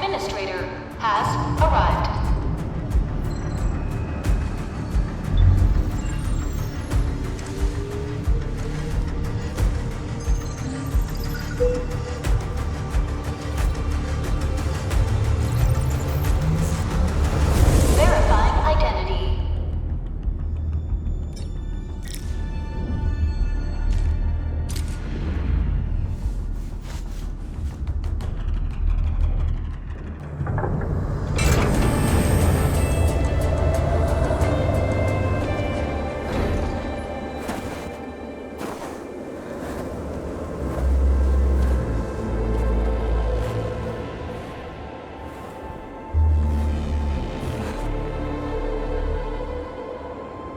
administrator has arrived. Verifying identity.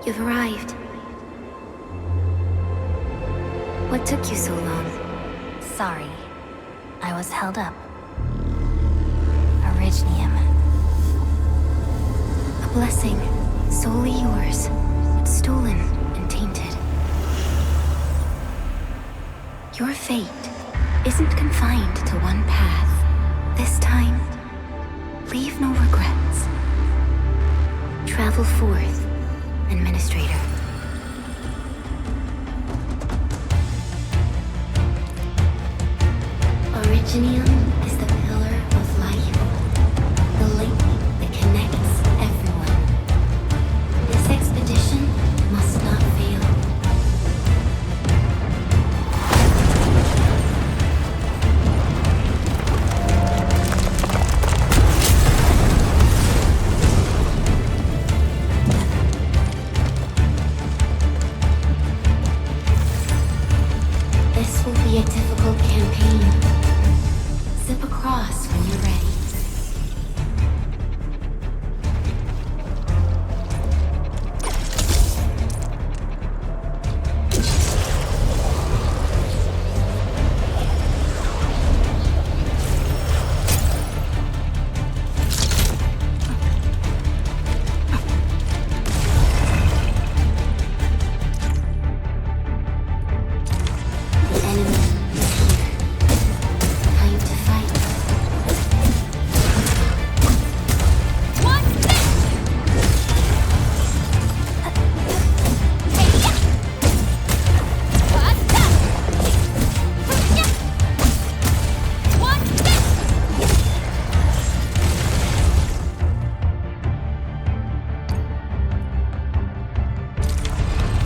You've arrived. What took you so long? Sorry. I was held up. Originium. A blessing, solely yours, stolen and tainted. Your fate isn't confined to one path. This time, leave no regrets. Travel forth, Administrator. Originium is the pillar of life, the link that connects everyone. This expedition must not fail. This will be a difficult campaign. Zip across when you're ready. The enemy is here. Time to fight.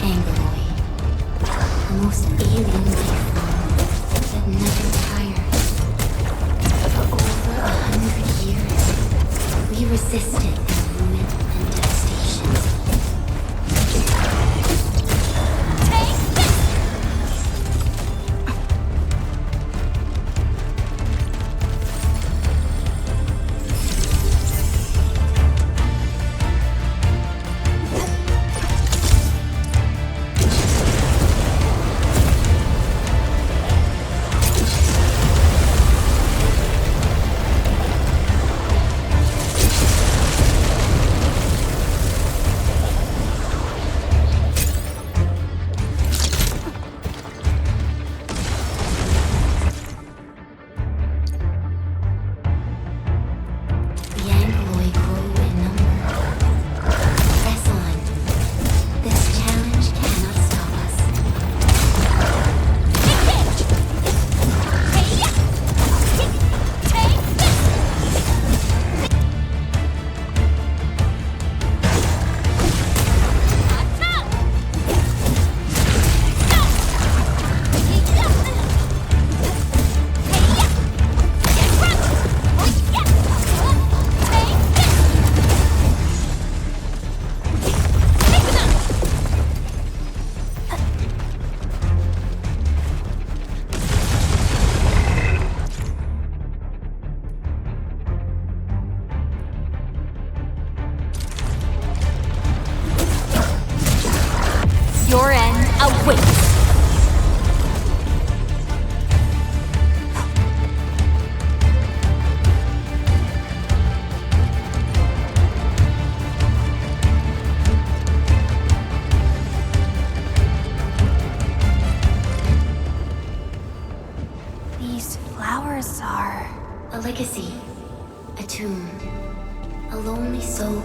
Angloid, the most alien life form that never tires. For over 100 years, we resisted their ruin and devastation. The Angloid grow in number. Press on. This challenge cannot stop us. Your end awaits! These flowers are... A legacy. A A tomb. A lonely soul,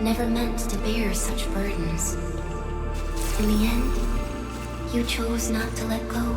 never meant to bear such burdens. In the end, you chose not to let go.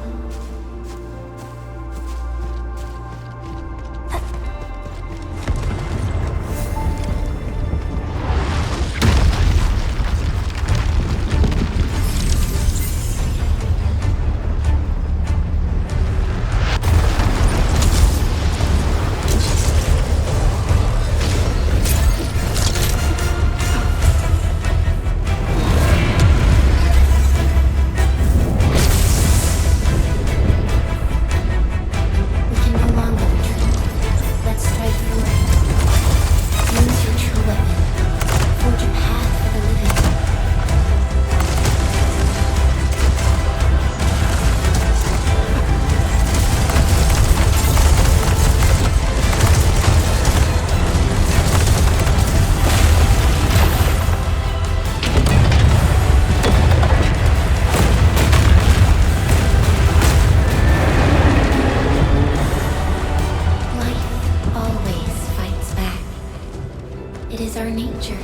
Our nature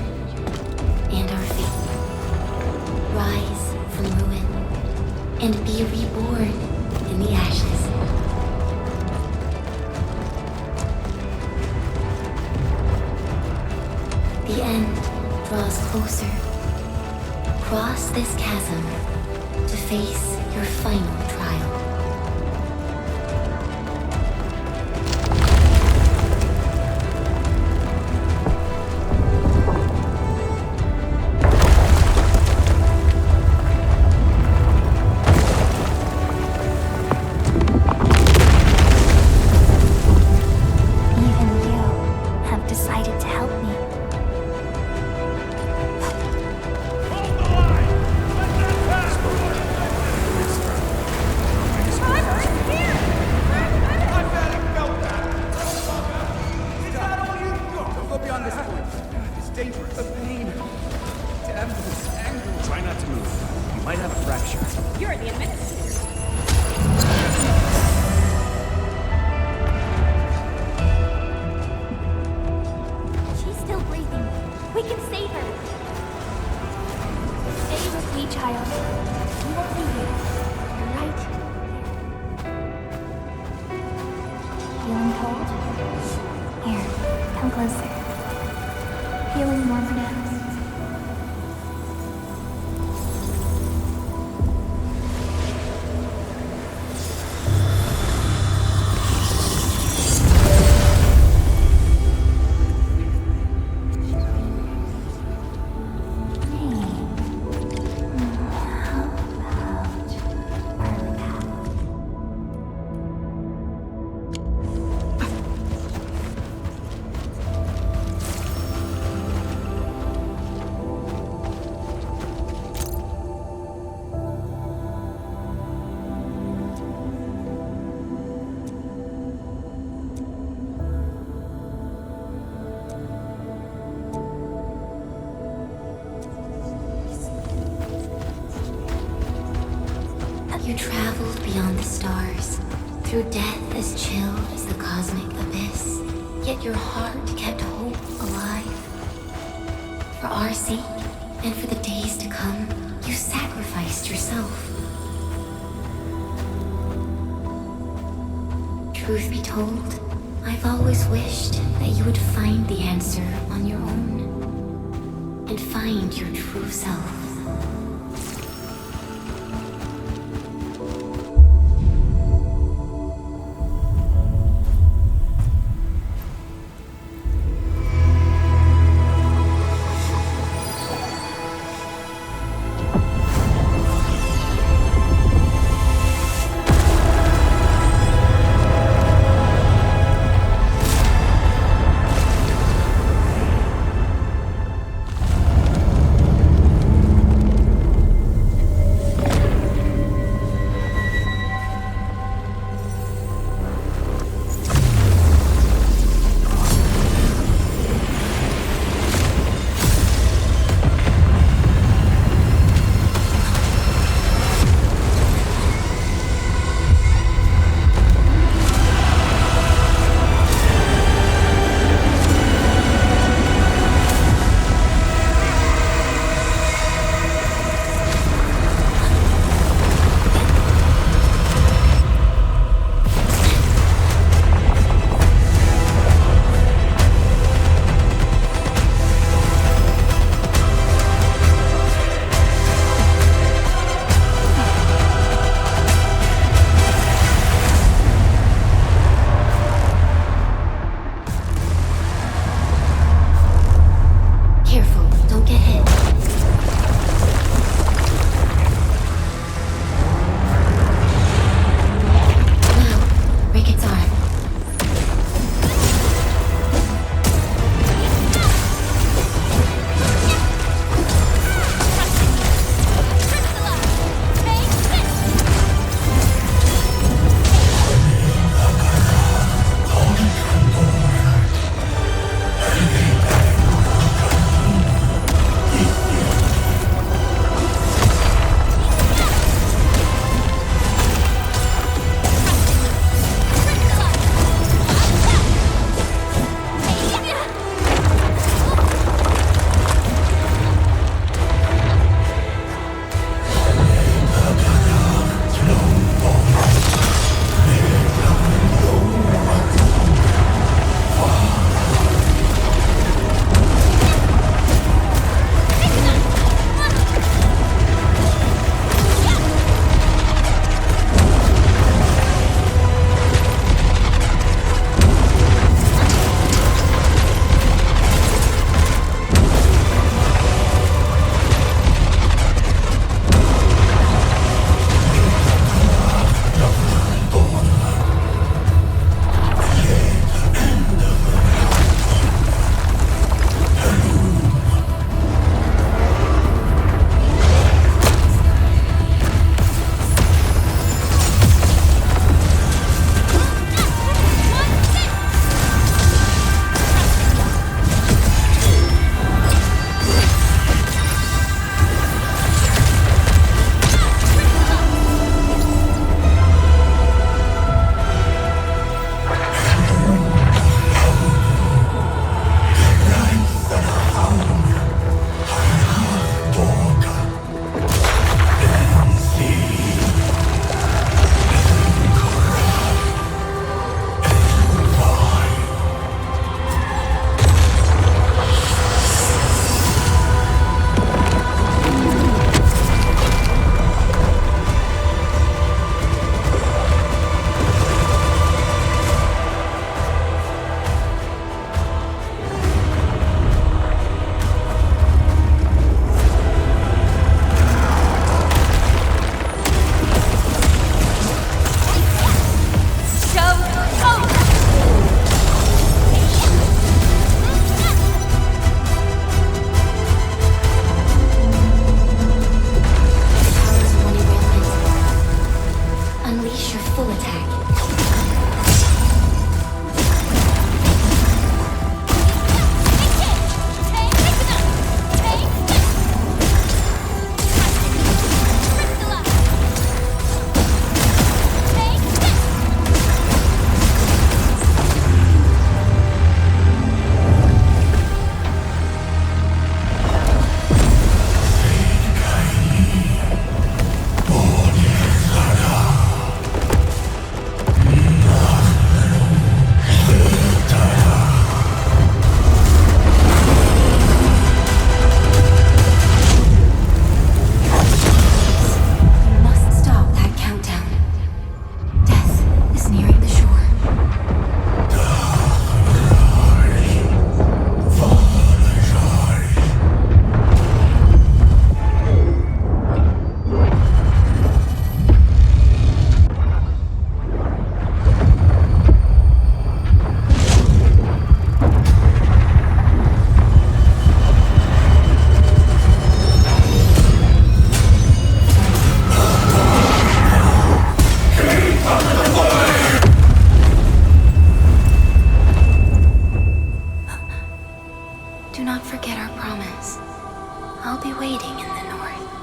and our fate. Rise from ruin and be reborn in the ashes. The end draws closer. Cross this chasm to face your final trial. You traveled beyond the stars, through death as chill as the cosmic abyss. Yet your heart kept hope alive. For our sake, and for the days to come, you sacrificed yourself. Truth be told, I've always wished that you would find the answer on your own, and find your true self. waiting in the north.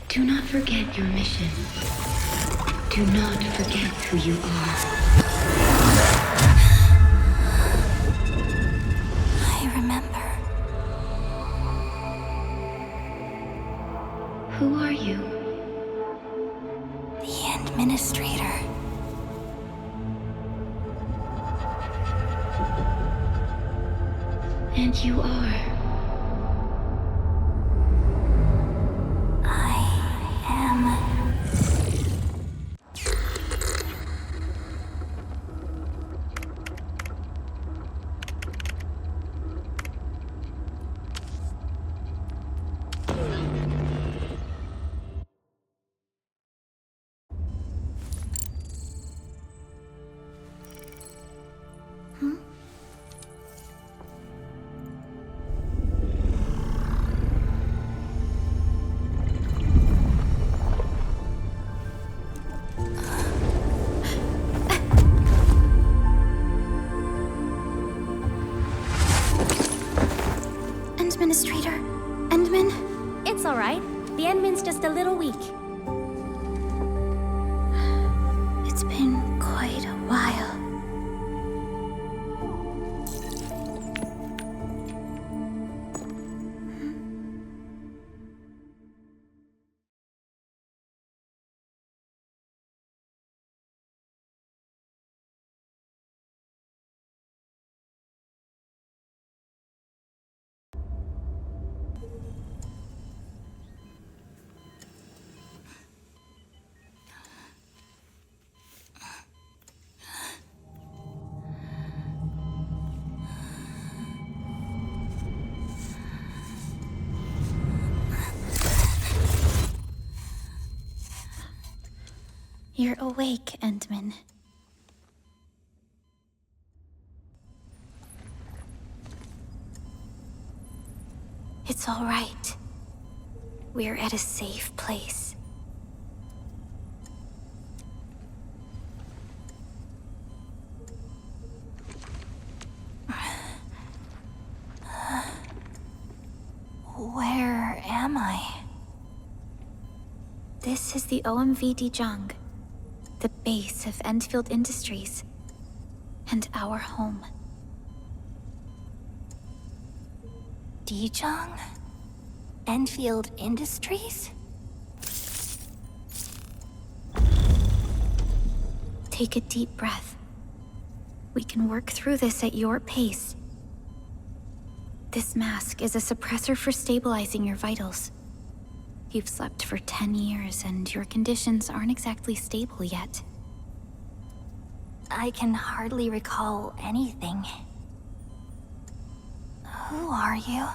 Do not forget your mission. Do not forget who you are. I remember. Who are you? The Administrator. And you are. Administrator, Endman? It's all right. The Endman's just a little weak. It's been quite a while. You're awake, Endman. It's all right. We're at a safe place. Where am I? This is the OMV Dijang, the base of Enfield Industries, and our home. Dijang? Enfield Industries? Take a deep breath. We can work through this at your pace. This mask is a suppressor for stabilizing your vitals. You've slept for 10 years and your conditions aren't exactly stable yet. I can hardly recall anything. Who are you?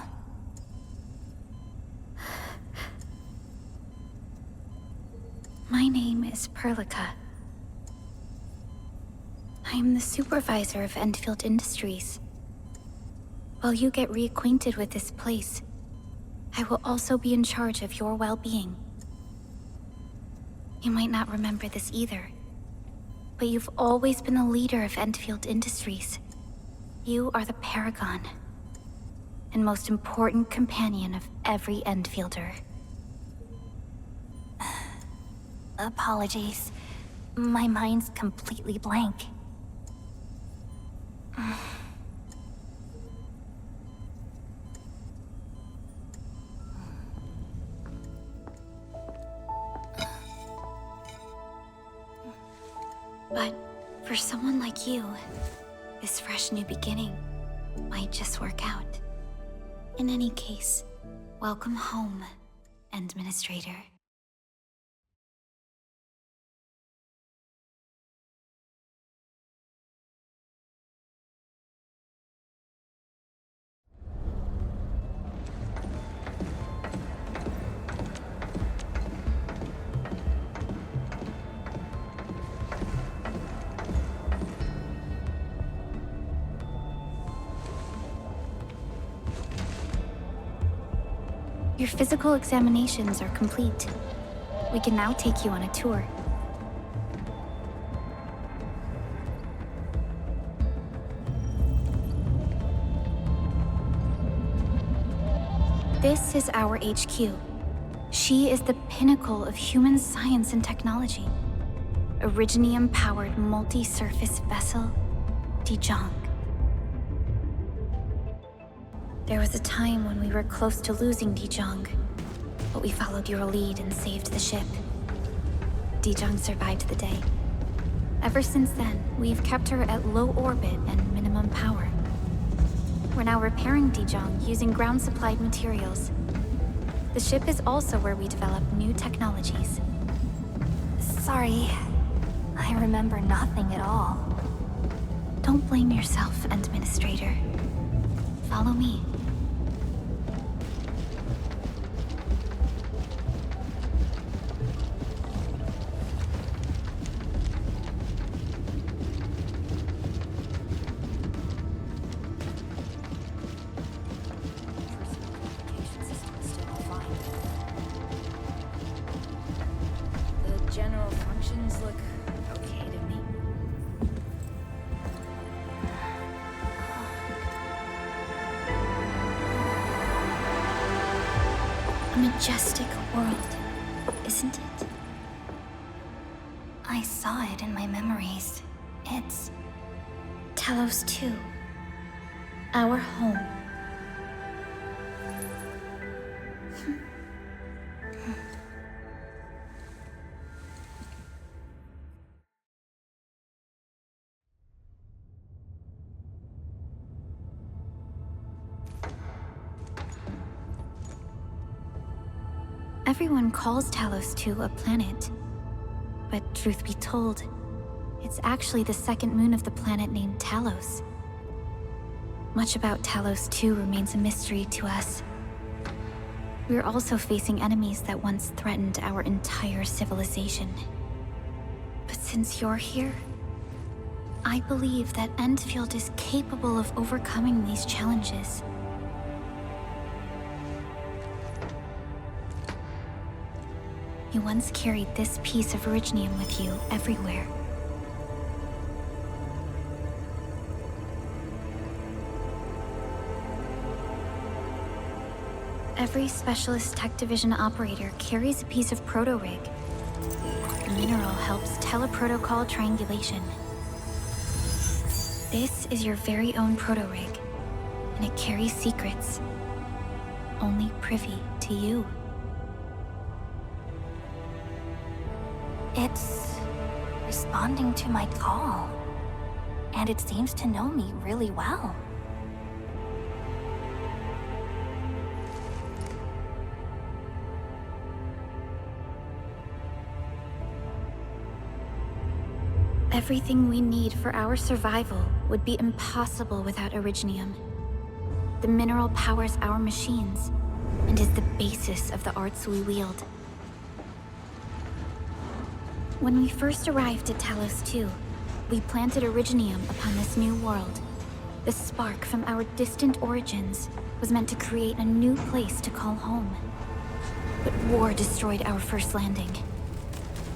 My name is Perlica. I am the supervisor of Enfield Industries. While you get reacquainted with this place, I will also be in charge of your well-being. You might not remember this either, but you've always been the leader of Enfield Industries. You are the paragon, and most important companion of every Enfielder. Apologies. My mind's completely blank. But for someone like you, this fresh new beginning might just work out. In any case, welcome home, Administrator. Your physical examinations are complete. We can now take you on a tour. This is our HQ. She is the pinnacle of human science and technology. Originium-powered multi-surface vessel, Dijong. There was a time when we were close to losing Dijong, but we followed your lead and saved the ship. Dijong survived the day. Ever since then, we've kept her at low orbit and minimum power. We're now repairing Dijong using ground-supplied materials. The ship is also where we develop new technologies. Sorry, I remember nothing at all. Don't blame yourself, Administrator. Follow me. General functions look okay to me. A majestic world, isn't it? I saw it in my memories. It's... Talos 2. Our home. Everyone calls Talos 2 a planet. But truth be told, it's actually the second moon of the planet named Talos. Much about Talos 2 remains a mystery to us. We're also facing enemies that once threatened our entire civilization. But since you're here, I believe that Enfield is capable of overcoming these challenges. You once carried this piece of Originium with you everywhere. Every Specialist Tech Division operator carries a piece of proto-rig. The mineral helps teleprotocol triangulation. This is your very own proto-rig, and it carries secrets, only privy to you. It's responding to my call. And it seems to know me really well. Everything we need for our survival would be impossible without Originium. The mineral powers our machines, and is the basis of the arts we wield. When we first arrived at Talos 2, we planted Originium upon this new world. The spark from our distant origins was meant to create a new place to call home. But war destroyed our first landing.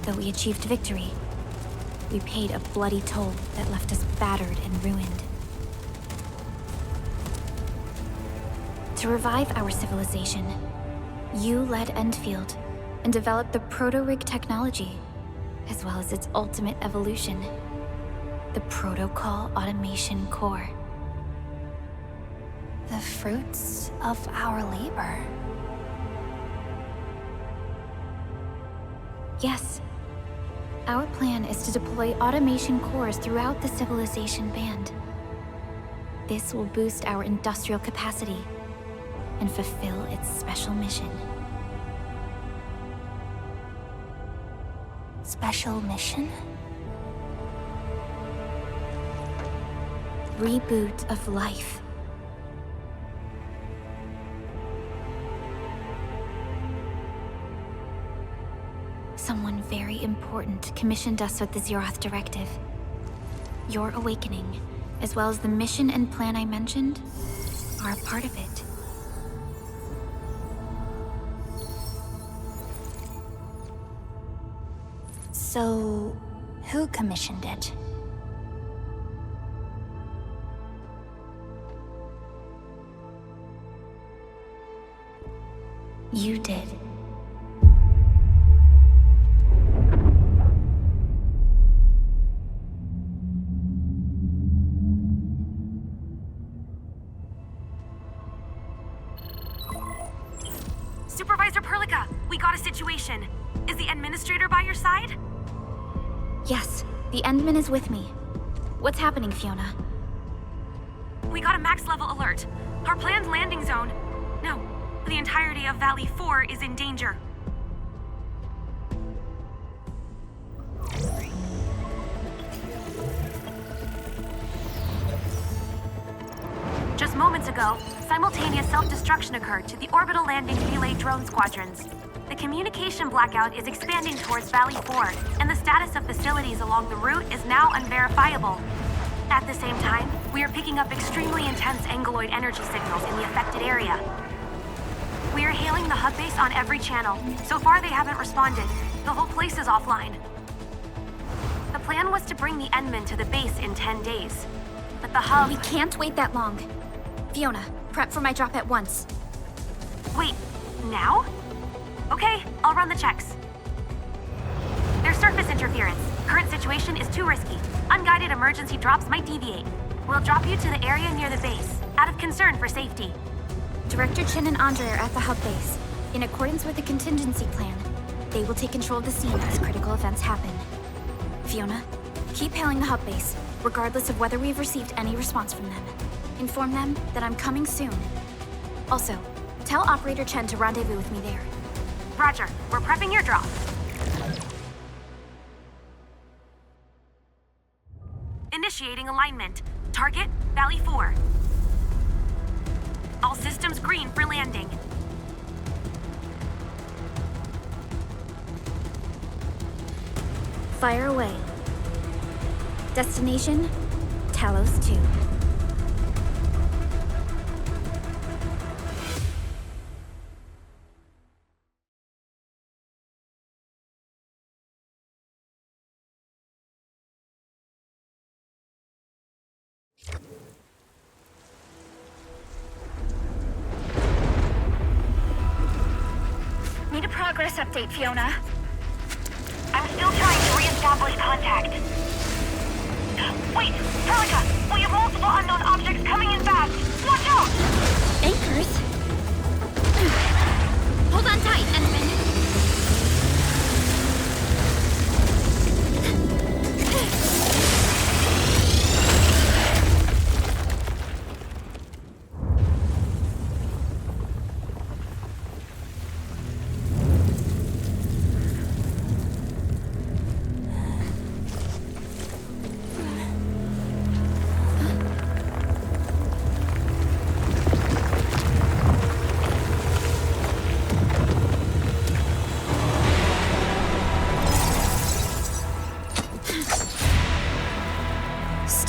Though we achieved victory, we paid a bloody toll that left us battered and ruined. To revive our civilization, you led Enfield and developed the proto-rig technology, as well as its ultimate evolution, the Protocol Automation Core. The fruits of our labor. Yes. Our plan is to deploy automation cores throughout the civilization band. This will boost our industrial capacity and fulfill its special mission. Special mission? Reboot of life. Someone very important commissioned us with the Zeroth Directive. Your awakening, as well as the mission and plan I mentioned, are a part of it. So, who commissioned it? You did. Supervisor Perlica, we got a situation. Is the administrator by your side? Yes, the Endman is with me. What's happening, Fiona? We got a max-level alert. Our planned landing zone... No, the entirety of Valley 4 is in danger. Just moments ago, simultaneous self-destruction occurred to the orbital landing relay drone squadrons. The communication blackout is expanding towards Valley 4, and the status of facilities along the route is now unverifiable. At the same time, we are picking up extremely intense angeloid energy signals in the affected area. We are hailing the hub base on every channel. So far, they haven't responded. The whole place is offline. The plan was to bring the Endman to the base in 10 days. But the hub... We can't wait that long. Fiona, prep for my drop at once. Wait, now? Okay, I'll run the checks. There's surface interference. Current situation is too risky. Unguided emergency drops might deviate. We'll drop you to the area near the base, out of concern for safety. Director Chen and Andre are at the hub base. In accordance with the contingency plan, they will take control of the scene as critical events happen. Fiona, keep hailing the hub base, regardless of whether we've received any response from them. Inform them that I'm coming soon. Also, tell Operator Chen to rendezvous with me there. Roger, we're prepping your drop. Initiating alignment. Target, Valley 4. All systems green for landing. Fire away. Destination, Talos 2. Need a progress update, Fiona. I'm still trying to re-establish contact. Wait, Perlica! We have multiple unknown objects coming in fast! Watch out! Anchors? Hold on tight, Endman.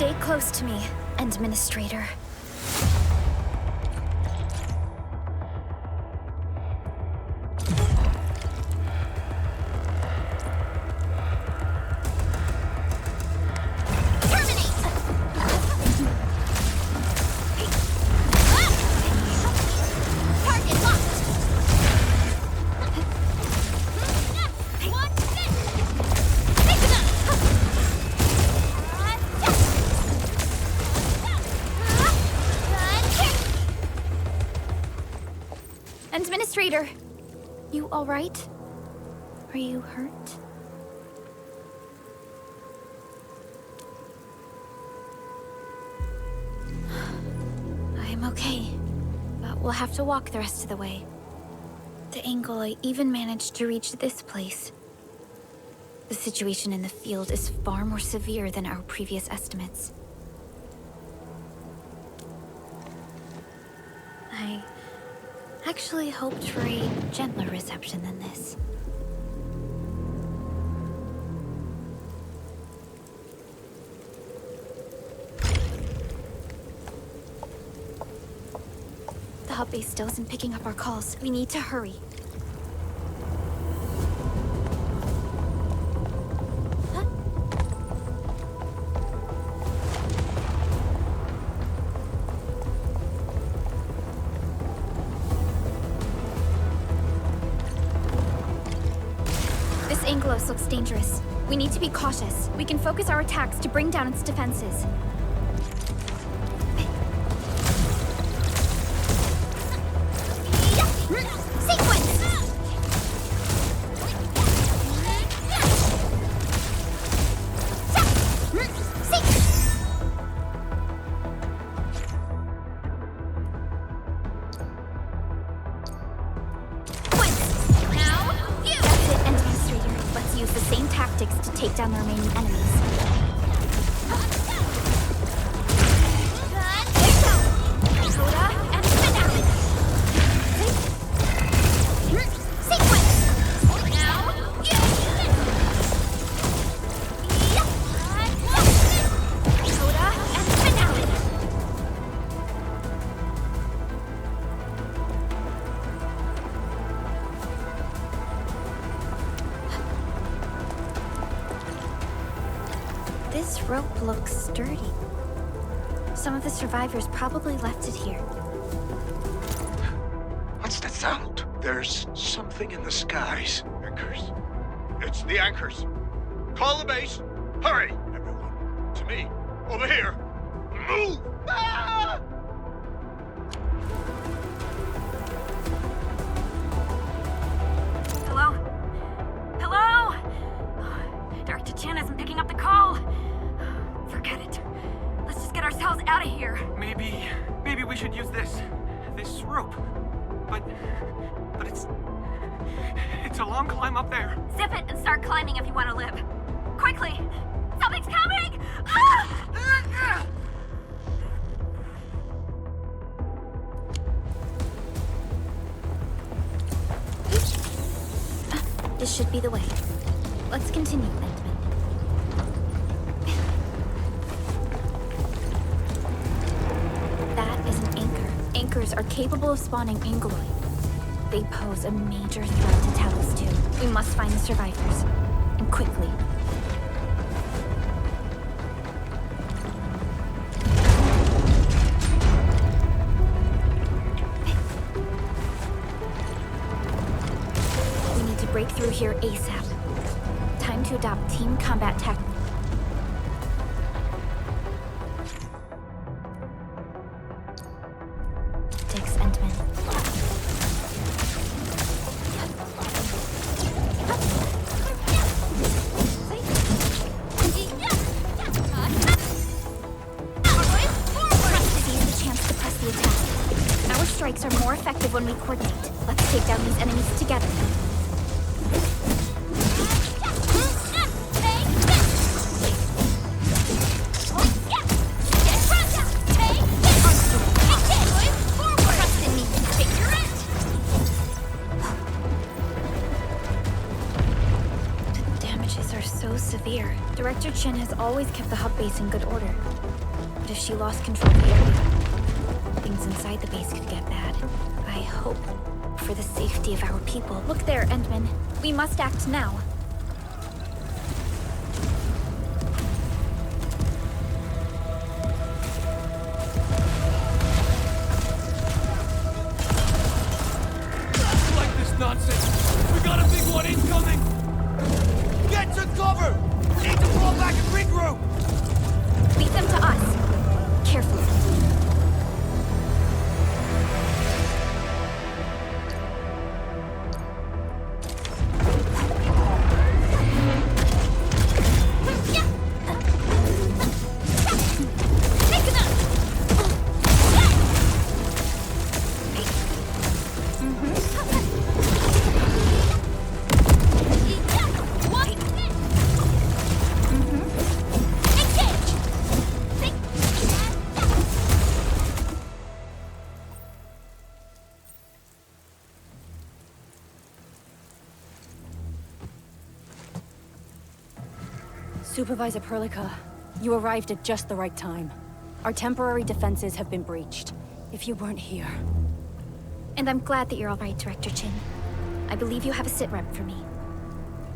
Stay close to me, Administrator. Administrator, you all right? Are you hurt? I'm okay, but we'll have to walk the rest of the way. The angle I even managed to reach this place. The situation in the field is far more severe than our previous estimates. I actually hoped for a gentler reception than this. The hub base still isn't picking up our calls. We need to hurry. Anglos looks dangerous. We need to be cautious. We can focus our attacks to bring down its defenses. Take down the remaining enemies. This rope looks sturdy. Some of the survivors probably left it here. What's that sound? There's something in the skies. Anchors. It's the anchors. Call the base. Hurry, everyone. To me. Over here. Move! Ah! Hello? Hello? Dr. Chan isn't picking up the call. Forget it. Let's just get ourselves out of here. Maybe we should use this rope. But it's a long climb up there. Zip it and start climbing if you want to live. Quickly! Something's coming! Ah! This should be the way. Let's continue, Entman. That is an anchor. Anchors are capable of spawning Angoloi. They pose a major threat to Talos too. We must find the survivors. And quickly. We need to break through here ASAP. Time to adopt team combat tactics. Strikes are more effective when we coordinate. Let's take down these enemies together. The damages are so severe. Director Chin has always kept the hub base in good order. But if she lost control of the area, things inside the base could get bad. I hope for the safety of our people. Look there, Endman. We must act now. Like this nonsense! We got a big one incoming! Get to cover! We need to fall back and regroup! Lead them to us. Carefully. Supervisor Perlica, you arrived at just the right time. Our temporary defenses have been breached. If you weren't here... And I'm glad that you're all right, Director Chin. I believe you have a sit-rep for me.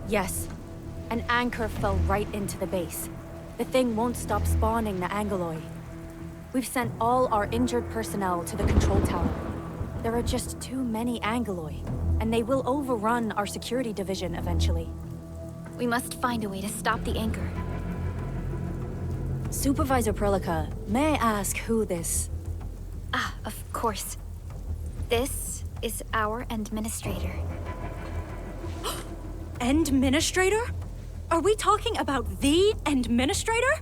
Yes. An anchor fell right into the base. The thing won't stop spawning the Angoloi. We've sent all our injured personnel to the control tower. There are just too many Angoloi, and they will overrun our security division eventually. We must find a way to stop the anchor. Supervisor Perlica, may I ask who this... Ah, of course. This is our administrator. Administrator? Are we talking about the administrator?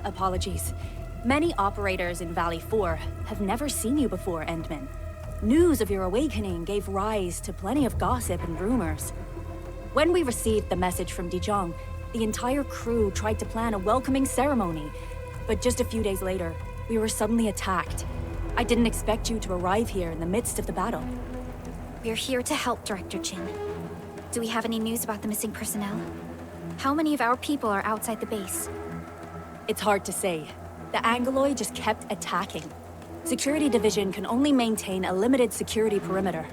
Apologies. Many operators in Valley 4 have never seen you before, Endman. News of your awakening gave rise to plenty of gossip and rumors. When we received the message from Dijon, the entire crew tried to plan a welcoming ceremony, but just a few days later, we were suddenly attacked. I didn't expect you to arrive here in the midst of the battle. We're here to help, Director Chin. Do we have any news about the missing personnel? How many of our people are outside the base? It's hard to say. The Angoloi just kept attacking. Security Division can only maintain a limited security perimeter.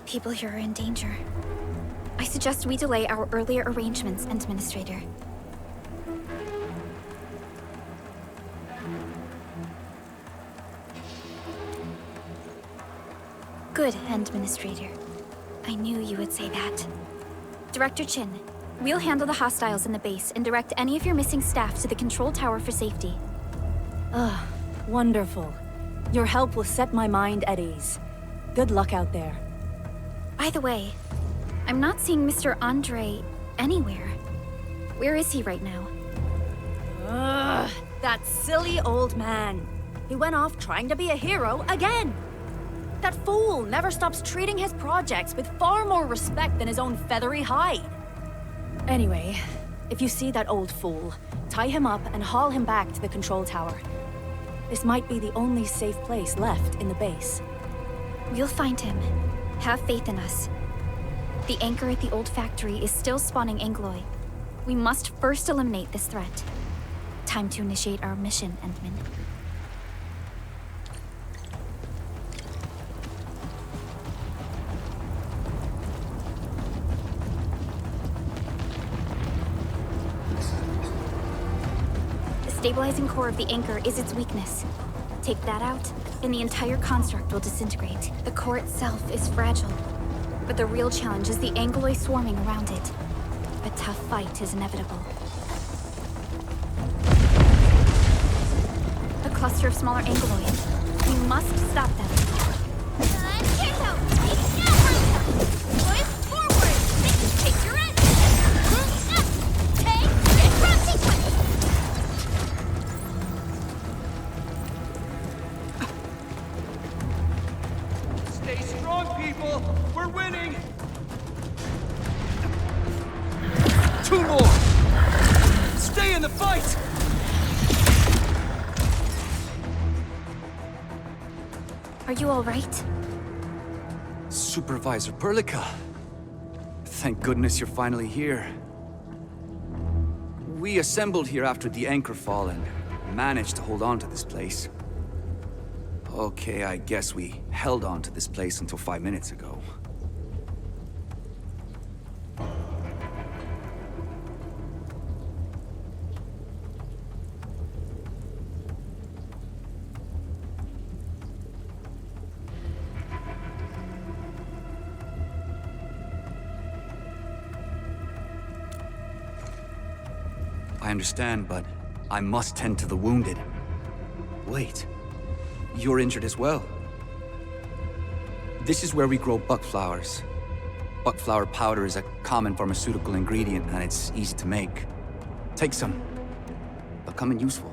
People here are in danger. I suggest we delay our earlier arrangements, Administrator. Good, Administrator. I knew you would say that. Director Chin, we'll handle the hostiles in the base and direct any of your missing staff to the control tower for safety. Wonderful. Your help will set my mind at ease. Good luck out there. By the way, I'm not seeing Mr. Andre anywhere. Where is he right now? That silly old man. He went off trying to be a hero again. That fool never stops treating his projects with far more respect than his own feathery hide. Anyway, if you see that old fool, tie him up and haul him back to the control tower. This might be the only safe place left in the base. We'll find him. Have faith in us. The anchor at the old factory is still spawning Angoloi. We must first eliminate this threat. Time to initiate our mission, Endman. The stabilizing core of the anchor is its weakness. Take that out, and the entire construct will disintegrate. The core itself is fragile, but the real challenge is the Angoloi swarming around it. A tough fight is inevitable. A cluster of smaller Angoloi. We must stop them. Stay strong, people! We're winning! 2 more! Stay in the fight! Are you all right? Supervisor Perlica. Thank goodness you're finally here. We assembled here after the anchor fall and managed to hold on to this place. Okay, I guess we held on to this place until 5 minutes ago. I understand, but I must tend to the wounded. Wait, you're injured as well. This is where we grow buck flowers. Buck flower powder is a common pharmaceutical ingredient, and it's easy to make. Take some. They'll come in useful.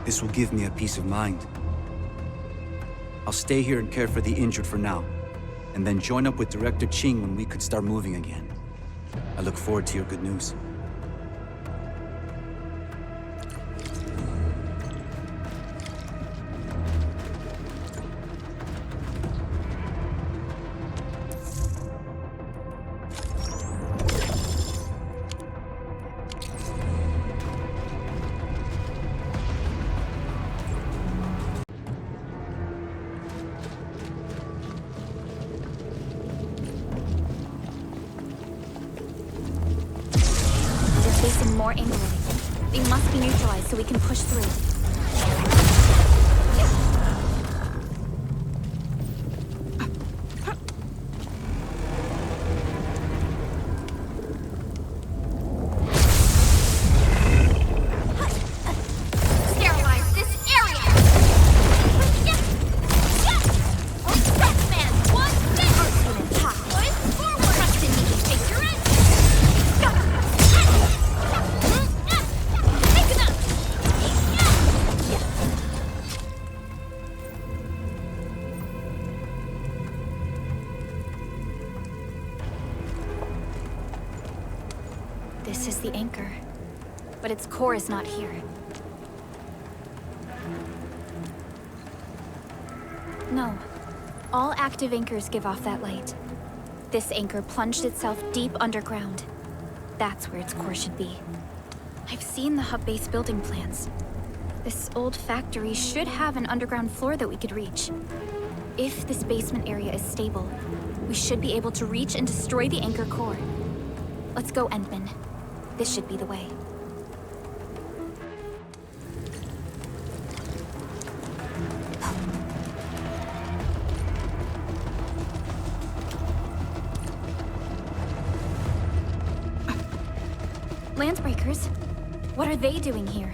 This will give me a peace of mind. I'll stay here and care for the injured for now, and then join up with Director Ching when we could start moving again. I look forward to your good news. Facing more angrily. They must be neutralized so we can push through. Sterilize this area! Man, one thing! Forward! Trust in me, figure it! This is the anchor, but its core is not here. No. All active anchors give off that light. This anchor plunged itself deep underground. That's where its core should be. I've seen the hub base building plans. This old factory should have an underground floor that we could reach. If this basement area is stable, we should be able to reach and destroy the anchor core. Let's go, Endman. This should be the way. Landbreakers? What are they doing here?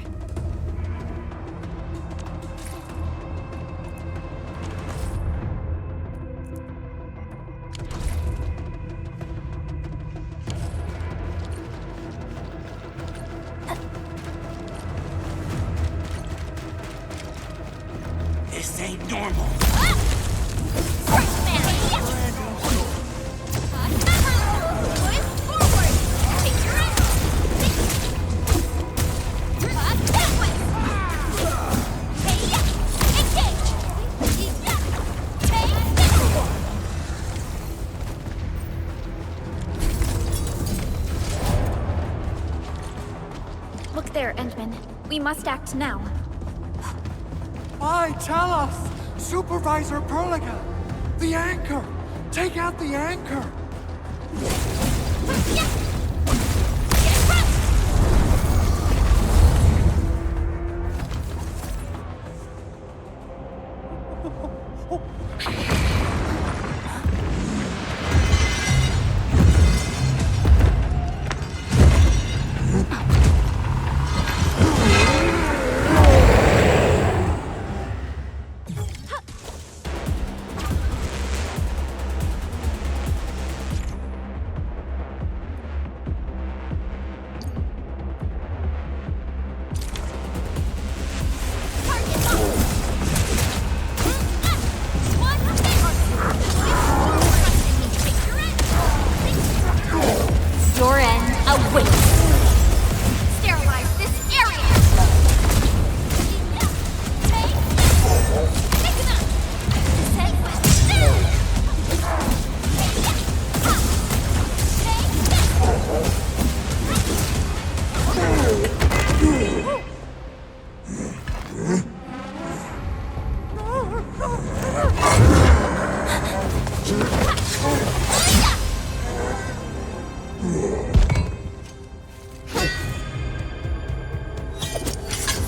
This ain't normal. Look there, Endman. We must act now. Why, tell us! Supervisor Perlica! The anchor! Take out the anchor!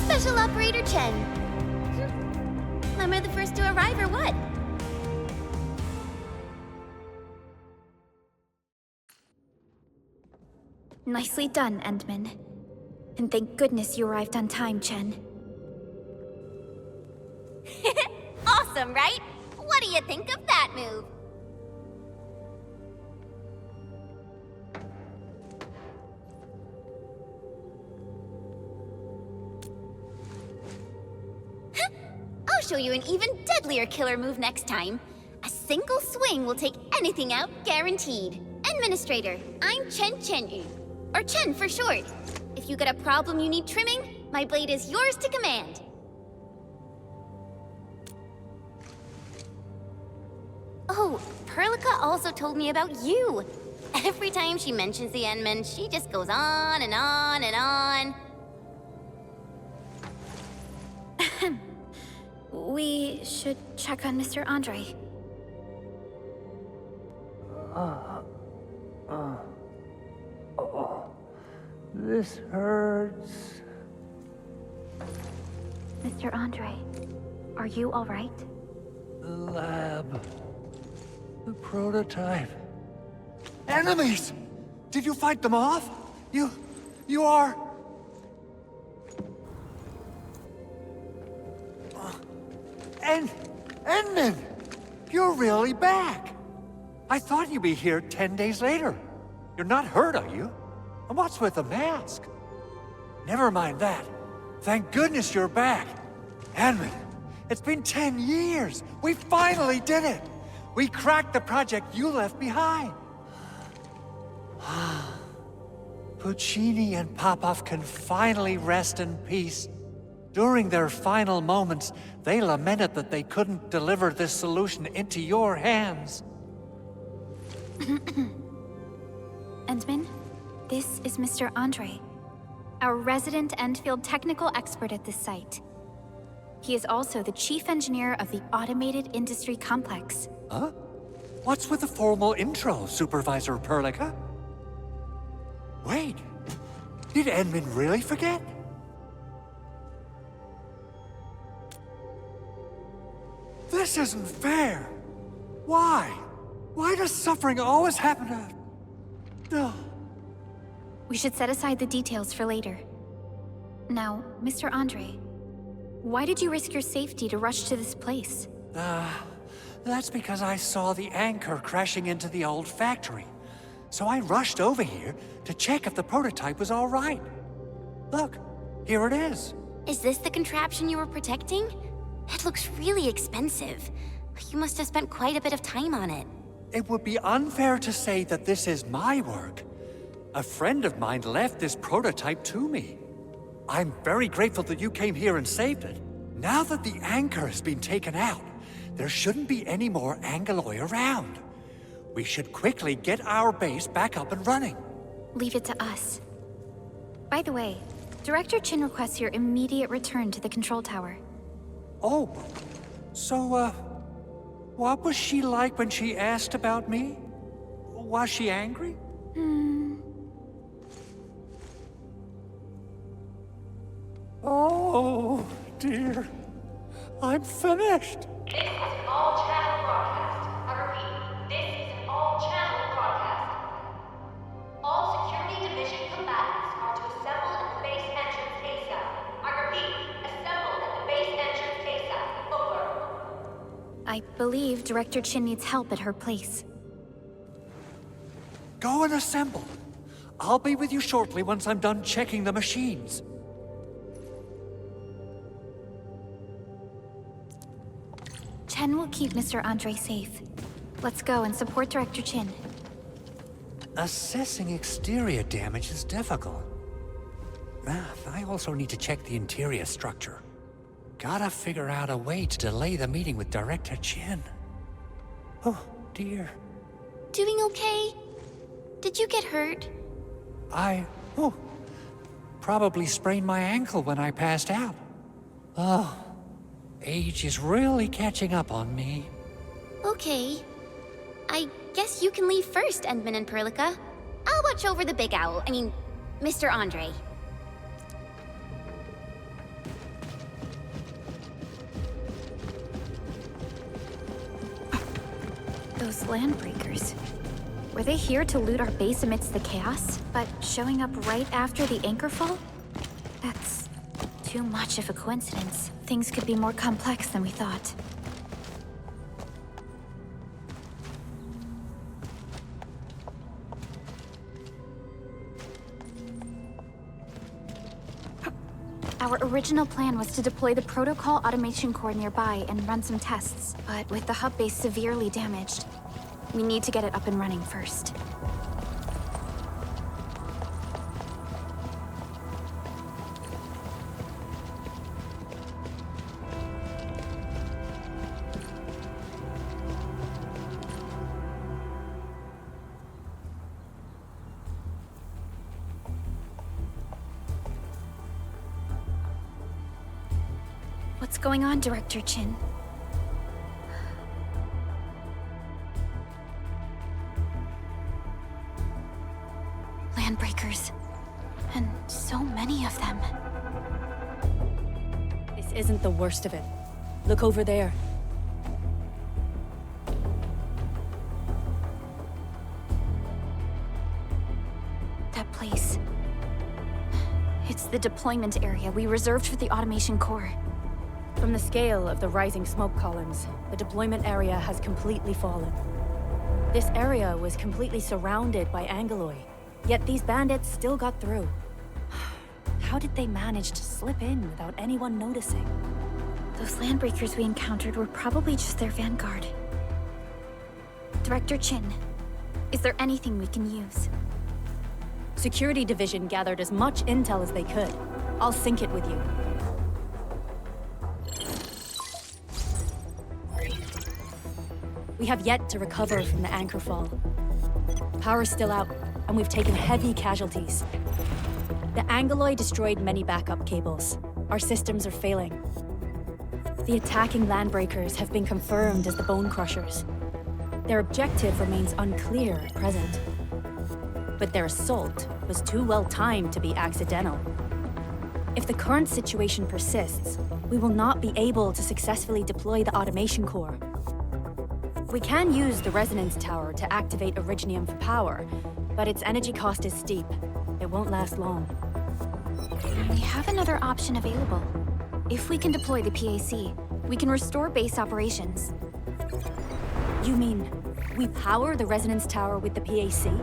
Special Operator Chen. Am I the first to arrive or what? Nicely done, Endman. And thank goodness you arrived on time, Chen. Awesome, right? What do you think of that move? I'll show you an even deadlier killer move next time. A single swing will take anything out, guaranteed. Administrator, I'm Chen Chen-yu, or Chen for short. If you got a problem you need trimming, my blade is yours to command. Oh, Perlica also told me about you. Every time she mentions the Endman, she just goes on and on and on. We should check on Mr. Andre. This hurts. Mr. Andre, are you all right? The lab. The prototype. Enemies! Did you fight them off? You are... Endman! You're really back! I thought you'd be here 10 days later. You're not hurt, are you? And what's with the mask? Never mind that. Thank goodness you're back. Endman, it's been 10 years. We finally did it. We cracked the project you left behind. Puccini and Popov can finally rest in peace. During their final moments, they lamented that they couldn't deliver this solution into your hands. Endman, this is Mr. Andre, our resident Enfield technical expert at this site. He is also the chief engineer of the Automated Industry Complex. Huh? What's with the formal intro, Supervisor Perlica? Wait, did Endman really forget? This isn't fair. Why? Why does suffering always happen to... No. We should set aside the details for later. Now, Mr. Andre, why did you risk your safety to rush to this place? That's because I saw the anchor crashing into the old factory. So I rushed over here to check if the prototype was all right. Look, here it is. Is this the contraption you were protecting? It looks really expensive. You must have spent quite a bit of time on it. It would be unfair to say that this is my work. A friend of mine left this prototype to me. I'm very grateful that you came here and saved it. Now that the anchor has been taken out, there shouldn't be any more Angaloi around. We should quickly get our base back up and running. Leave it to us. By the way, Director Chin requests your immediate return to the control tower. Oh, so, what was she like when she asked about me? Was she angry? Oh, dear. I'm finished. This is an all-channel broadcast. I repeat, this is an all-channel broadcast. All security division combatants are to assemble at the base entrance ASAP. I repeat, assemble at the base entrance ASAP. Over. I believe Director Chin needs help at her place. Go and assemble. I'll be with you shortly once I'm done checking the machines. Chen will keep Mr. Andre safe. Let's go and support Director Chin. Assessing exterior damage is difficult. I also need to check the interior structure. Gotta figure out a way to delay the meeting with Director Chin. Oh, dear. Doing okay? Did you get hurt? Probably sprained my ankle when I passed out. Oh, age is really catching up on me. Okay. I Guess you can leave first, Endman and Perlica. I'll watch over the Big Owl. I mean, Mr. Andre. Those landbreakers. Were they here to loot our base amidst the chaos, but showing up right after the anchor fall? That's too much of a coincidence. Things could be more complex than we thought. Our original plan was to deploy the protocol automation core nearby and run some tests, but with the hub base severely damaged, we need to get it up and running first. What's going on, Director Chin? Landbreakers. And so many of them. This isn't the worst of it. Look over there. That place. It's the deployment area we reserved for the automation core. From the scale of the rising smoke columns, the deployment area has completely fallen. This area was completely surrounded by Angoloi, yet these bandits still got through. How did they manage to slip in without anyone noticing? Those landbreakers we encountered were probably just their vanguard. Director Chin, is there anything we can use? Security Division gathered as much intel as they could. I'll sync it with you. We have yet to recover from the anchor fall. Power's still out, and we've taken heavy casualties. The Angoloi destroyed many backup cables. Our systems are failing. The attacking landbreakers have been confirmed as the Bone Crushers. Their objective remains unclear at present. But their assault was too well timed to be accidental. If the current situation persists, we will not be able to successfully deploy the automation core. We can use the resonance tower to activate Originium for power, but its energy cost is steep. It won't last long. We have another option available. If we can deploy the PAC, we can restore base operations. You mean, we power the resonance tower with the PAC?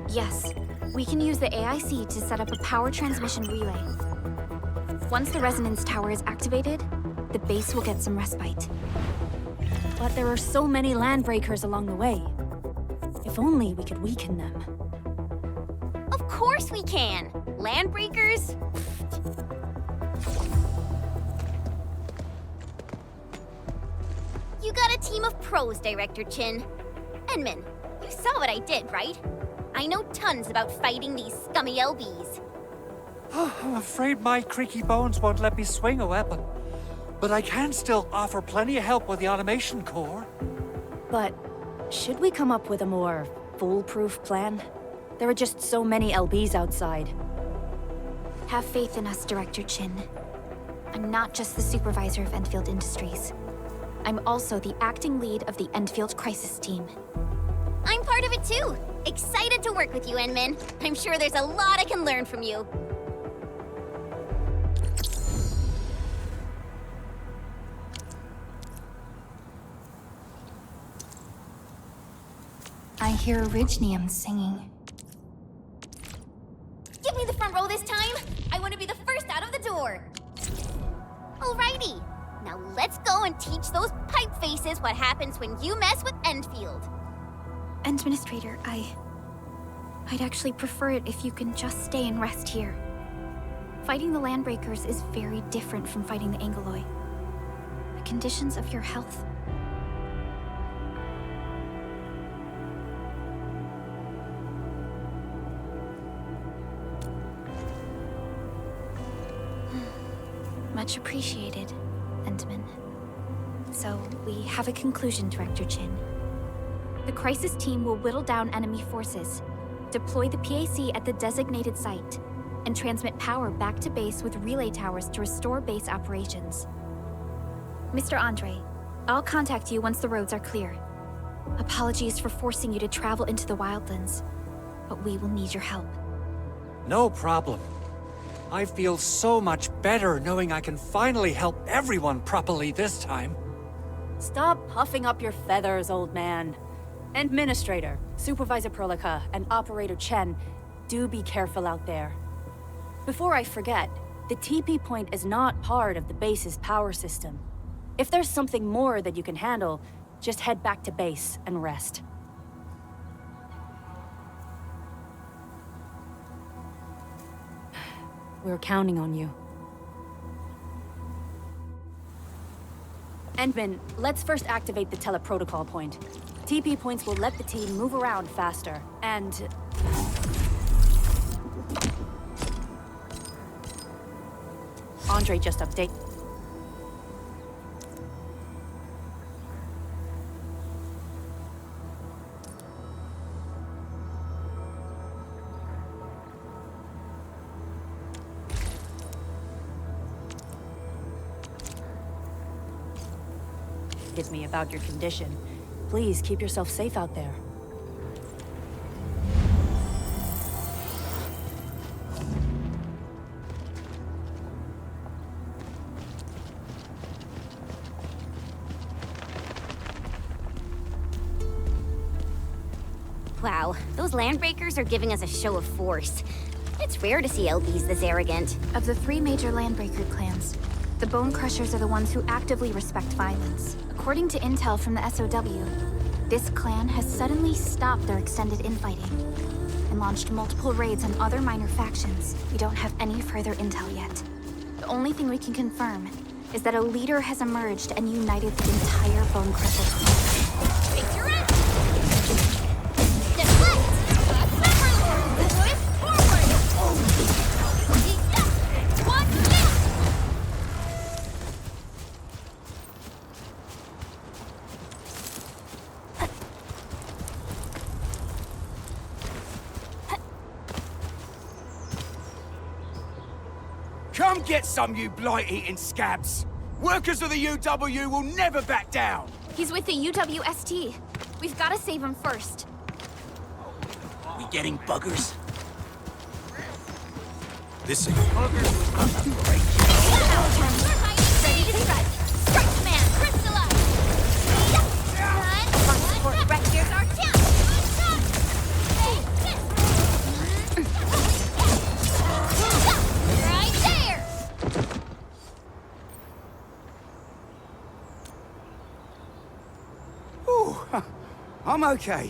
Yes, we can use the AIC to set up a power transmission relay. Once the resonance tower is activated, the base will get some respite. But there are so many landbreakers along the way. If only we could weaken them. Of course we can! Landbreakers? You got a team of pros, Director Chin. Enman, you saw what I did, right? I know tons about fighting these scummy LBs. I'm afraid my creaky bones won't let me swing a weapon. But I can still offer plenty of help with the automation core. But should we come up with a more foolproof plan? There are just so many LBs outside. Have faith in us, Director Chin. I'm not just the supervisor of Enfield Industries. I'm also the acting lead of the Enfield Crisis Team. I'm part of it too. Excited to work with you, Enman. I'm sure there's a lot I can learn from you. I hear Originium singing. Give me the front row this time. I want to be the first out of the door. Alrighty. Now let's go and teach those pipe faces what happens when you mess with Enfield. Administrator, I'd actually prefer it if you can just stay and rest here. Fighting the Landbreakers is very different from fighting the Angoloi. The conditions of your health. Much appreciated, Endman. So, we have a conclusion, Director Chin. The crisis team will whittle down enemy forces, deploy the PAC at the designated site, and transmit power back to base with relay towers to restore base operations. Mr. Andre, I'll contact you once the roads are clear. Apologies for forcing you to travel into the wildlands, but we will need your help. No problem. I feel so much better knowing I can finally help everyone properly this time. Stop puffing up your feathers, old man. Administrator, Supervisor Perlica, and Operator Chen, do be careful out there. Before I forget, the TP point is not part of the base's power system. If there's something more that you can handle, just head back to base and rest. We're counting on you. Endman, let's first activate the teleprotocol point. TP points will let the team move around faster, and... Andre just update. Me about your condition. Please keep yourself safe out there. Wow, those landbreakers are giving us a show of force. It's rare to see LBs this arrogant. Of the 3 major landbreaker clans, the Bone Crushers are the ones who actively respect violence. According to intel from the SOW, this clan has suddenly stopped their extended infighting and launched multiple raids on other minor factions. We don't have any further intel yet. The only thing we can confirm is that a leader has emerged and united the entire Bone Crusher clan. Victory! Come get some, you blight-eating scabs! Workers of the UW will never back down! He's with the UWST. We've got to save him first. We getting buggers? This is... Ready to strike! Strike command! Crystallize! Front support right here's our chance! Right there! Ooh, I'm okay.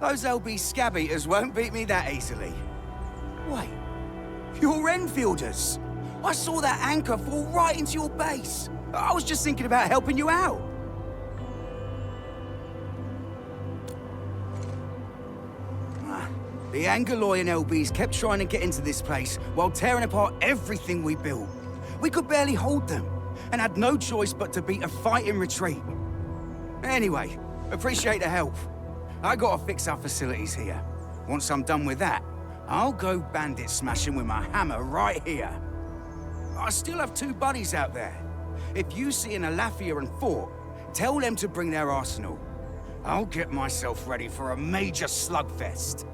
Those LB scab eaters won't beat me that easily. Wait, you're Enfielders! I saw that anchor fall right into your base. I was just thinking about helping you out. The Angaloy and LBs kept trying to get into this place while tearing apart everything we built. We could barely hold them, and had no choice but to beat a fight in retreat. Anyway, appreciate the help. I gotta fix our facilities here. Once I'm done with that, I'll go bandit smashing with my hammer right here. I still have 2 buddies out there. If you see an Alafia and Fort, tell them to bring their arsenal. I'll get myself ready for a major slugfest.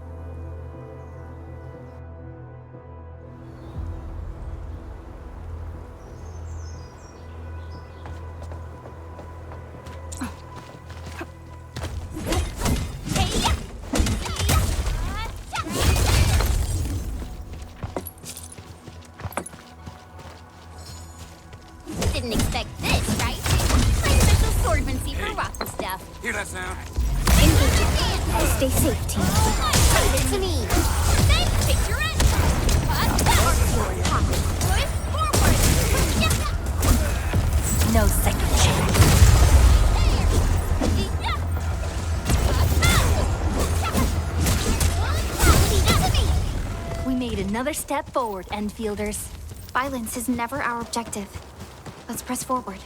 Didn't expect this, right? My special swordmancy for rocky stuff. Hear that sound? Stay safe, team. Leave it to me. Then picture it. No second chance. We made another step forward, Enfielders. Violence is never our objective. Let's press forward.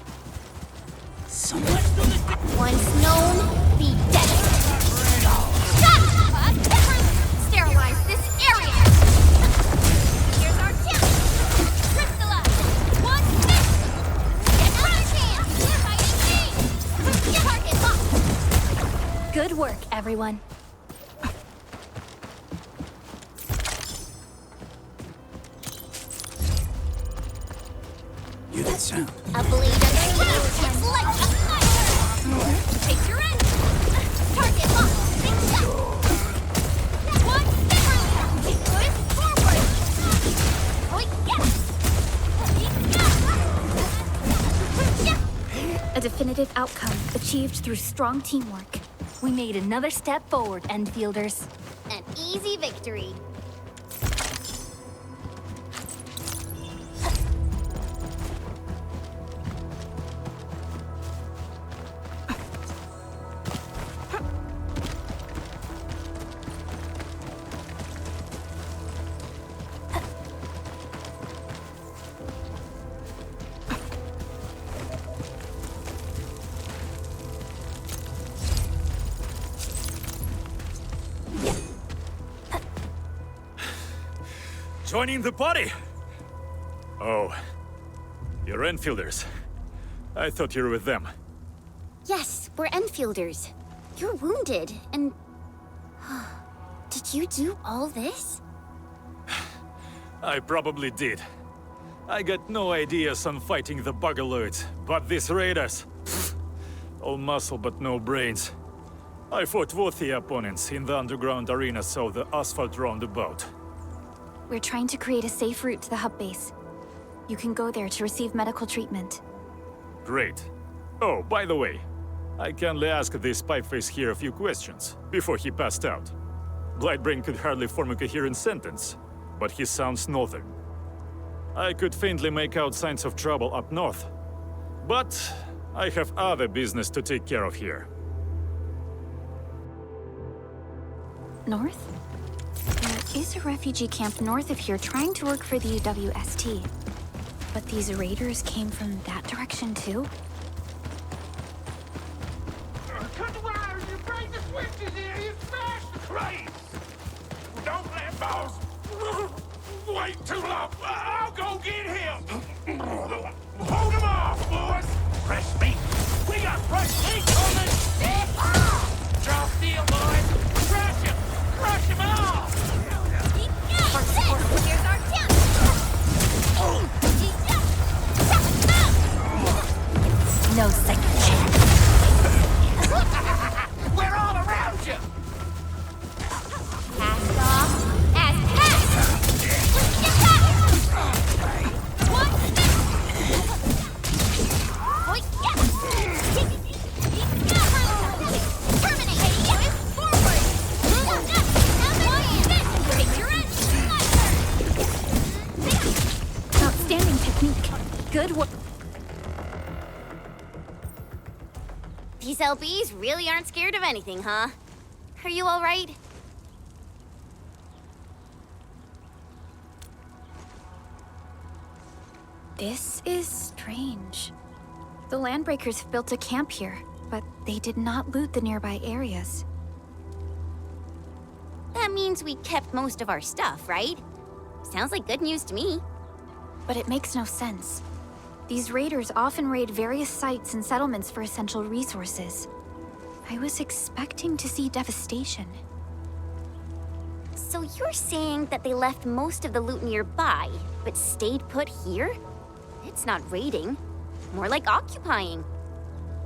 Once known, be dead. everyone. Hear that sound? A blade underneath. It's like a fire. Take your end. Target locked. One differently. Push forward. A definitive outcome achieved through strong teamwork. We made another step forward, Enfielders. An easy victory. Joining the party? Oh, you're Enfielders. I thought you were with them. Yes, we're Enfielders. You're wounded, and... Did you do all this? I probably did. I got no ideas on fighting the Buggerloids, but these raiders... all muscle but no brains. I fought worthy opponents in the underground arenas of the asphalt roundabout. We're trying to create a safe route to the hub base. You can go there to receive medical treatment. Great. Oh, by the way, I kindly asked this pipeface here a few questions before he passed out. Blightbrain could hardly form a coherent sentence, but he sounds northern. I could faintly make out signs of trouble up north, but I have other business to take care of here. North? There is a refugee camp north of here trying to work for the UWST. But these raiders came from that direction too? Cut the wires, you break the switches here, you smash the crates! Don't let boss wait too long. I'll go get him! Hold him off, boys! Fresh meat! We got fresh meat coming! Drop steel, boys! Crush him! Crush him off! Here's our chance! No second chance. We're all around you! Cast off as cast! Get back! One Point, terminate! Forward! Take your end! Outstanding technique. Good work. These LBs really aren't scared of anything, huh? Are you all right? This is strange. The Landbreakers have built a camp here, but they did not loot the nearby areas. That means we kept most of our stuff, right? Sounds like good news to me. But it makes no sense. These raiders often raid various sites and settlements for essential resources. I was expecting to see devastation. So you're saying that they left most of the loot nearby, but stayed put here? It's not raiding. More like occupying.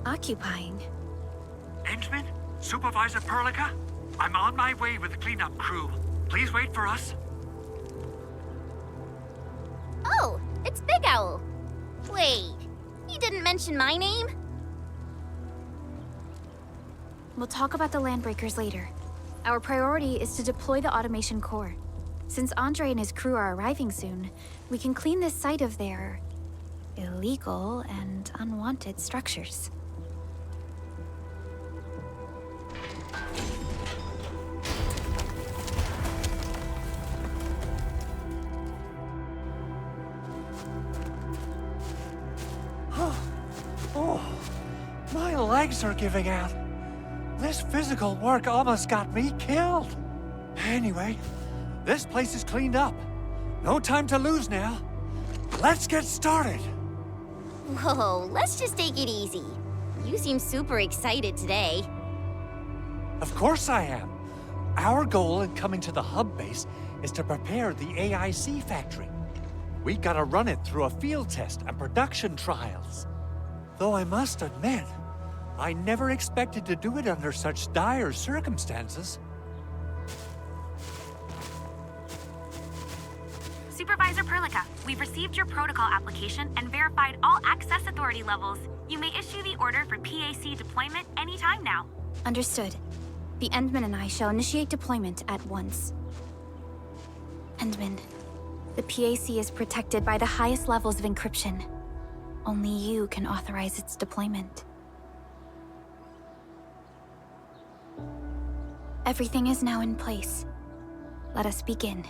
Occupying? Endman? Supervisor Perlica? I'm on my way with the cleanup crew. Please wait for us. Oh, it's Big Owl. Wait, you didn't mention my name? We'll talk about the Landbreakers later. Our priority is to deploy the automation core. Since Andre and his crew are arriving soon, we can clean this site of their illegal and unwanted structures. Oh, my legs are giving out. This physical work almost got me killed. Anyway, this place is cleaned up. No time to lose now. Let's get started. Whoa, let's just take it easy. You seem super excited today. Of course I am. Our goal in coming to the hub base is to prepare the AIC factory. We gotta run it through a field test and production trials. Though I must admit, I never expected to do it under such dire circumstances. Supervisor Perlica, we've received your protocol application and verified all access authority levels. You may issue the order for PAC deployment anytime now. Understood. The Endman and I shall initiate deployment at once. Endman, the PAC is protected by the highest levels of encryption. Only you can authorize its deployment. Everything is now in place. Let us begin.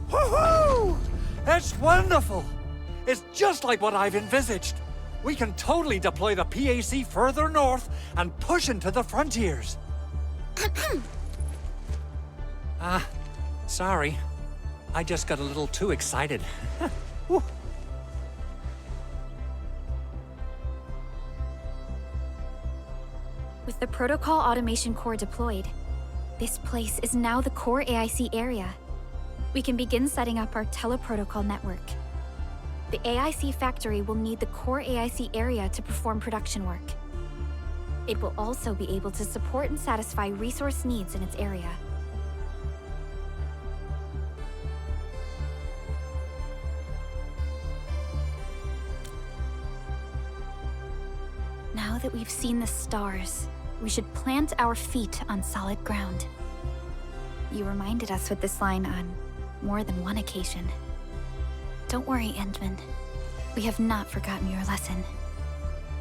Woohoo! That's wonderful! It's just like what I've envisaged. We can totally deploy the PAC further north and push into the frontiers. Sorry. I just got a little too excited. Whew. With the Protocol Automation Core deployed, this place is now the core AIC area. We can begin setting up our teleprotocol network. The AIC factory will need the core AIC area to perform production work. It will also be able to support and satisfy resource needs in its area. Now that we've seen the stars, we should plant our feet on solid ground. You reminded us with this line on more than one occasion. Don't worry, Endman. We have not forgotten your lesson.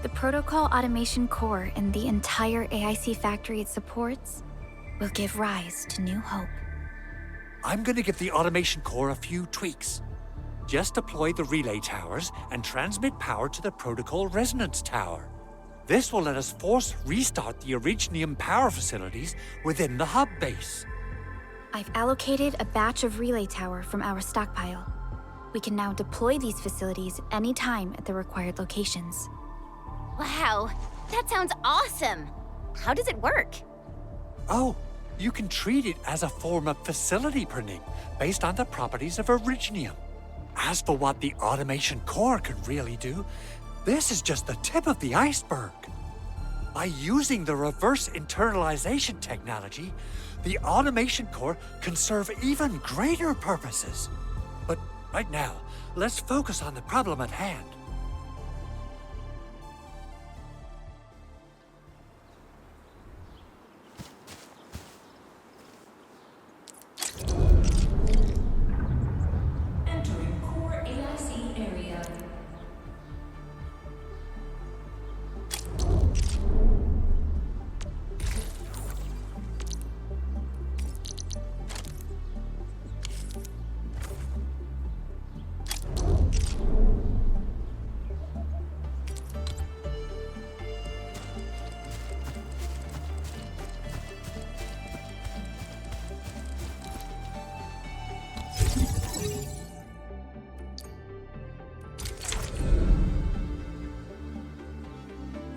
The Protocol Automation Core and the entire AIC factory it supports will give rise to new hope. I'm gonna give the Automation Core a few tweaks. Just deploy the relay towers and transmit power to the Protocol Resonance Tower. This will let us force restart the Originium power facilities within the hub base. I've allocated a batch of relay tower from our stockpile. We can now deploy these facilities anytime at the required locations. Wow, that sounds awesome! How does it work? Oh, you can treat it as a form of facility printing based on the properties of Originium. As for what the Automation Core can really do, this is just the tip of the iceberg. By using the reverse internalization technology, the Automation Core can serve even greater purposes. But right now, let's focus on the problem at hand. Entering core AIC area.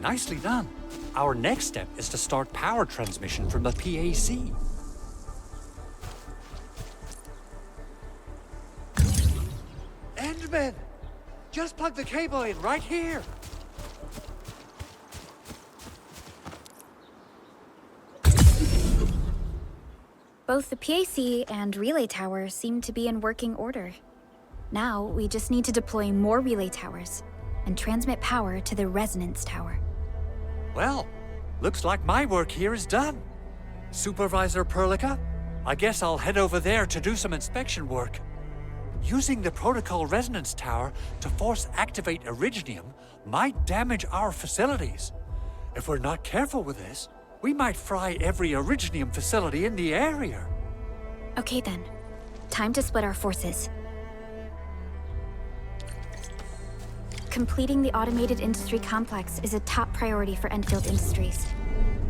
Nicely done. Our next step is to start power transmission from the PAC. Endman! Just plug the cable in right here. Both the PAC and relay tower seem to be in working order. Now, we just need to deploy more relay towers and transmit power to the resonance tower. Well, looks like my work here is done. Supervisor Perlica, I guess I'll head over there to do some inspection work. Using the protocol resonance tower to force activate Originium might damage our facilities. If we're not careful with this, we might fry every Originium facility in the area. Okay then. Time to split our forces. Completing the automated industry complex is a top priority for Enfield Industries.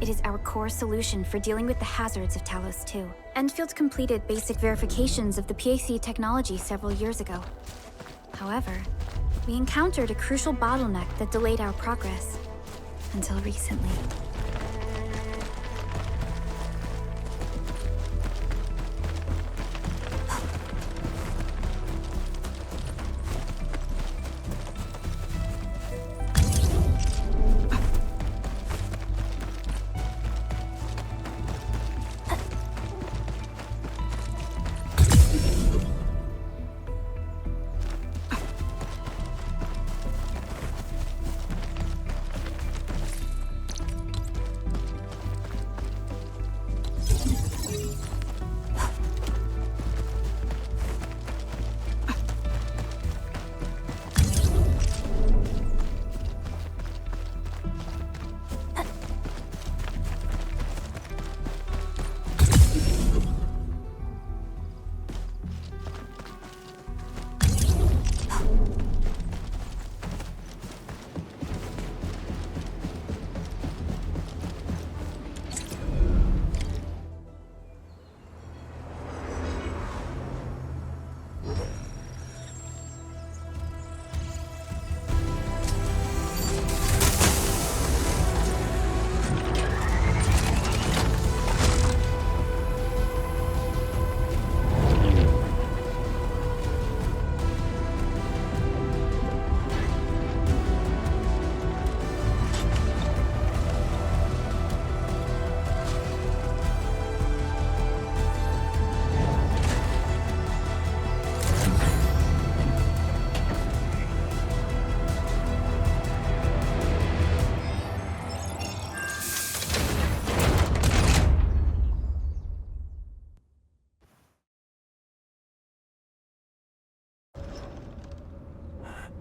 It is our core solution for dealing with the hazards of Talos 2. Enfield completed basic verifications of the PAC technology several years ago. However, we encountered a crucial bottleneck that delayed our progress. Until recently.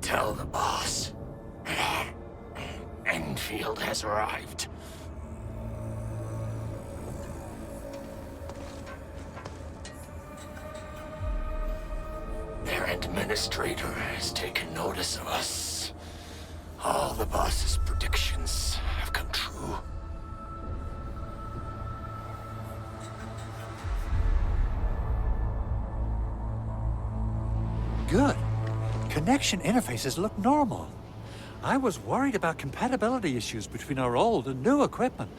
Tell the boss. Enfield has arrived. Their administrator has taken notice of us. All the boss's predictions have come true. Good. Connection interfaces look normal. I was worried about compatibility issues between our old and new equipment.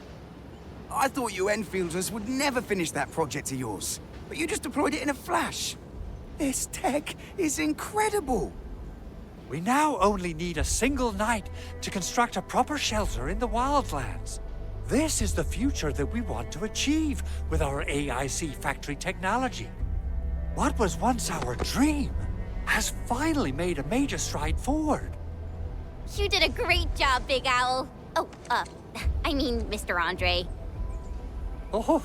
I thought you Enfielders would never finish that project of yours, but you just deployed it in a flash. This tech is incredible. We now only need a single night to construct a proper shelter in the wildlands. This is the future that we want to achieve with our AIC factory technology. What was once our dream has finally made a major stride forward. You did a great job, Big Owl. Oh, I mean, Mr. Andre. Oh,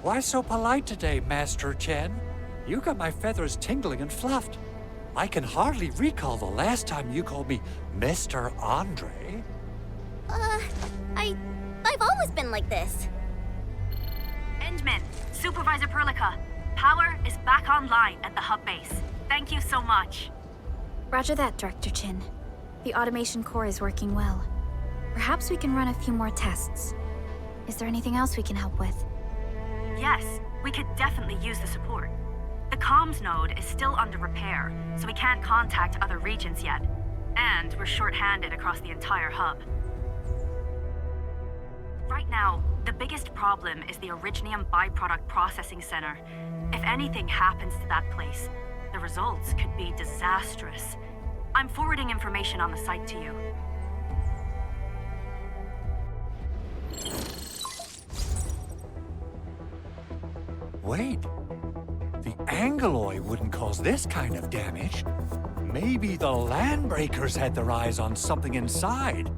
why so polite today, Master Chen? You got my feathers tingling and fluffed. I can hardly recall the last time you called me Mr. Andre. I've always been like this. Endman, Supervisor Perlica, power is back online at the hub base. Thank you so much. Roger that, Director Chin. The automation core is working well. Perhaps we can run a few more tests. Is there anything else we can help with? Yes, we could definitely use the support. The comms node is still under repair, so we can't contact other regions yet. And we're short-handed across the entire hub. Right now, the biggest problem is the Originium byproduct processing center. If anything happens to that place, the results could be disastrous. I'm forwarding information on the site to you. Wait. The Angeloy wouldn't cause this kind of damage. Maybe the Landbreakers had their eyes on something inside.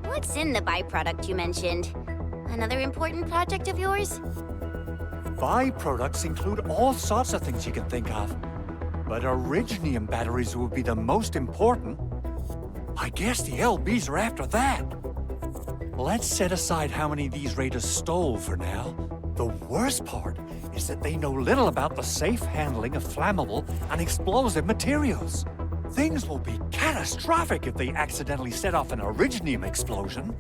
What's in the byproduct you mentioned? Another important project of yours? Byproducts include all sorts of things you can think of. But Originium batteries would be the most important. I guess the LBs are after that. Let's set aside how many these raiders stole for now. The worst part is that they know little about the safe handling of flammable and explosive materials. Things will be catastrophic if they accidentally set off an Originium explosion.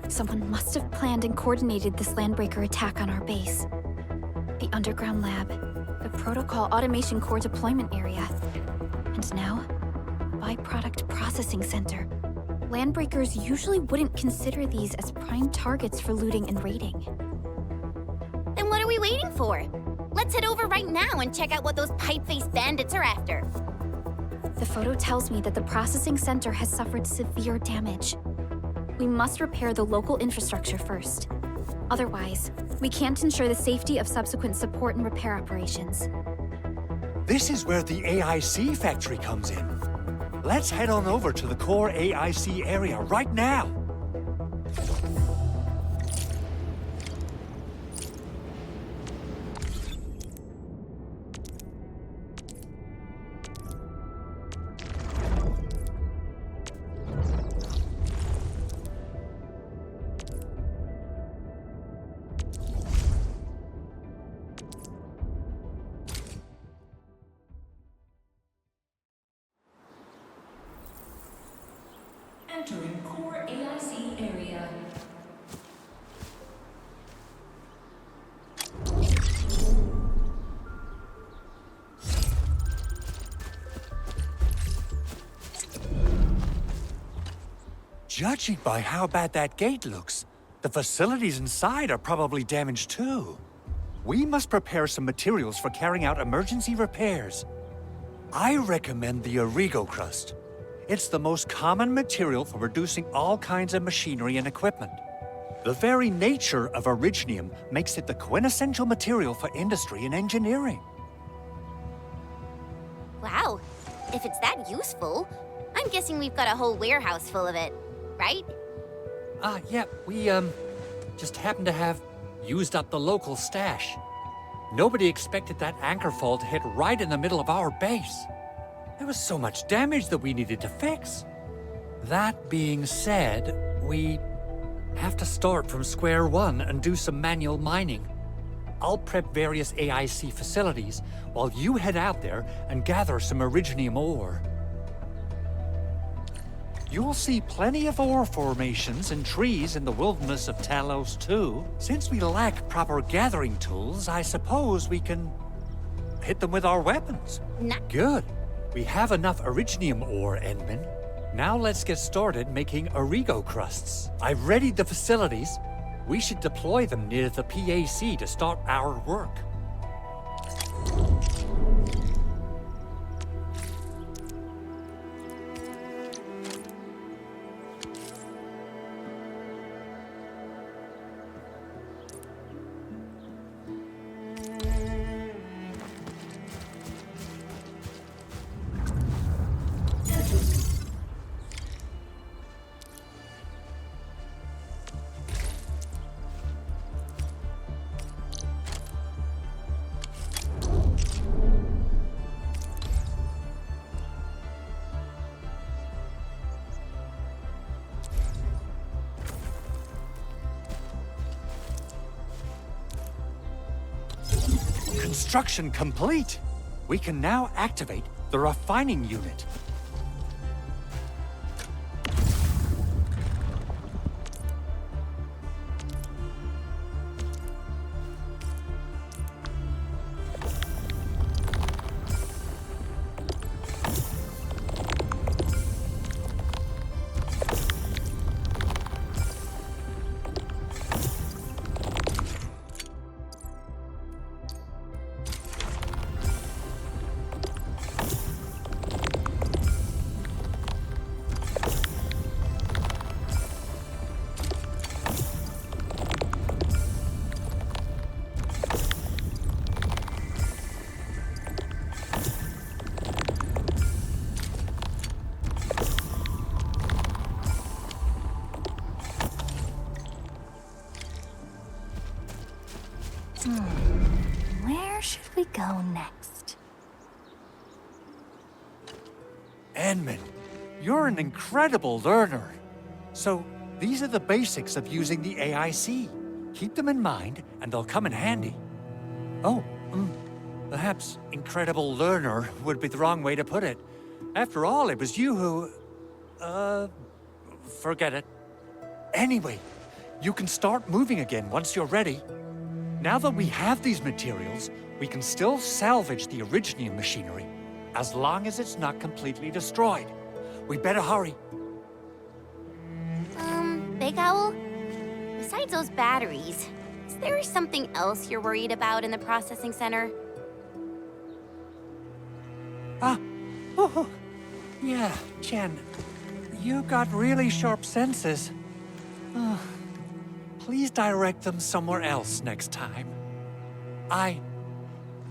Someone must have planned and coordinated this Landbreaker attack on our base. The underground lab, the protocol automation core deployment area, and now, a byproduct processing center. Landbreakers usually wouldn't consider these as prime targets for looting and raiding. Then what are we waiting for? Let's head over right now and check out what those pipe-faced bandits are after. The photo tells me that the processing center has suffered severe damage. We must repair the local infrastructure first. Otherwise, we can't ensure the safety of subsequent support and repair operations. This is where the AIC factory comes in. Let's head on over to the core AIC area right now. Entering core AIC area. Judging by how bad that gate looks, the facilities inside are probably damaged too. We must prepare some materials for carrying out emergency repairs. I recommend the Origo crust. It's the most common material for producing all kinds of machinery and equipment. The very nature of Originium makes it the quintessential material for industry and engineering. Wow, if it's that useful, I'm guessing we've got a whole warehouse full of it, right? Yeah, we, just happen to have used up the local stash. Nobody expected that anchor fall to hit right in the middle of our base. There was so much damage that we needed to fix. That being said, we have to start from square one and do some manual mining. I'll prep various AIC facilities while you head out there and gather some Originium ore. You'll see plenty of ore formations and trees in the wilderness of Talos too. Since we lack proper gathering tools, I suppose we can hit them with our weapons. Good. We have enough Originium ore, Edmund. Now let's get started making Origo crusts. I've readied the facilities. We should deploy them near the PAC to start our work. Construction complete. We can now activate the refining unit. Where should we go next? Enman, you're an incredible learner. So, these are the basics of using the AIC. Keep them in mind, and they'll come in handy. Oh, perhaps incredible learner would be the wrong way to put it. After all, it was you who... forget it. Anyway, you can start moving again once you're ready. Now that we have these materials, we can still salvage the Originium machinery, as long as it's not completely destroyed. We better hurry. Big Owl? Besides those batteries, is there something else you're worried about in the processing center? Yeah, Jen. You got really sharp senses. Please direct them somewhere else next time. I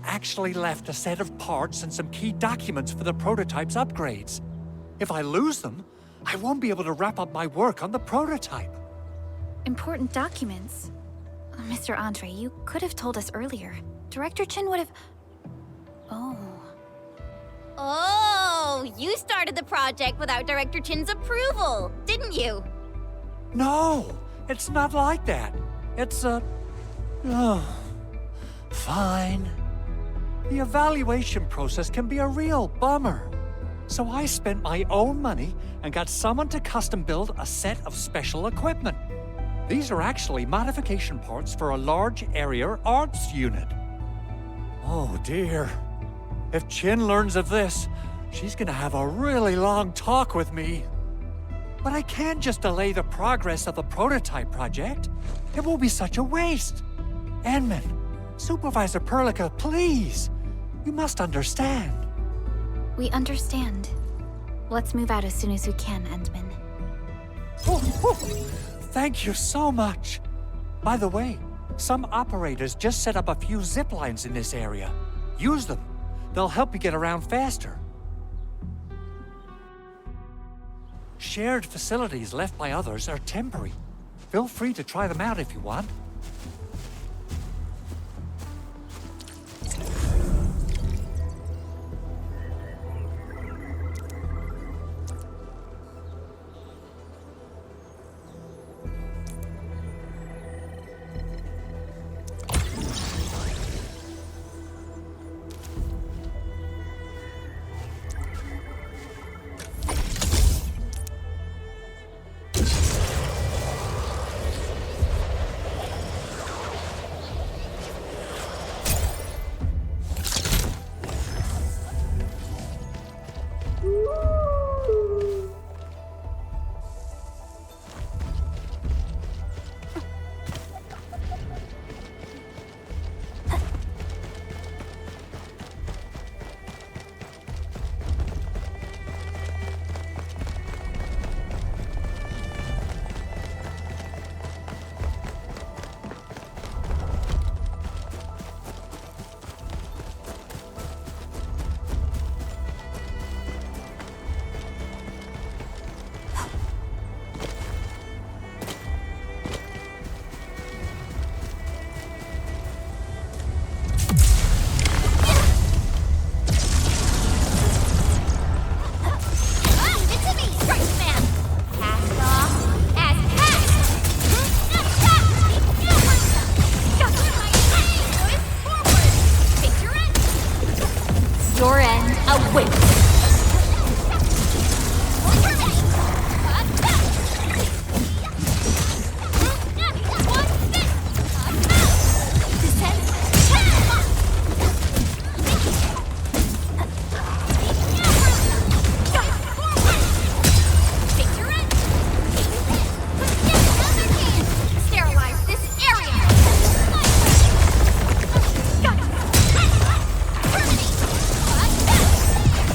actually left a set of parts and some key documents for the prototype's upgrades. If I lose them, I won't be able to wrap up my work on the prototype. Important documents. Mr. Andre, you could have told us earlier. Director Chin would have... Oh, you started the project without Director Chin's approval, didn't you? No, it's not like that. It's fine. The evaluation process can be a real bummer. So I spent my own money and got someone to custom build a set of special equipment. These are actually modification parts for a large area arts unit. Oh dear. If Chin learns of this, she's gonna have a really long talk with me. But I can't just delay the progress of the prototype project. It will be such a waste. Enman, Supervisor Perlica, please. You must understand. We understand. Let's move out as soon as we can, Endman. Thank you so much. By the way, some operators just set up a few zip lines in this area. Use them. They'll help you get around faster. Shared facilities left by others are temporary. Feel free to try them out if you want.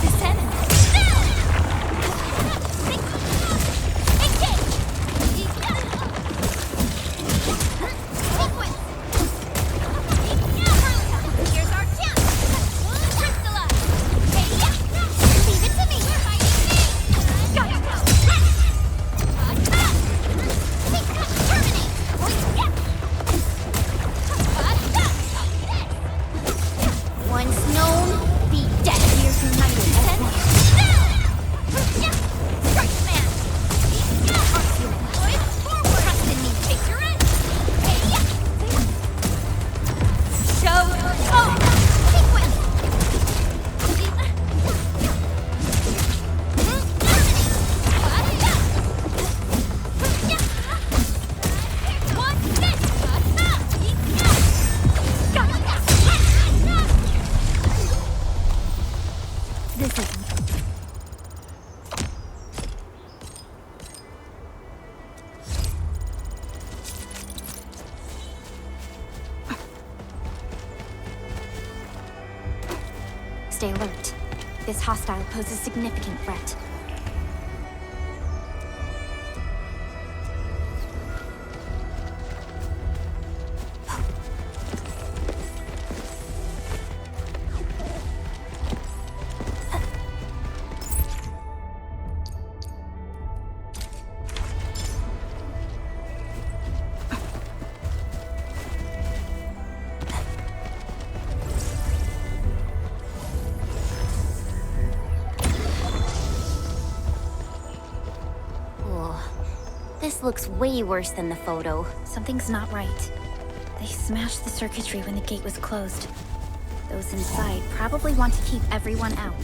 Descend. Stay alert. This hostile poses a significant threat. This looks way worse than the photo. Something's not right. They smashed the circuitry when the gate was closed. Those inside probably want to keep everyone out.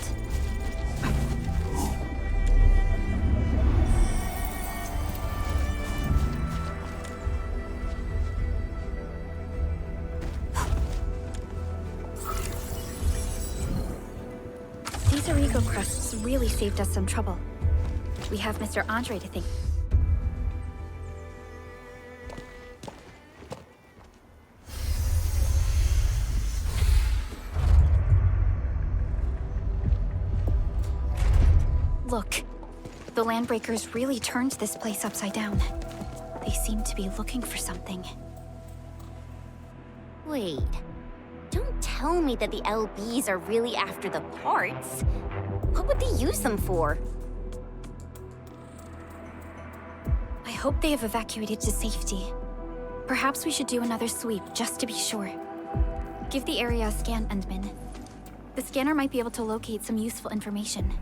These Origo crusts really saved us some trouble. We have Mr. Andre to thank. Look, the Landbreakers really turned this place upside down. They seem to be looking for something. Wait. Don't tell me that the LBs are really after the parts. What would they use them for? I hope they have evacuated to safety. Perhaps we should do another sweep, just to be sure. Give the area a scan, Endman. The scanner might be able to locate some useful information.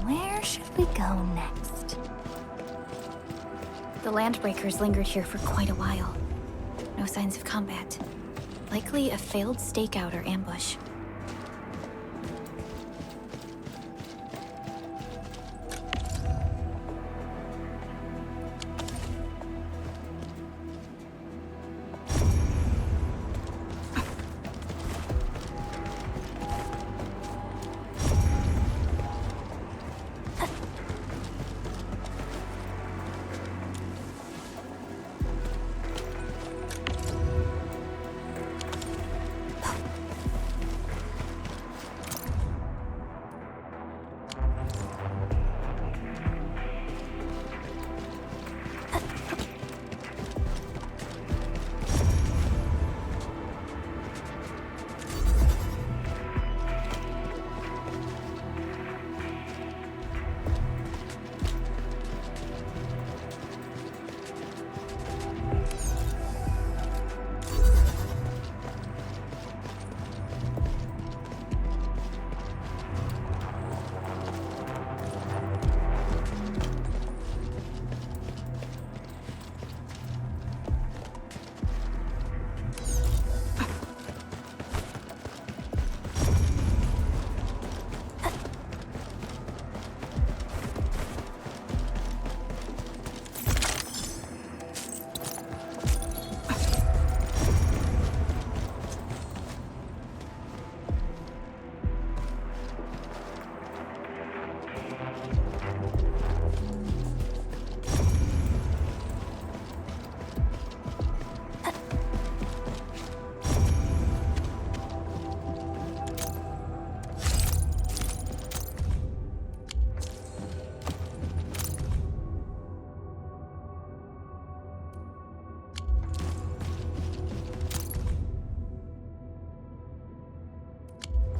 Where should we go next? The Landbreakers lingered here for quite a while. No signs of combat. Likely a failed stakeout or ambush.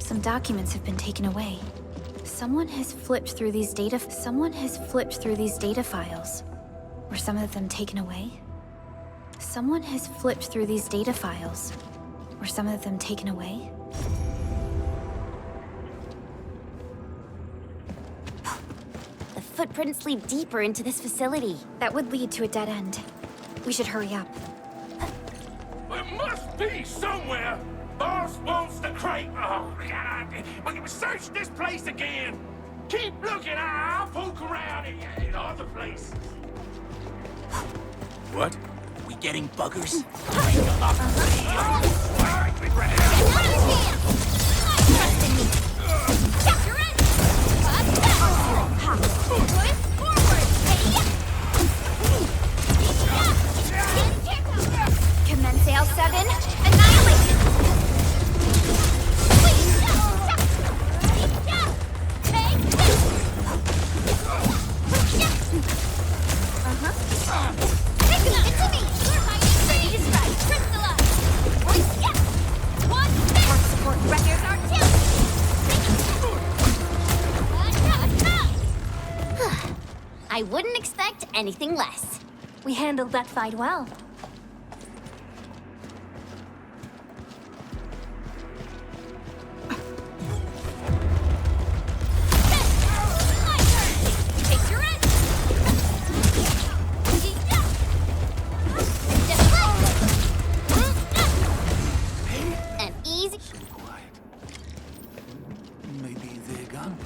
Some documents have been taken away. Someone has flipped through these data files. Were some of them taken away? Someone has flipped through these data files. Were some of them taken away? The footprints lead deeper into this facility. That would lead to a dead end. We should hurry up. It must be somewhere. Boss wants the crate. Oh, God. We can search this place again. Keep looking. I'll poke around in other places. What? We getting buggers? Commence L7, annihilate! I wouldn't expect anything less. We handled that fight well. An easy. Quiet. Maybe they're gone.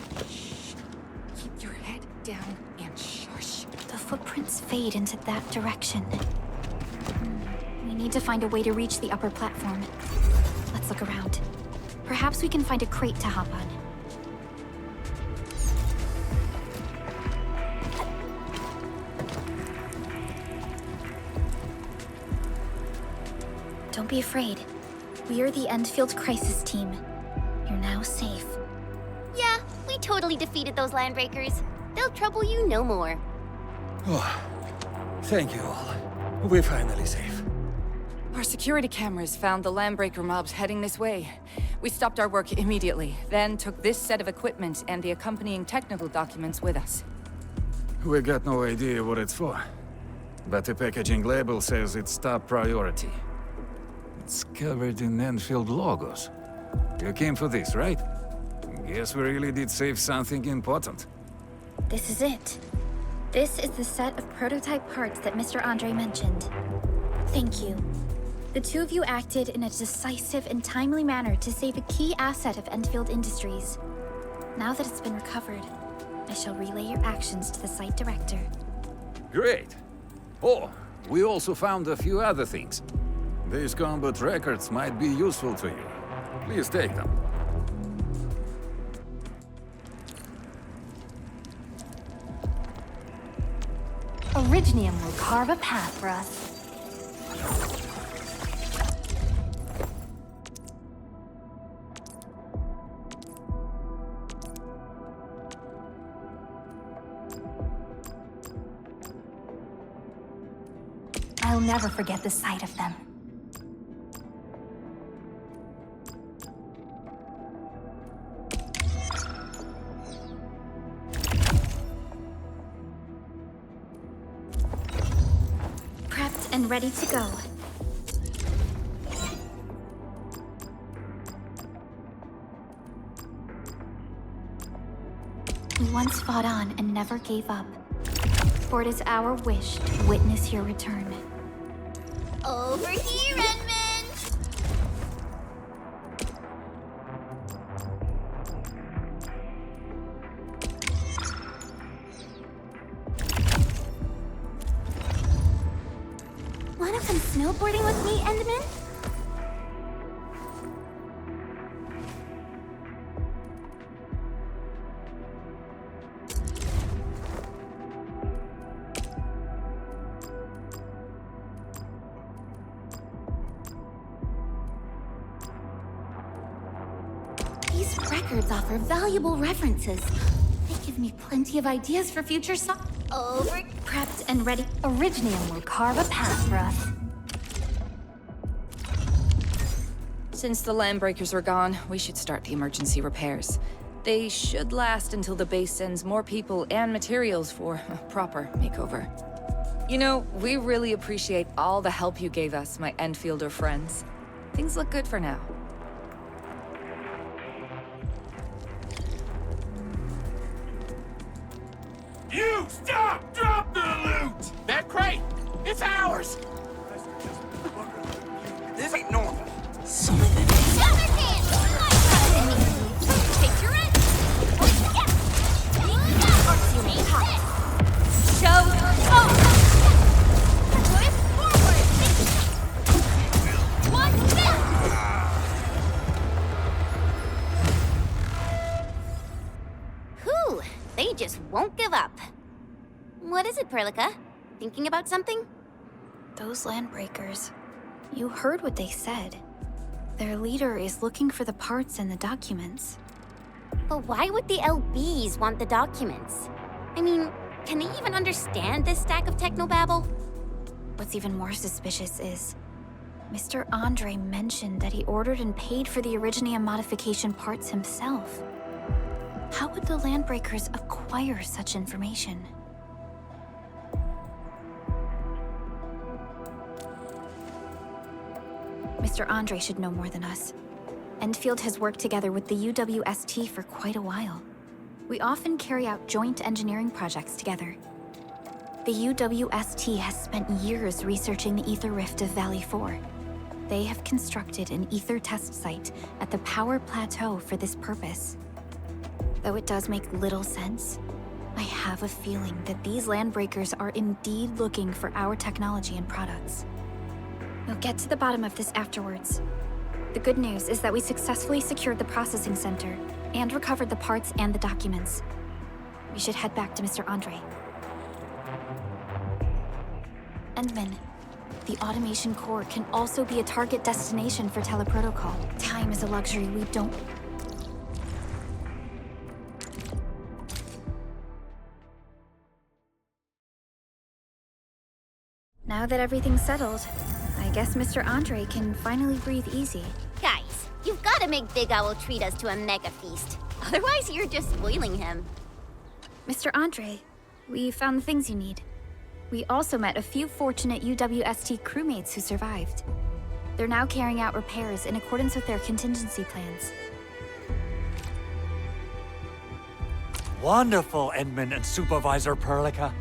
Keep your head down and shush. The footprints fade into that direction. We need to find a way to reach the upper platform. Let's look around. Perhaps we can find a crate to hop on. Don't be afraid. We are the Enfield crisis team. You're now safe. Yeah, we totally defeated those landbreakers. They'll trouble you no more. Oh, thank you all. We're finally safe. Our security cameras found the landbreaker mobs heading this way. We stopped our work immediately, then took this set of equipment and the accompanying technical documents with us. We got no idea what it's for. But the packaging label says it's top priority. It's covered in Enfield logos. You came for this, right? Guess we really did save something important. This is it. This is the set of prototype parts that Mr. Andre mentioned. Thank you. The two of you acted in a decisive and timely manner to save a key asset of Enfield Industries. Now that it's been recovered, I shall relay your actions to the site director. Great. Oh, we also found a few other things. These combat records might be useful to you. Please take them. Originium will carve a path for us. I'll never forget the sight of them. Prepped and ready to go. We once fought on and never gave up. For it is our wish to witness your return. Over here, Edmund! Wanna come snowboarding with me, Enderman? These records offer valuable references. They give me plenty of ideas for future Over. Prepped and ready. Originium will carve a path for us. Since the landbreakers are gone, we should start the emergency repairs. They should last until the base sends more people and materials for a proper makeover. You know, we really appreciate all the help you gave us, my Enfielder friends. Things look good for now. You stop! Drop the loot! That crate! It's ours! This Something. Whew, they just won't give up. What is it, Perlica? Thinking about something? Those landbreakers. You heard what they said. Their leader is looking for the parts and the documents. But why would the LBs want the documents? I mean, can they even understand this stack of technobabble? What's even more suspicious is Mr. Andre mentioned that he ordered and paid for the Originium modification parts himself. How would the landbreakers acquire such information? Mr. Andre should know more than us. Enfield has worked together with the UWST for quite a while. We often carry out joint engineering projects together. The UWST has spent years researching the ether rift of Valley 4. They have constructed an ether test site at the Power Plateau for this purpose. Though it does make little sense, I have a feeling that these landbreakers are indeed looking for our technology and products. We'll get to the bottom of this afterwards. The good news is that we successfully secured the processing center and recovered the parts and the documents. We should head back to Mr. Andre. Endman, the automation core can also be a target destination for teleprotocol. Time is a luxury we don't... Now that everything's settled, I guess Mr. Andre can finally breathe easy. Guys, you've got to make Big Owl treat us to a mega feast. Otherwise, you're just spoiling him. Mr. Andre, we found the things you need. We also met a few fortunate UWST crewmates who survived. They're now carrying out repairs in accordance with their contingency plans. Wonderful, Edmund and Supervisor Perlica.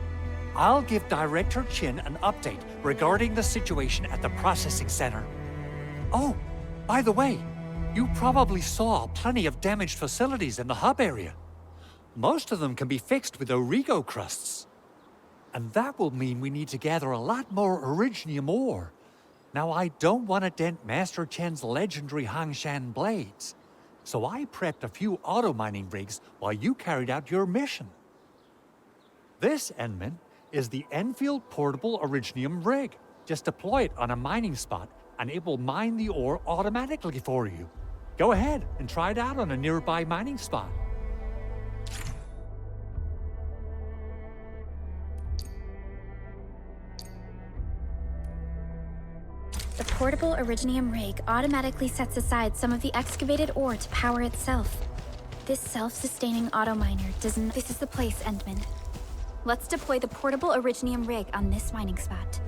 I'll give Director Chin an update regarding the situation at the processing center. Oh, by the way, you probably saw plenty of damaged facilities in the hub area. Most of them can be fixed with Origo crusts. And that will mean we need to gather a lot more Originium ore. Now, I don't want to dent Master Chen's legendary Hangshan blades, so I prepped a few auto-mining rigs while you carried out your mission. This, Enman, is the Enfield Portable Originium rig. Just deploy it on a mining spot, and it will mine the ore automatically for you. Go ahead and try it out on a nearby mining spot. The portable Originium rig automatically sets aside some of the excavated ore to power itself. This self-sustaining auto-miner doesn't... This is the place, Endman. Let's deploy the portable Originium rig on this mining spot.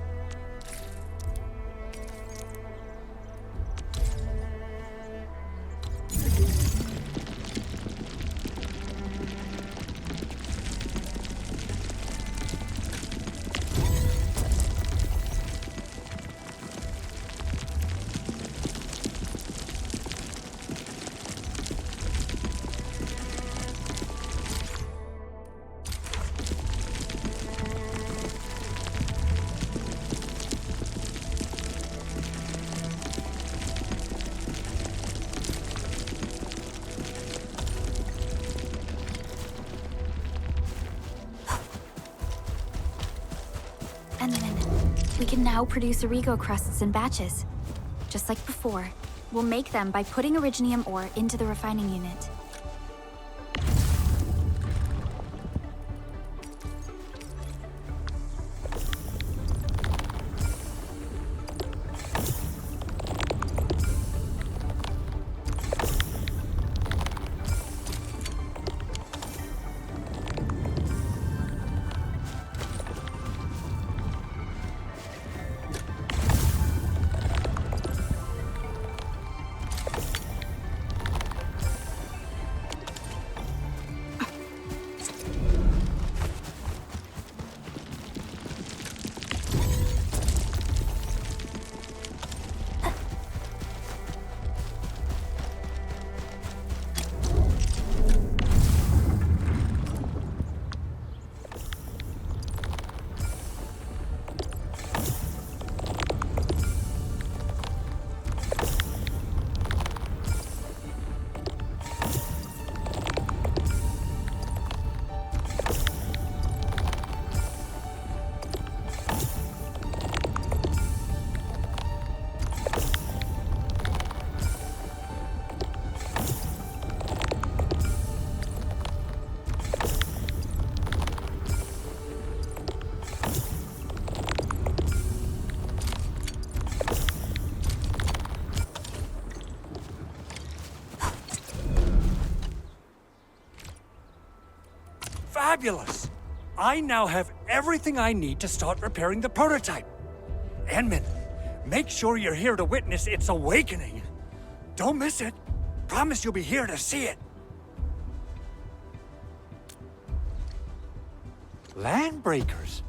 We can now produce Origo crusts in batches. Just like before, we'll make them by putting Originium ore into the refining unit. fabulous! I now have everything I need to start repairing the prototype. Enman, make sure you're here to witness its awakening. Don't miss it. Promise you'll be here to see it. Landbreakers?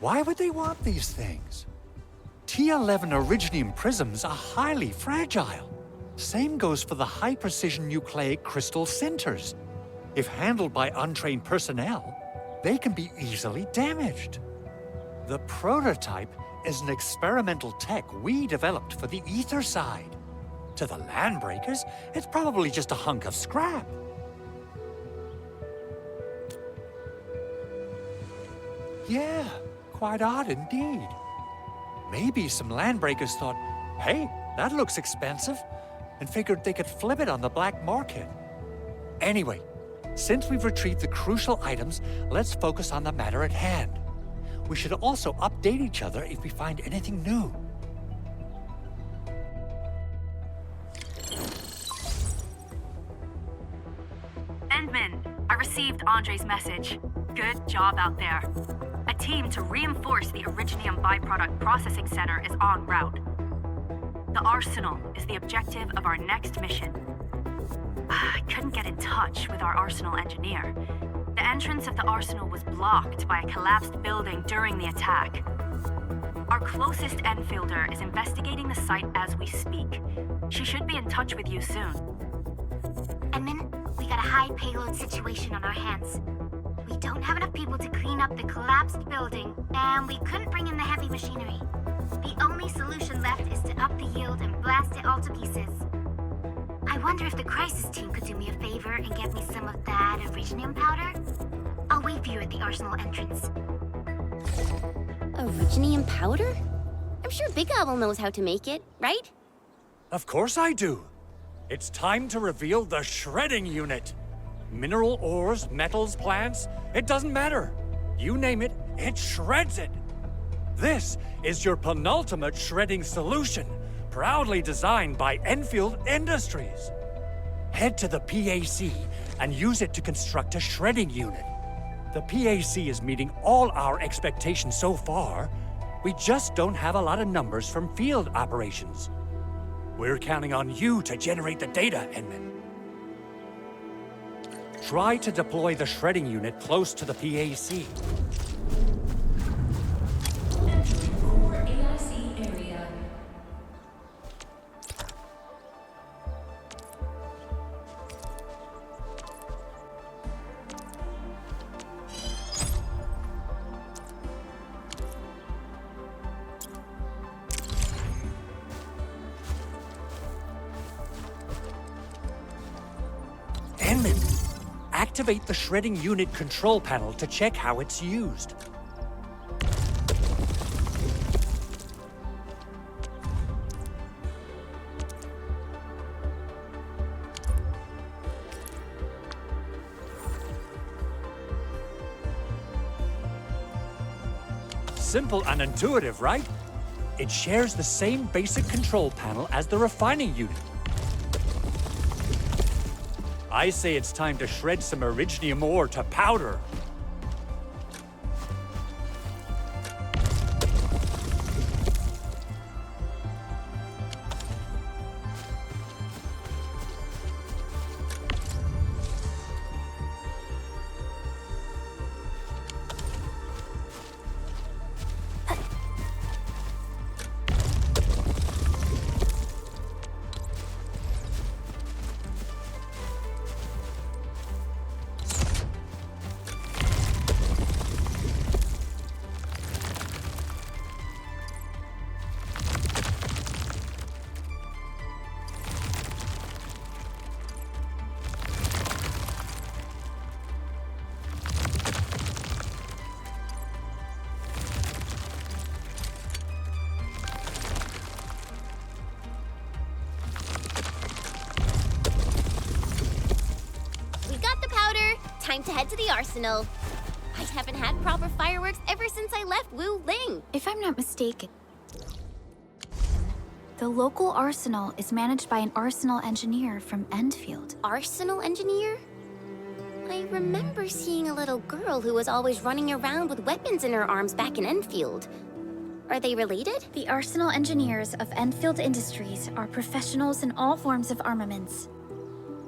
Why would they want these things? T11 Originium prisms are highly fragile. Same goes for the high-precision nucleic crystal centers. If handled by untrained personnel, they can be easily damaged. The prototype is an experimental tech we developed for the ether side. To the Landbreakers, it's probably just a hunk of scrap. Yeah, quite odd indeed. Maybe some Landbreakers thought, hey, that looks expensive, and figured they could flip it on the black market. Anyway, since we've retrieved the crucial items, let's focus on the matter at hand. We should also update each other if we find anything new. Endman, I received Andre's message. Good job out there. A team to reinforce the Originium byproduct processing center is en route. The arsenal is the objective of our next mission. I couldn't get in touch with our arsenal engineer. The entrance of the arsenal was blocked by a collapsed building during the attack. Our closest Enfielder is investigating the site as we speak. She should be in touch with you soon. Edmund, we got a high payload situation on our hands. We don't have enough people to clean up the collapsed building, and we couldn't bring in the heavy machinery. The only solution left is to up the yield and blast it all to pieces. I wonder if the crisis team could do me a favor and get me some of that Originium powder? I'll wait for you at the arsenal entrance. Originium powder? I'm sure Big Owl knows how to make it, right? Of course I do. It's time to reveal the shredding unit. Mineral ores, metals, plants, it doesn't matter. You name it, it shreds it. This is your penultimate shredding solution, proudly designed by Enfield Industries. Head to the PAC and use it to construct a shredding unit. The PAC is meeting all our expectations so far. We just don't have a lot of numbers from field operations. We're counting on you to generate the data, Enman. Try to deploy the shredding unit close to the PAC. Entering core AIC area. Enman, activate the shredding unit control panel to check how it's used. Simple and intuitive, right? It shares the same basic control panel as the refining unit. I say it's time to shred some Originium ore to powder. Time to head to the arsenal. I haven't had proper fireworks ever since I left Wu Ling. If I'm not mistaken, the local arsenal is managed by an arsenal engineer from Enfield. Arsenal engineer? I remember seeing a little girl who was always running around with weapons in her arms back in Enfield. Are they related? The arsenal engineers of Enfield Industries are professionals in all forms of armaments.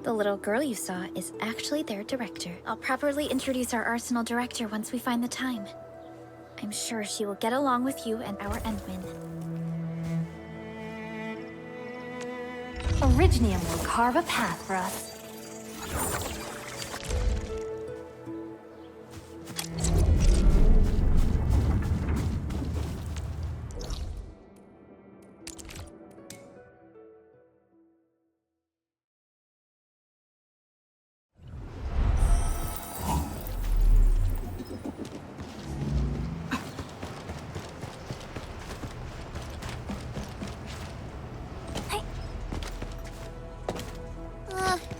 The little girl you saw is actually their director. I'll properly introduce our arsenal director once we find the time. I'm sure she will get along with you and our Endman. Orignium will carve a path for us.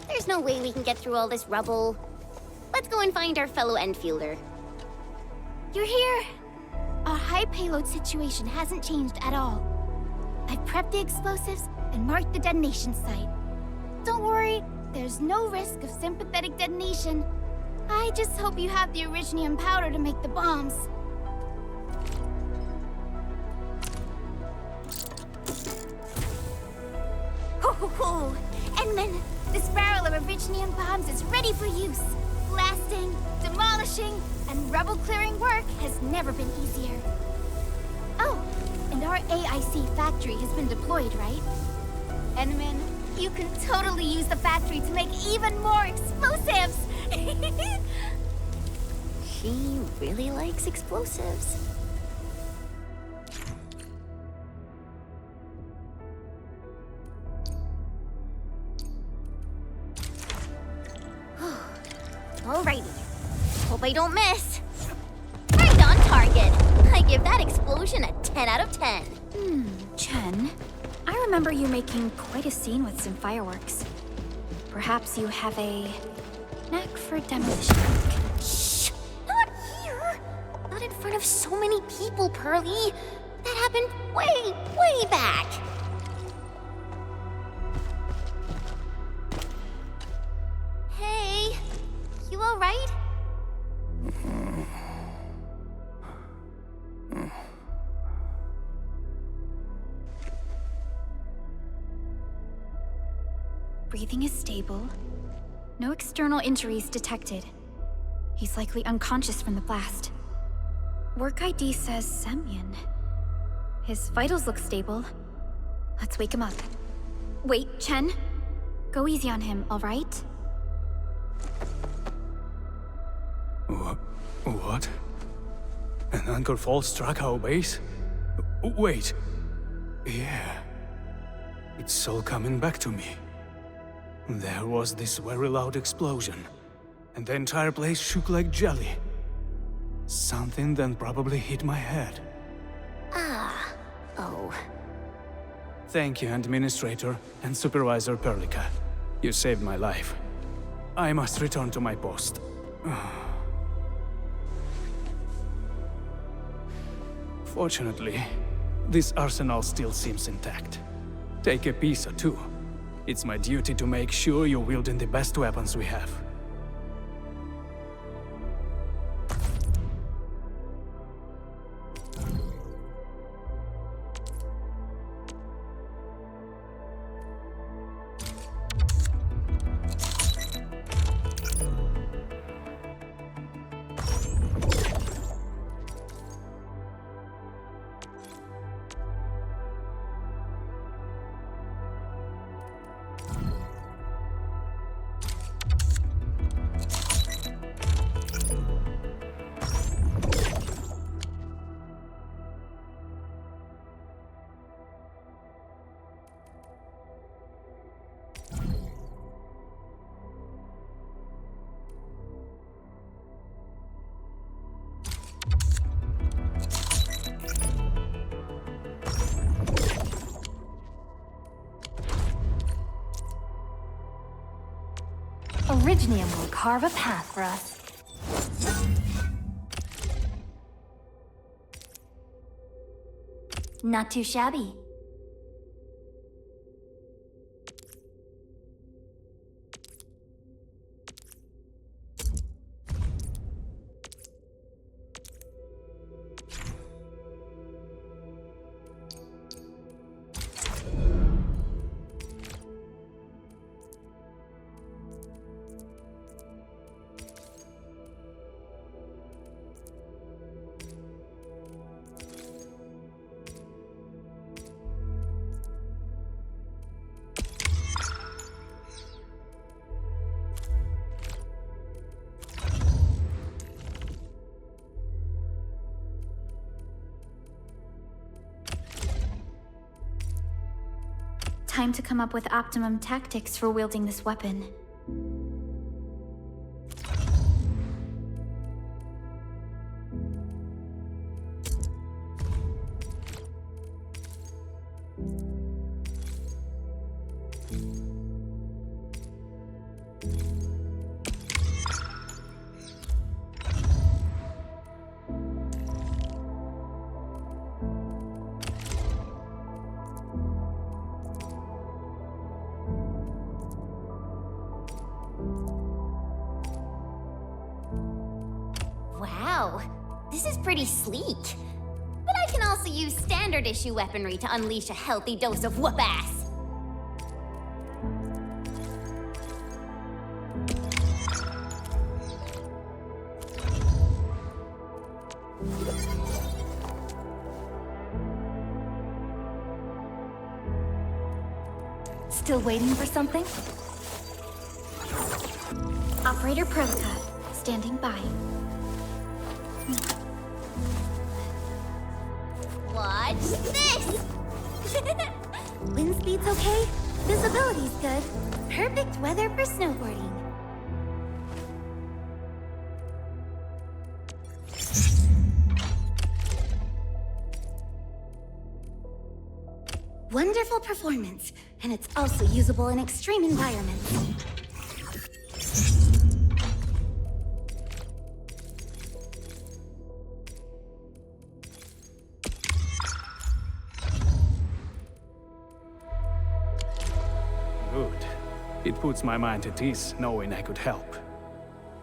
There's no way we can get through all this rubble. Let's go and find our fellow Enfielder. You're here! Our high payload situation hasn't changed at all. I've prepped the explosives and marked the detonation site. Don't worry, there's no risk of sympathetic detonation. I just hope you have the orignium powder to make the bombs. Ho! Endman, this barrel of orignium bombs is ready for use. Blasting, demolishing, and rubble-clearing work has never been easier. Oh, and our AIC factory has been deployed, right? Endman, you can totally use the factory to make even more explosives! She really likes explosives. Alrighty. Hope I don't miss. Right on target. I give that explosion a 10 out of 10. Chen, I remember you making quite a scene with some fireworks. Perhaps you have a knack for demolition. Shh! Not here! Not in front of so many people, Pearly. That happened way back. Hey, you alright? Breathing is stable. No external injuries detected. He's likely unconscious from the blast. Work ID says Semyon. His vitals look stable. Let's wake him up. Wait, Chen. Go easy on him, all right? What? An anchor fall struck our base? Wait. Yeah. It's all coming back to me. There was this very loud explosion, and the entire place shook like jelly. Something then probably hit my head. Oh. Thank you, Administrator and Supervisor Perlica. You saved my life. I must return to my post. Fortunately, this arsenal still seems intact. Take a piece or two. It's my duty to make sure you're wielding the best weapons we have. Orignium will carve a path for us. Not too shabby. Time to come up with optimum tactics for wielding this weapon. Wow, this is pretty sleek. But I can also use standard issue weaponry to unleash a healthy dose of whoop-ass. Still waiting for something? Operator Perlica, standing by. Watch this! Wind speed's okay? Visibility's good. Perfect weather for snowboarding. Wonderful performance, and it's also usable in extreme environments. Good. It puts my mind at ease knowing I could help.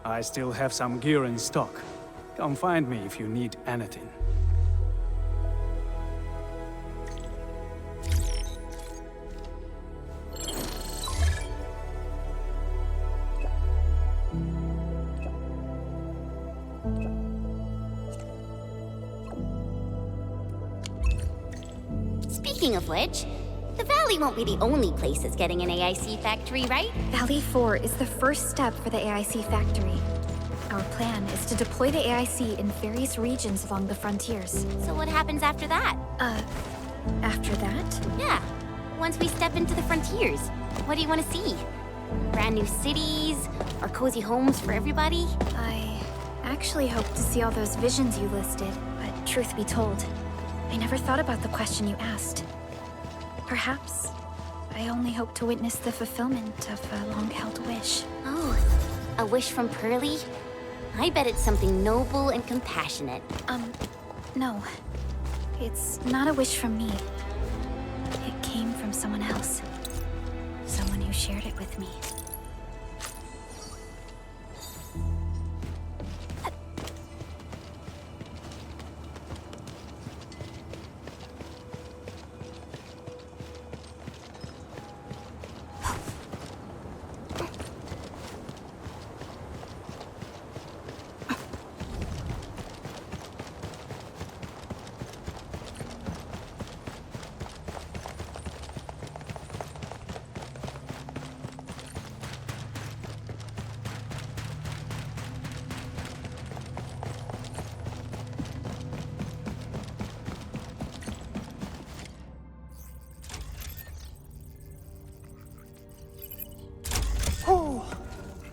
I still have some gear in stock. Come find me if you need anything. Speaking of which, the Valley won't be the only place that's getting an AIC factory, right? Valley 4 is the first step for the AIC factory. Our plan is to deploy the AIC in various regions along the frontiers. So what happens after that? After that? Yeah, once we step into the frontiers, what do you want to see? Brand new cities, or cozy homes for everybody? I actually hoped to see all those visions you listed, but truth be told, I never thought about the question you asked. Perhaps I only hope to witness the fulfillment of a long-held wish. Oh, a wish from Pearly? I bet it's something noble and compassionate. No. It's not a wish from me. It came from someone else. Someone who shared it with me.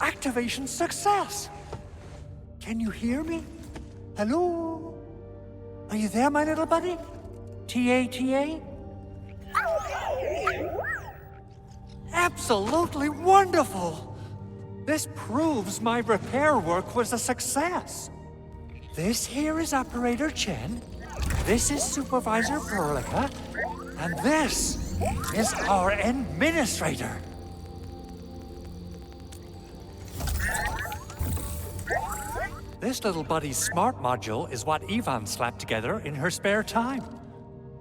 Activation success! Can you hear me? Hello? Are you there, my little buddy? T-A-T-A? Absolutely wonderful! This proves my repair work was a success. This here is Operator Chen, this is Supervisor Perlica, and this is our Administrator. This little buddy's smart module is what Ivan slapped together in her spare time.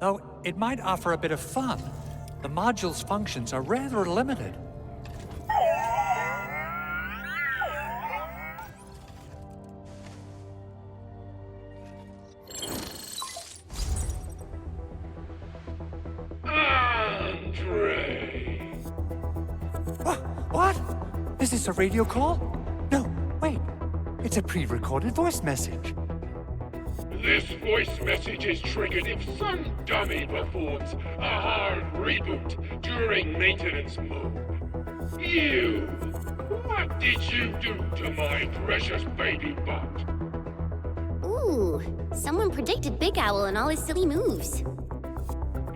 Though it might offer a bit of fun, the module's functions are rather limited. Andre! What? Is this a radio call? No, wait. It's a pre-recorded voice message. This voice message is triggered if some dummy performs a hard reboot during maintenance mode. You! What did you do to my precious baby butt? Ooh, someone predicted Big Owl and all his silly moves.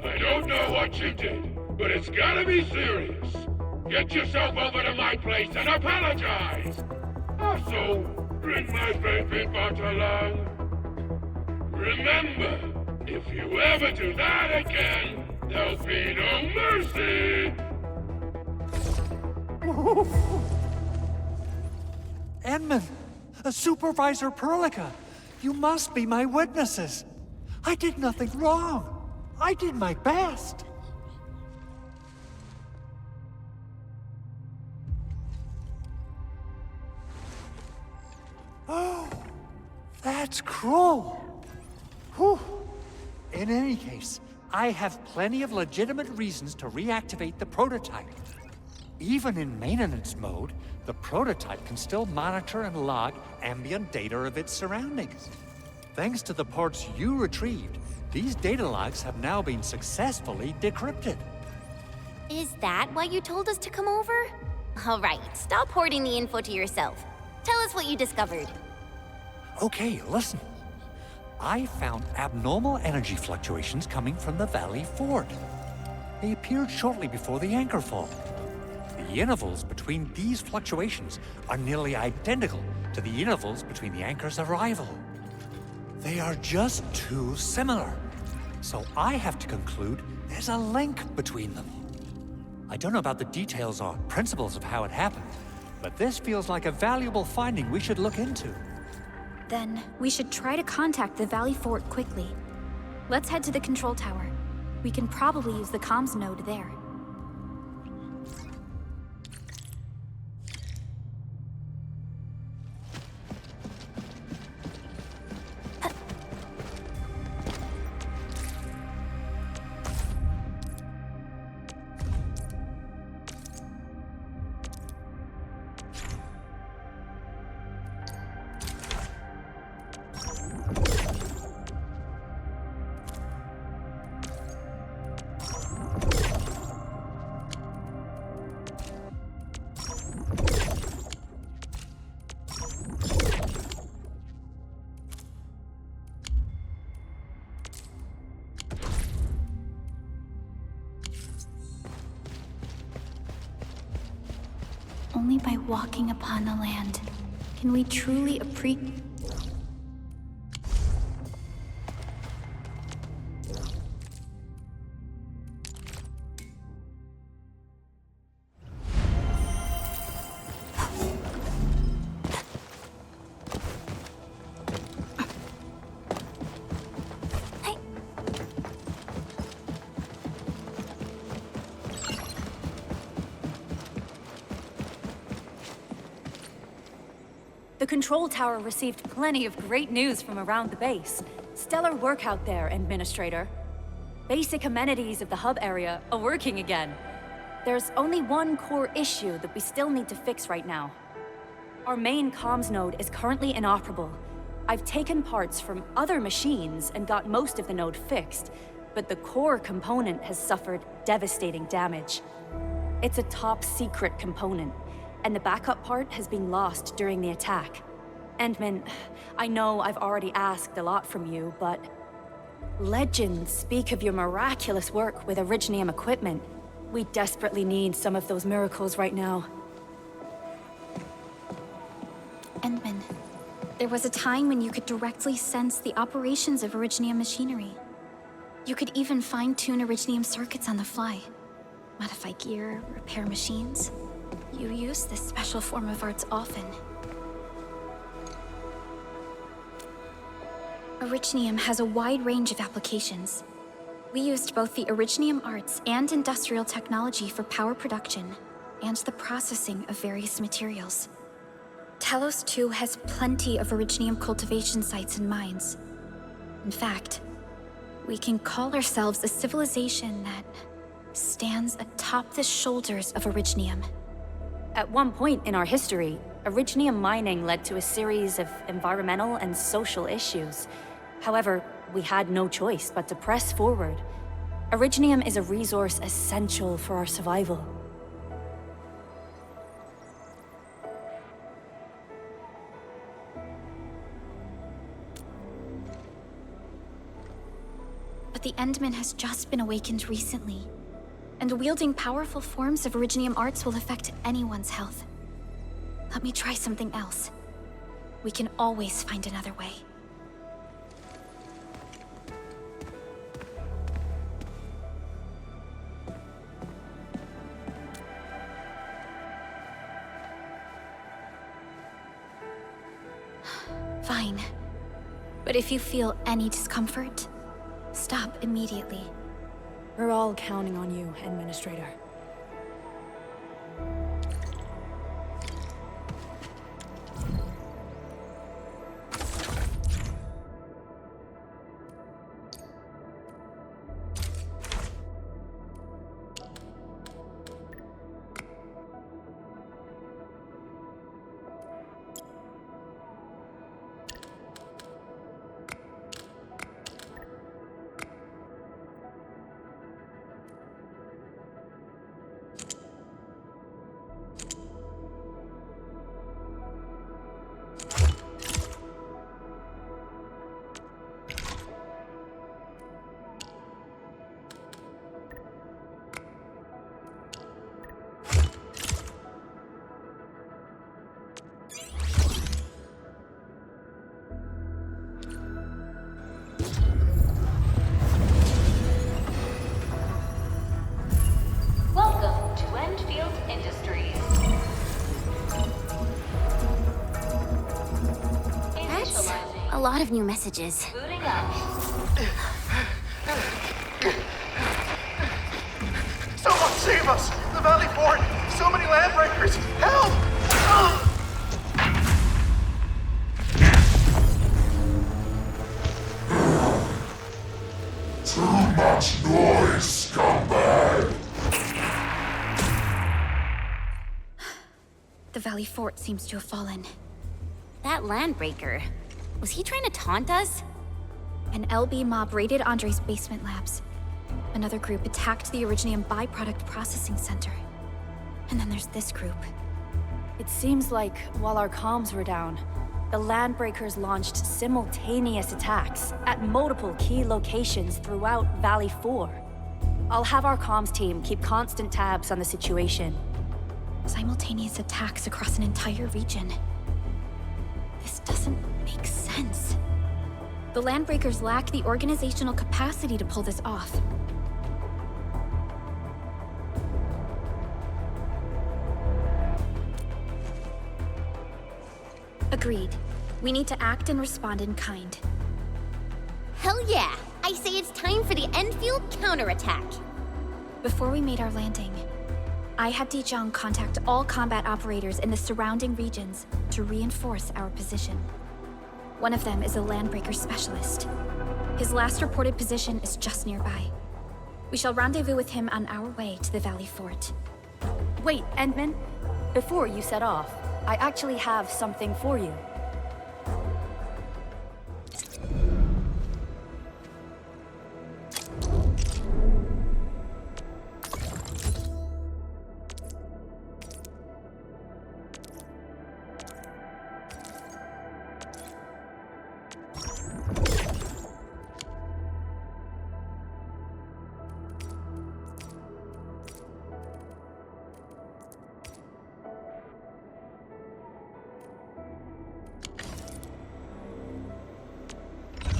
I don't know what you did, but it's gotta be serious. Get yourself over to my place and apologize! Also, bring my baby butt along. Remember, if you ever do that again, there'll be no mercy! Enman, Supervisor Perlica, you must be my witnesses. I did nothing wrong. I did my best. Oh, that's cruel. Whew. In any case, I have plenty of legitimate reasons to reactivate the prototype. Even in maintenance mode, the prototype can still monitor and log ambient data of its surroundings. Thanks to the parts you retrieved, these data logs have now been successfully decrypted. Is that why you told us to come over? All right, stop hoarding the info to yourself. Tell us what you discovered. Okay, listen. I found abnormal energy fluctuations coming from the Valley Fort. They appeared shortly before the anchor fall. The intervals between these fluctuations are nearly identical to the intervals between the anchor's arrival. They are just too similar. So I have to conclude there's a link between them. I don't know about the details or principles of how it happened, but this feels like a valuable finding we should look into. Then, we should try to contact the Valley Fort quickly. Let's head to the control tower. We can probably use the comms node there. Only by walking upon the land can we truly appreciate. The control tower received plenty of great news from around the base. Stellar work out there, Administrator. Basic amenities of the hub area are working again. There's only one core issue that we still need to fix right now. Our main comms node is currently inoperable. I've taken parts from other machines and got most of the node fixed, but the core component has suffered devastating damage. It's a top-secret component, and the backup part has been lost during the attack. Endman, I know I've already asked a lot from you, but legends speak of your miraculous work with Originium equipment. We desperately need some of those miracles right now. Endman, there was a time when you could directly sense the operations of Originium machinery. You could even fine-tune Originium circuits on the fly. Modify gear, repair machines. You use this special form of arts often. Originium has a wide range of applications. We used both the Originium arts and industrial technology for power production, and the processing of various materials. Talos 2 has plenty of Originium cultivation sites and mines. In fact, we can call ourselves a civilization that stands atop the shoulders of Originium. At one point in our history, Originium mining led to a series of environmental and social issues. However, we had no choice but to press forward. Originium is a resource essential for our survival. But the Endman has just been awakened recently, and wielding powerful forms of Originium arts will affect anyone's health. Let me try something else. We can always find another way. Fine. But if you feel any discomfort, stop immediately. We're all counting on you, Administrator. Welcome to Enfield Industries. That's a lot of new messages. Booting up. Someone save us! The Valley Fort! So many landbreakers! Help! Too much noise, scumbag! The Valley Fort seems to have fallen. That landbreaker, was he trying to taunt us? An LB mob raided Andre's basement labs. Another group attacked the Originium byproduct processing center. And then there's this group. It seems like, while our comms were down, the Landbreakers launched simultaneous attacks at multiple key locations throughout Valley 4. I'll have our comms team keep constant tabs on the situation. Simultaneous attacks across an entire region. This doesn't make sense. The Landbreakers lack the organizational capacity to pull this off. Agreed. We need to act and respond in kind. Hell yeah! I say it's time for the Enfield counterattack. Before we made our landing, I had Dijong contact all combat operators in the surrounding regions to reinforce our position. One of them is a Landbreaker specialist. His last reported position is just nearby. We shall rendezvous with him on our way to the Valley Fort. Wait, Endman. Before you set off, I actually have something for you.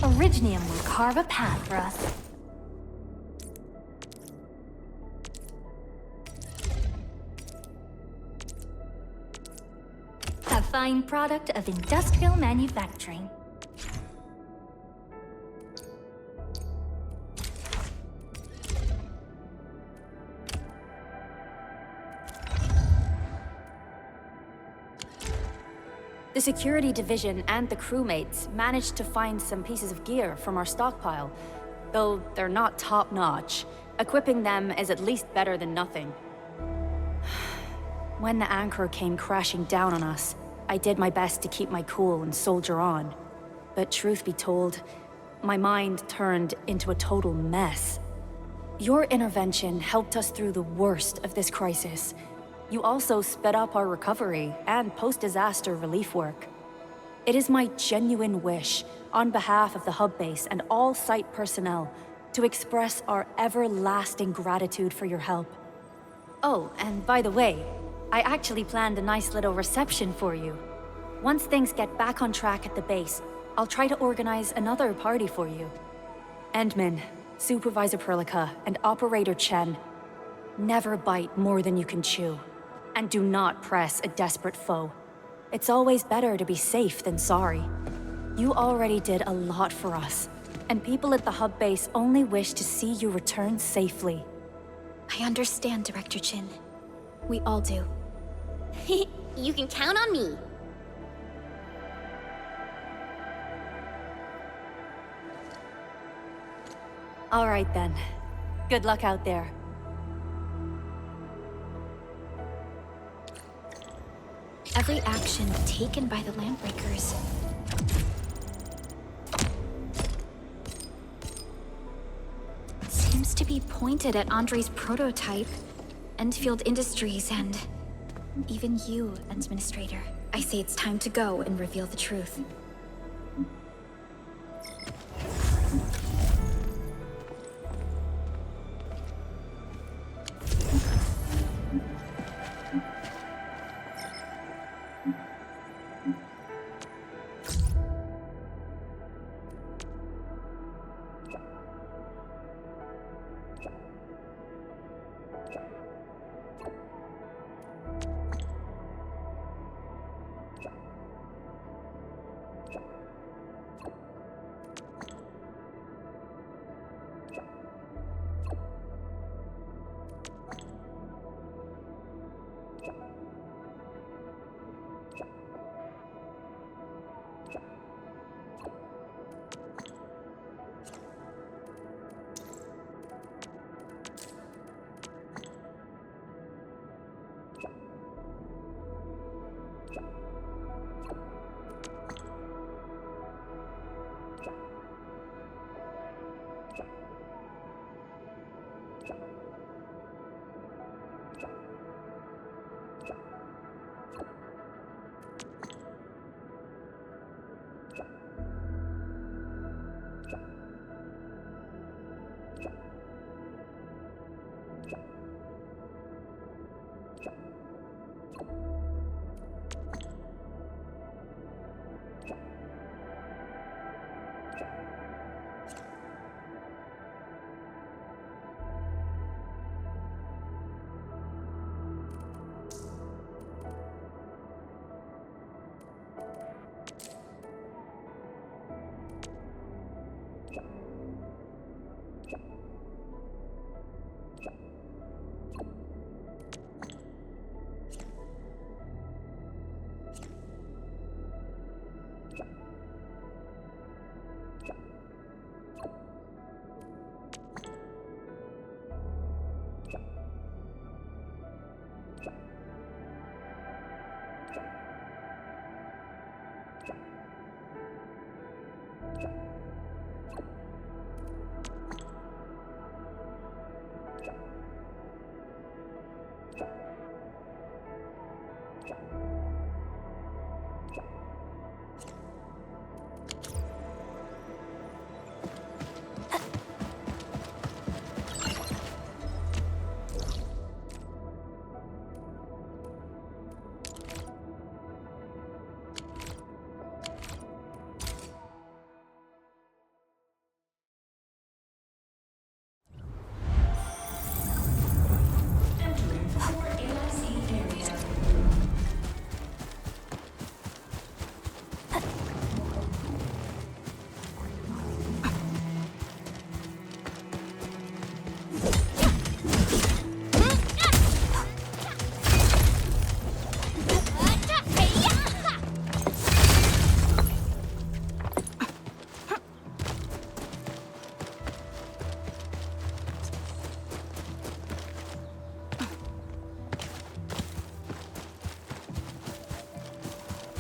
Originium will carve a path for us. A fine product of industrial manufacturing. The security division and the crewmates managed to find some pieces of gear from our stockpile, though they're not top-notch. Equipping them is at least better than nothing. When the anchor came crashing down on us, I did my best to keep my cool and soldier on. But truth be told, my mind turned into a total mess. Your intervention helped us through the worst of this crisis. You also sped up our recovery and post-disaster relief work. It is my genuine wish, on behalf of the hub base and all site personnel, to express our everlasting gratitude for your help. Oh, and by the way, I actually planned a nice little reception for you. Once things get back on track at the base, I'll try to organize another party for you. Endman, Supervisor Perlica, and Operator Chen, never bite more than you can chew. And do not press a desperate foe. It's always better to be safe than sorry. You already did a lot for us, and people at the hub base only wish to see you return safely. I understand, Director Chin. We all do. You can count on me. All right then. Good luck out there. Every action taken by the Landbreakers seems to be pointed at Andre's prototype, Enfield Industries, and even you, Administrator. I say it's time to go and reveal the truth.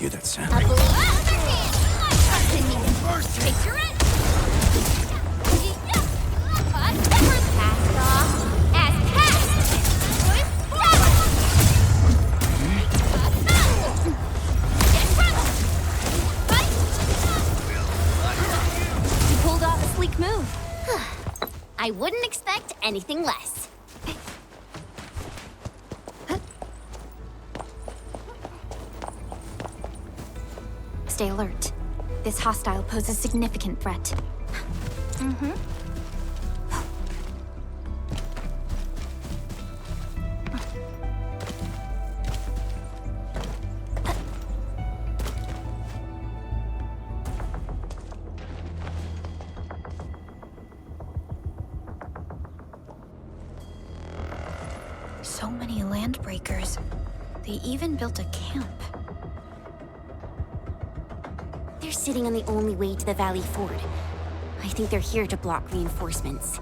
Hear that sound? Picture it! wouldn't expect anything less. Stay alert. This hostile poses a significant threat. Mm-hmm. So many landbreakers. They even built a camp. They're sitting on the only way to the Valley Ford. I think they're here to block reinforcements.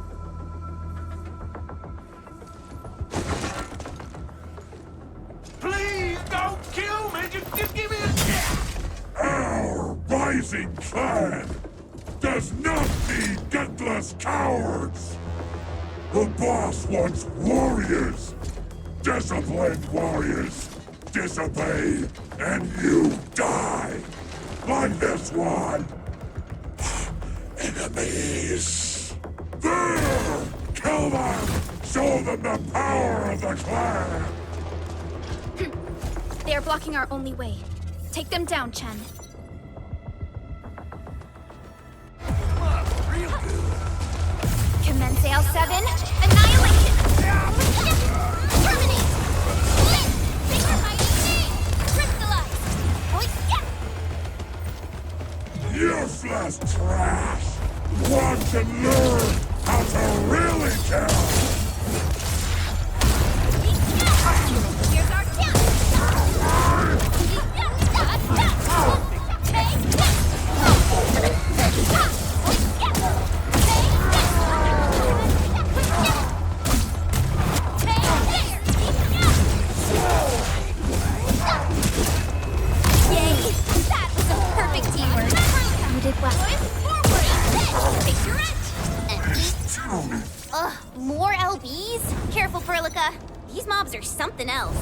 Please don't kill me. Just give me a chance. Our rising clan does not need gutless cowards. The boss wants warriors. Disciplined warriors. Disobey, and you die. Like this one. Enemies. There! Kill them! Show them the power of the clan! They are blocking our only way. Take them down, Chen. Real good. Commence AL7. Annihilation! Terminate! Split! Synchronizing name! Crystallized! Useless trash! Want to learn how to really kill! Here's our chance! Ugh, more LBs? Careful, perlica. These mobs are something else.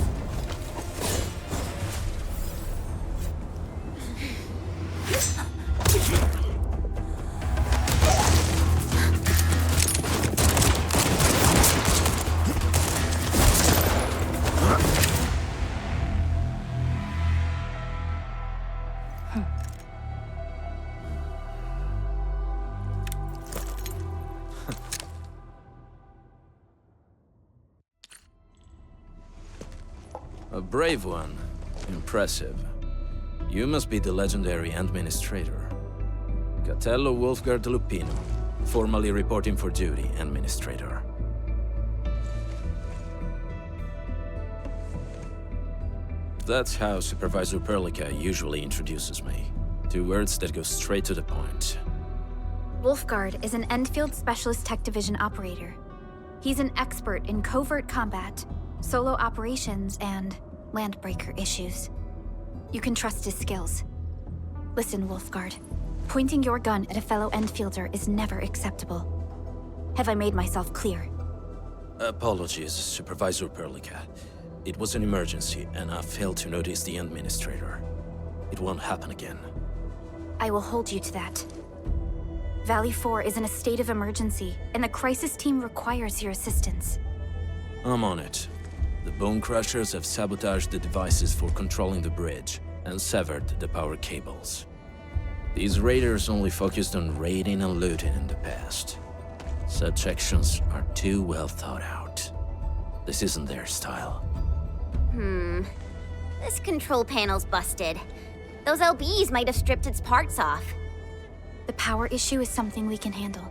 A brave one. Impressive. You must be the legendary Administrator. Catello Wolfgard Lupino, formally reporting for duty, Administrator. That's how Supervisor Perlica usually introduces me. 2 words that go straight to the point. Wolfgard is an Enfield Specialist Tech Division operator. He's an expert in covert combat, solo operations, and landbreaker issues. You can trust his skills. Listen, Wolfgard. Pointing your gun at a fellow Enfielder is never acceptable. Have I made myself clear? Apologies, Supervisor Perlica. It was an emergency, and I failed to notice the Administrator. It won't happen again. I will hold you to that. Valley 4 is in a state of emergency, and the crisis team requires your assistance. I'm on it. The Bone Crushers have sabotaged the devices for controlling the bridge, and severed the power cables. These raiders only focused on raiding and looting in the past. Such actions are too well thought out. This isn't their style. This control panel's busted. Those LBs might have stripped its parts off. The power issue is something we can handle.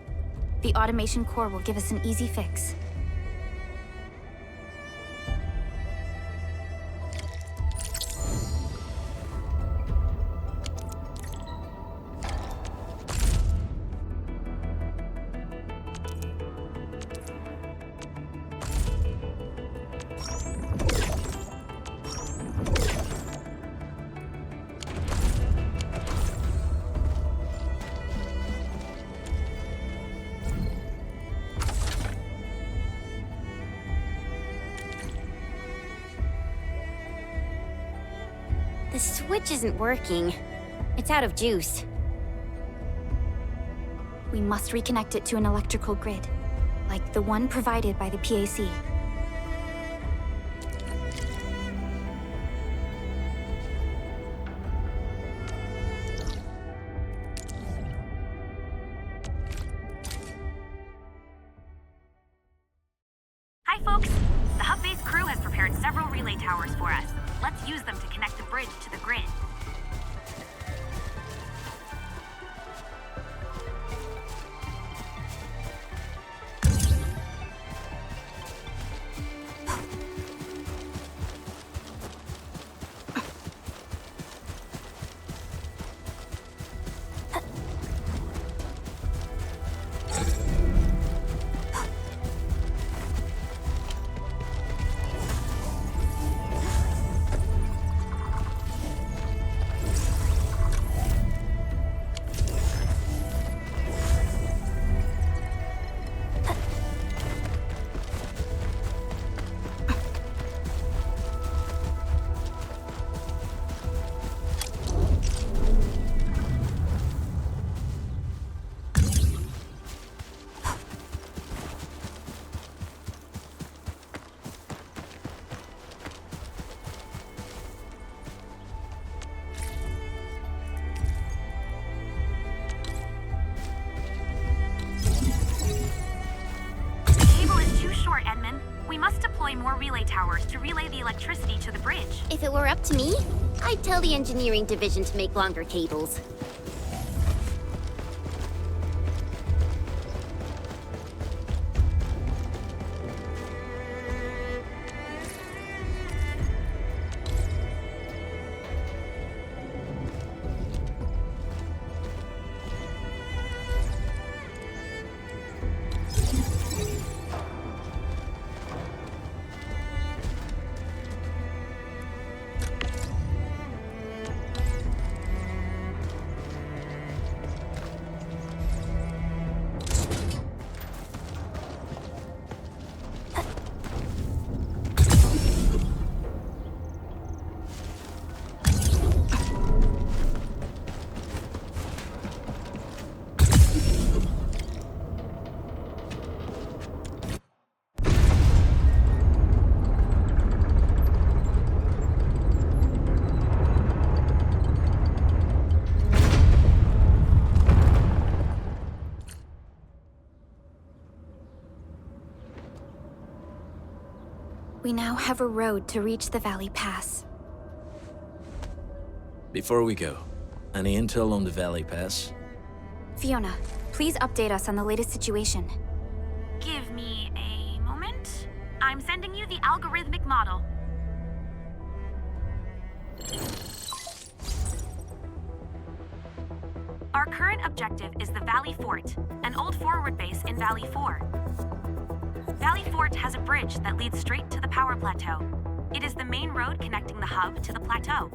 The automation core will give us an easy fix. The switch isn't working. It's out of juice. We must reconnect it to an electrical grid. like the one provided by the PAC. Hi, folks. The hub base crew has prepared several relay towers for us. Let's use them to connect the bridge to the grid. More relay towers to relay the electricity to the bridge. If it were up to me, I'd tell the engineering division to make longer cables. We now have a road to reach the Valley Pass. Before we go, any intel on the Valley Pass? Fiona, please update us on the latest situation. Give me a moment. I'm sending you the algorithmic model. Our current objective is the Valley Fort, an old forward base in Valley 4. Valley Fort has a bridge that leads straight to the power plateau. It is the main road connecting the hub to the plateau.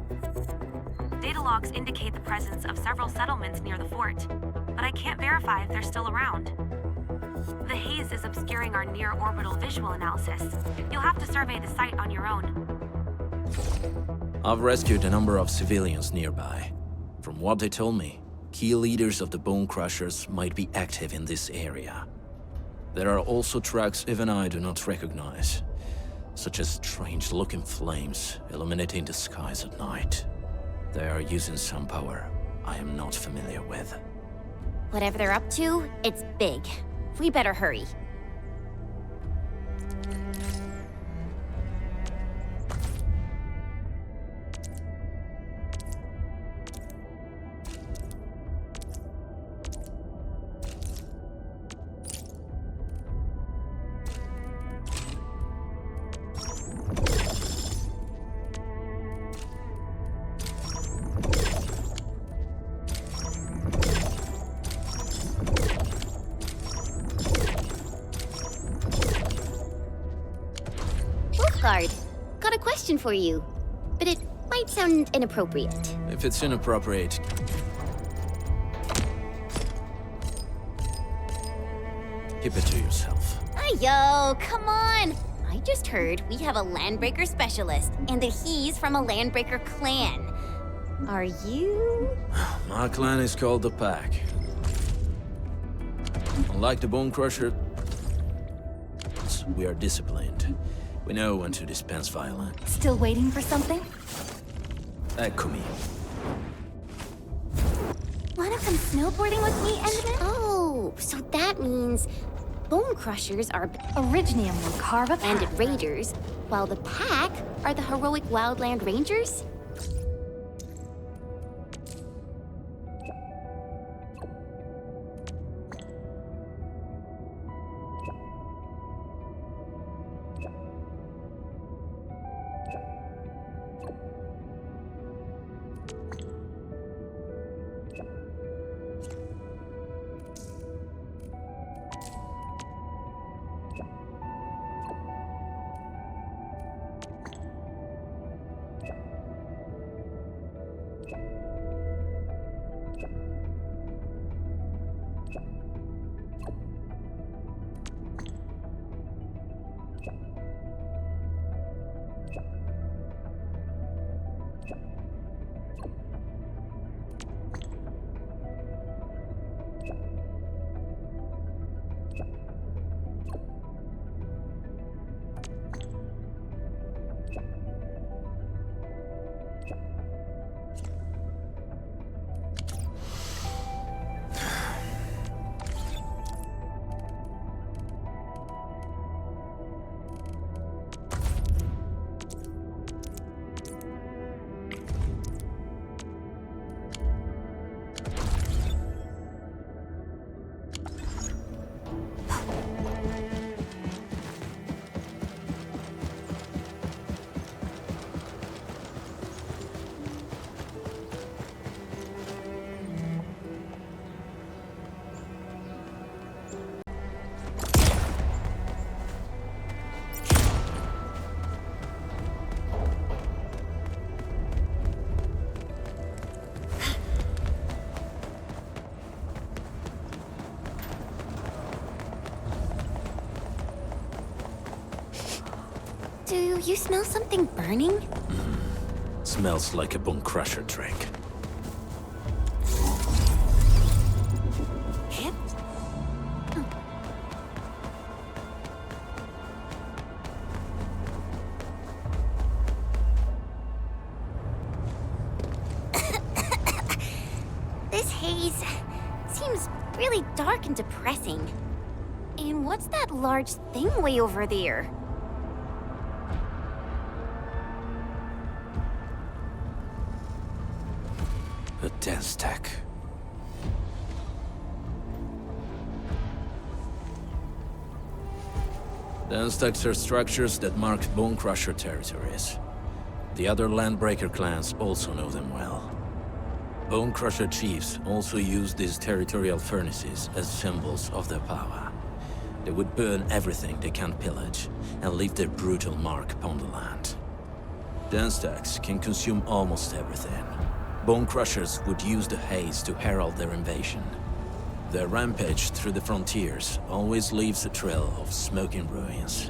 Data logs indicate the presence of several settlements near the fort, but I can't verify if they're still around. The haze is obscuring our near-orbital visual analysis. You'll have to survey the site on your own. I've rescued a number of civilians nearby. From what they told me, key leaders of the Bone Crushers might be active in this area. There are also tracks even I do not recognize, such as strange-looking flames illuminating the skies at night. They are using some power I am not familiar with. Whatever they're up to, it's big. We better hurry. Got a question for you, but it might sound inappropriate. If it's inappropriate, keep it to yourself. Yo, come on! I just heard we have a Landbreaker specialist, and that he's from a Landbreaker clan. Are you? My clan is called the Pack. Unlike the Bone Crusher, rebels, we are disciplined. We know when to dispense violence. Still waiting for something? Eccomi. Wanna come snowboarding with me, Endman? Oh, so that means Bone Crushers are Originium will carve a bandit path. raiders, while the Pack are the heroic Wildland Rangers? Do you smell something burning? Smells like a Bone Crusher trick. Hip? This haze seems really dark and depressing. And what's that large thing way over there? A dense tech. Dense techs are structures that mark Bone Crusher territories. The other Landbreaker clans also know them well. Bone Crusher chiefs also use these territorial furnaces as symbols of their power. They would burn everything they can't pillage and leave their brutal mark upon the land. Dense techs can consume almost everything. Bone Crushers would use the haze to herald their invasion. Their rampage through the frontiers always leaves a trail of smoking ruins.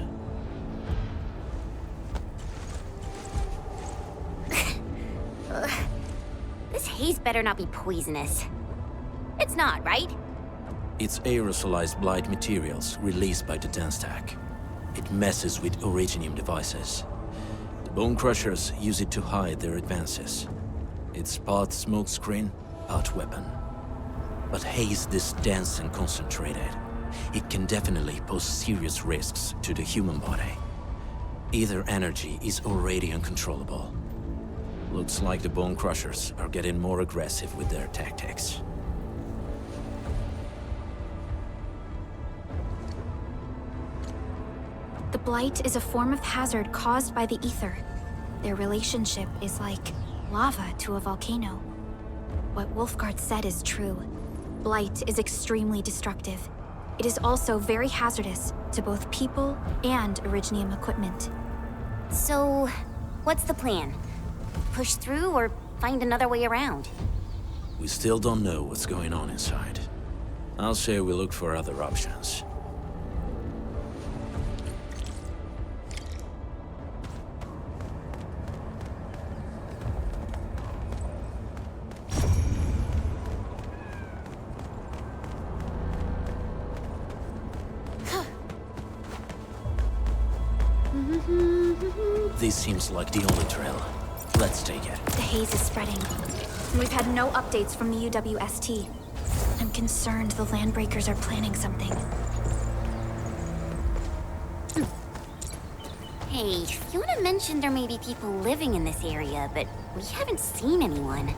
This haze better not be poisonous. It's not, right? It's aerosolized blight materials released by the dense tech. It messes with Originium devices. The Bone Crushers use it to hide their advances. It's part smokescreen, part weapon. But haze this dense and concentrated, it can definitely pose serious risks to the human body. Either energy is already uncontrollable. Looks like the Bone Crushers are getting more aggressive with their tactics. The blight is a form of hazard caused by the ether. Their relationship is like lava to a volcano. What Wolfguard said is true. Blight is extremely destructive. It is also very hazardous to both people and Originium equipment. So, what's the plan? Push through or find another way around? We still don't know what's going on inside. I'll say we look for other options. This seems like the only trail. Let's take it. The haze is spreading. We've had no updates from the UWST. I'm concerned the Landbreakers are planning something. Hey, Fiona mentioned there may be people living in this area, but we haven't seen anyone.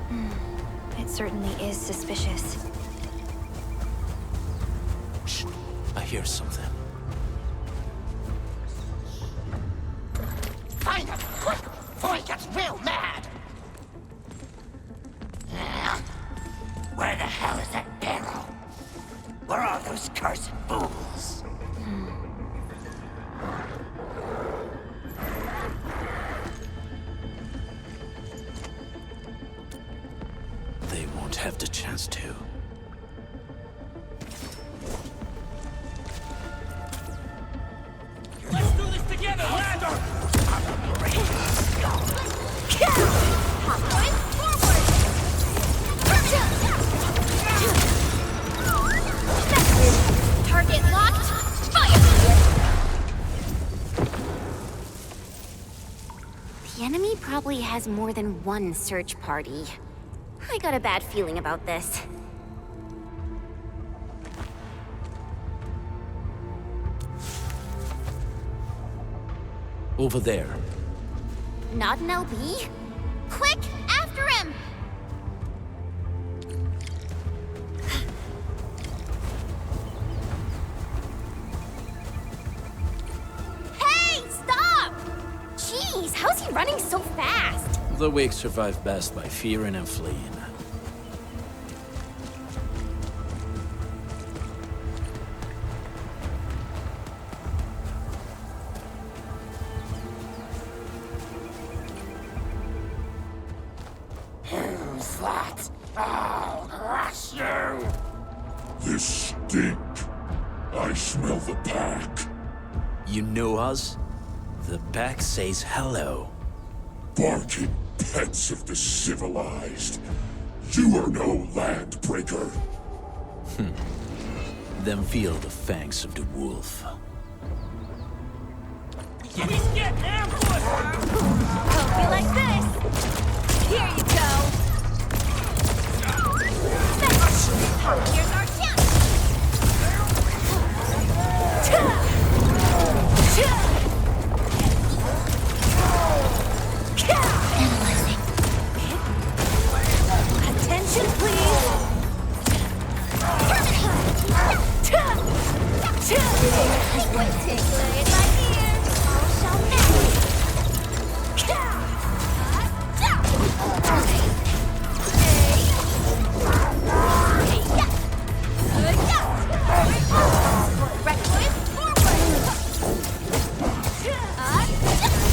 It certainly is suspicious. Shh. I hear something. Find him, quick, before he gets real mad! Where the hell is that barrel? Where are those cursed fools? They won't have the chance to. Let's do this together, lads! Target locked. Fire! The enemy probably has more than one search party. I got a bad feeling about this. Over there. Not an LB? Quick, after him! Hey, stop! Jeez, how's he running so fast? The weak survive best by fearing and fleeing. Who's that? I'll crush you! This stink. I smell the pack. You know us? The pack says hello. Barking pets of the civilized. You are no landbreaker. Then feel the fangs of the wolf. He's getting ambushed! Hope you like this! Here you go! Here's our chance! Analyzing. Attention, please! Waiting, play my ears! All shall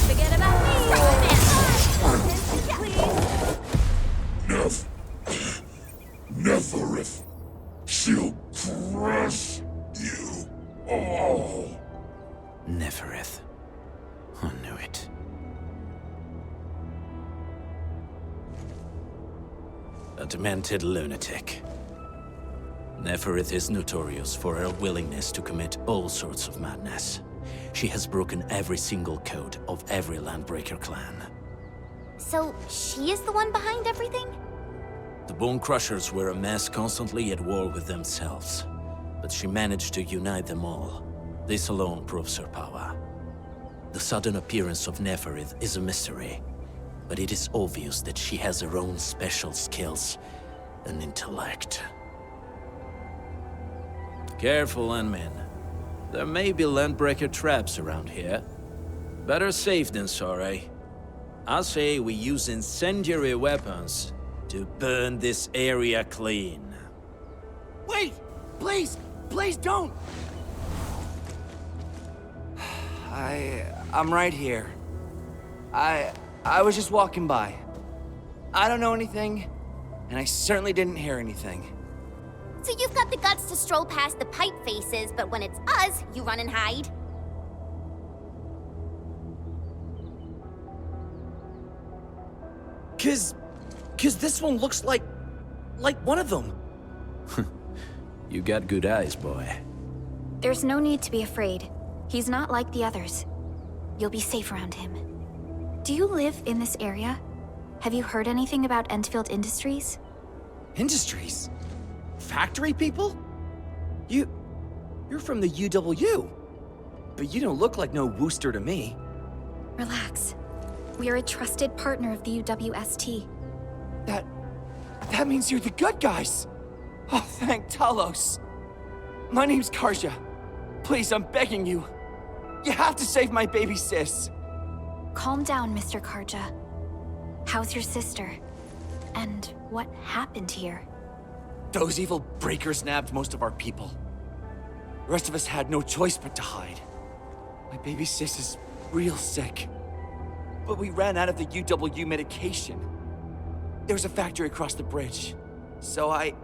Forget about me! Neverith. She'll crush you all. Nefereth. I knew it. A demented lunatic. Nefereth is notorious for her willingness to commit all sorts of madness. She has broken every single code of every Landbreaker clan. So, she is the one behind everything? The Bone Crushers were a mess constantly at war with themselves, but she managed to unite them all. This alone proves her power. The sudden appearance of Neferith is a mystery, but it is obvious that she has her own special skills and intellect. Careful, Landmen. There may be Landbreaker traps around here. Better safe than sorry. I say we use incendiary weapons to burn this area clean. Wait! Please! Please don't! I'm right here. I was just walking by. I don't know anything, and I certainly didn't hear anything. So you've got the guts to stroll past the pipe faces, but when it's us, you run and hide? Cause this one looks like one of them. You got good eyes, boy. There's no need to be afraid. He's not like the others. You'll be safe around him. Do you live in this area? Have you heard anything about Enfield Industries? Industries? Factory people? You're from the UW. But you don't look like no Wooster to me. Relax. We are a trusted partner of the UWST. That means you're the good guys. Oh, thank Talos. My name's Karja. Please, I'm begging you. You have to save my baby sis. Calm down, Mr. Karja. How's your sister? And what happened here? Those evil breakers nabbed most of our people. The rest of us had no choice but to hide. My baby sis is real sick. But we ran out of the UW medication. There was a factory across the bridge. So I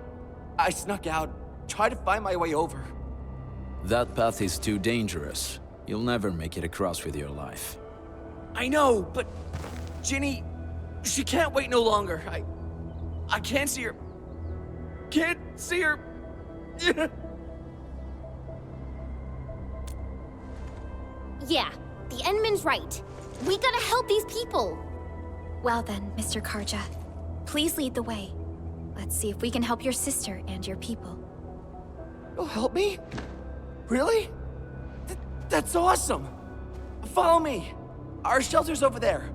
snuck out, tried to find my way over. That path is too dangerous. You'll never make it across with your life. I know, but Ginny, she can't wait no longer. I can't see her. Can't see her. Yeah, the Endman's right. We gotta help these people. Well then, Mr. Karja, please lead the way. Let's see if we can help your sister and your people. You'll help me? Really? That's awesome! Follow me! Our shelter's over there.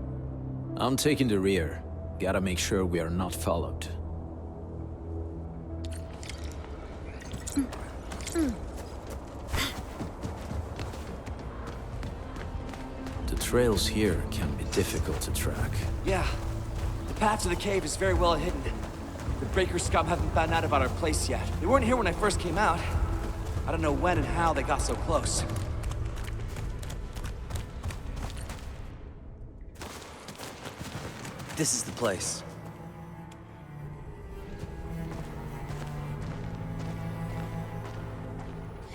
I'm taking the rear. Gotta make sure we are not followed. The trails here can be difficult to track. Yeah. The path to the cave is very well hidden. The Breaker scum haven't found out about our place yet. They weren't here when I first came out. I don't know when and how they got so close. This is the place.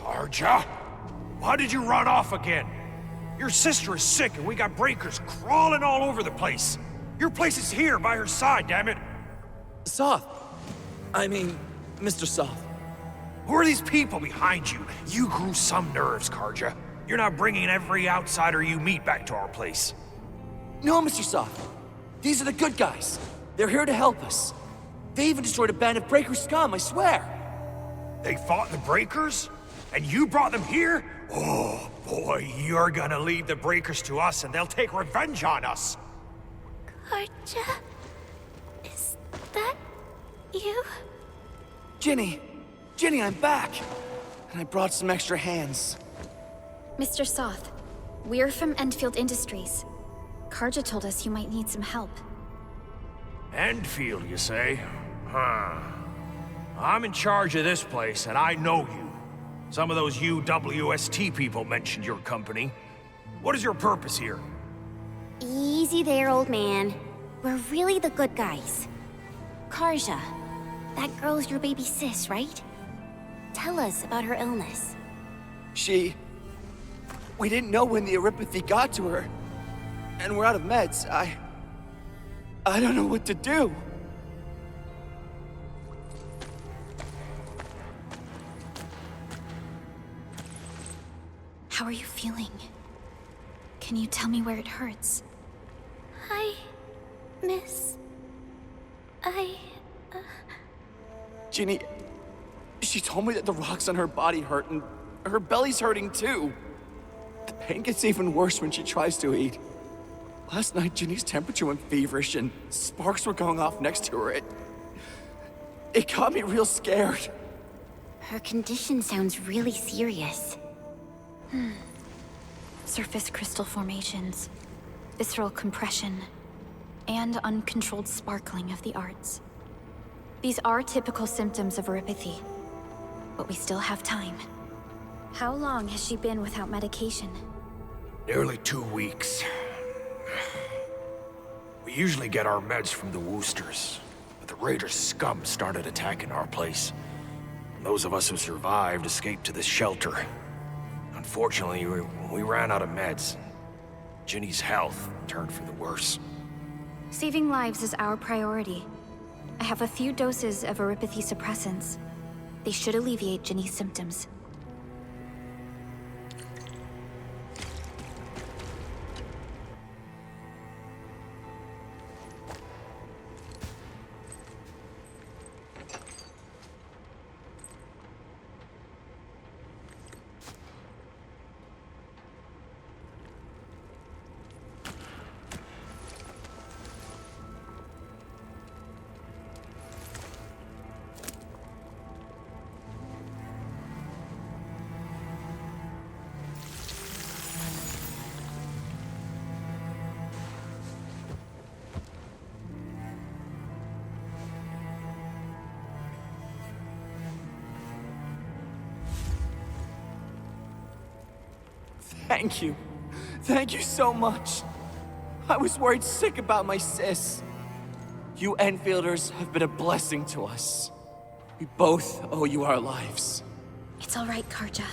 Karja? Why did you run off again? Your sister is sick and we got breakers crawling all over the place. Your place is here by her side, damn it. Soth. I mean, Mr. Soth. Who are these people behind you? You grew some nerves, Karja. You're not bringing every outsider you meet back to our place. No, Mr. Soth. These are the good guys. They're here to help us. They even destroyed a band of Breaker scum, I swear. They fought the Breakers? And you brought them here? Oh, boy, you're gonna lead the Breakers to us and they'll take revenge on us. Karja? Is that you? Ginny, I'm back. And I brought some extra hands. Mr. Soth, we're from Enfield Industries. Karja told us you might need some help. Enfield, you say? Huh. I'm in charge of this place, and I know you. Some of those UWST people mentioned your company. What is your purpose here? Easy there, old man. We're really the good guys. Karja, that girl's your baby sis, right? Tell us about her illness. We didn't know when the Erypathy got to her. And we're out of meds. I don't know what to do. How are you feeling? Can you tell me where it hurts? Ginny, she told me that the rocks on her body hurt and her belly's hurting too. The pain gets even worse when she tries to eat. Last night, Ginny's temperature went feverish and sparks were going off next to her. It got me real scared. Her condition sounds really serious. Surface crystal formations, visceral compression, and uncontrolled sparkling of the arts. These are typical symptoms of Erypathy, but we still have time. How long has she been without medication? Nearly 2 weeks. We usually get our meds from the Woosters, but the Raiders' scum started attacking our place. And those of us who survived escaped to this shelter. Unfortunately, we ran out of meds. Ginny's health turned for the worse. Saving lives is our priority. I have a few doses of Erypathy suppressants. They should alleviate Ginny's symptoms. Thank you. Thank you so much. I was worried sick about my sis. You Enfielders have been a blessing to us. We both owe you our lives. It's all right, Karja.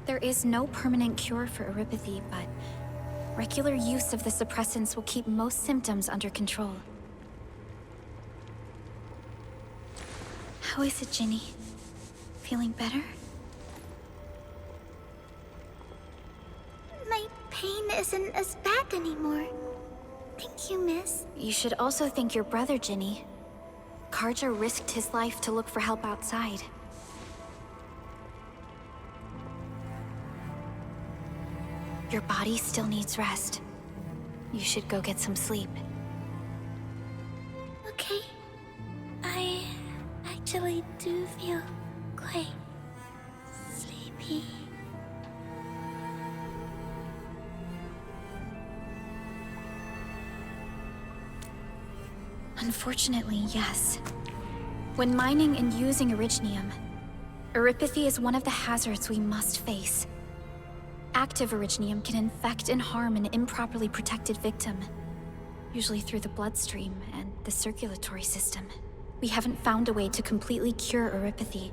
There is no permanent cure for erypathy, but regular use of the suppressants will keep most symptoms under control. How is it, Ginny? Feeling better? My pain isn't as bad anymore. Thank you, miss. You should also thank your brother, Ginny. Karja risked his life to look for help outside. Your body still needs rest. You should go get some sleep. Okay. I actually do feel quite sleepy. Unfortunately, yes. When mining and using originium, erypathy is one of the hazards we must face. Active originium can infect and harm an improperly protected victim, usually through the bloodstream and the circulatory system. We haven't found a way to completely cure erypathy.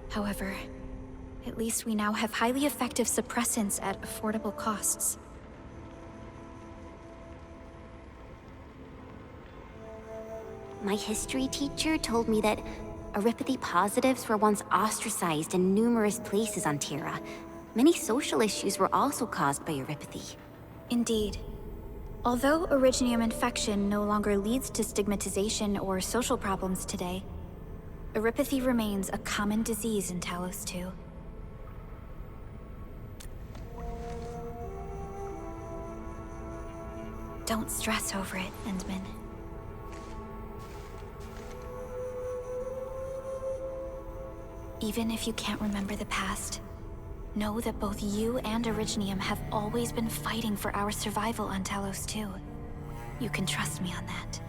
However, at least we now have highly effective suppressants at affordable costs. My history teacher told me that erypathy positives were once ostracized in numerous places on Terra. Many social issues were also caused by erypathy. Indeed. Although originium infection no longer leads to stigmatization or social problems today, erypathy remains a common disease in Talos 2. Don't stress over it, Endman. Even if you can't remember the past, know that both you and Originium have always been fighting for our survival on Talos 2. You can trust me on that.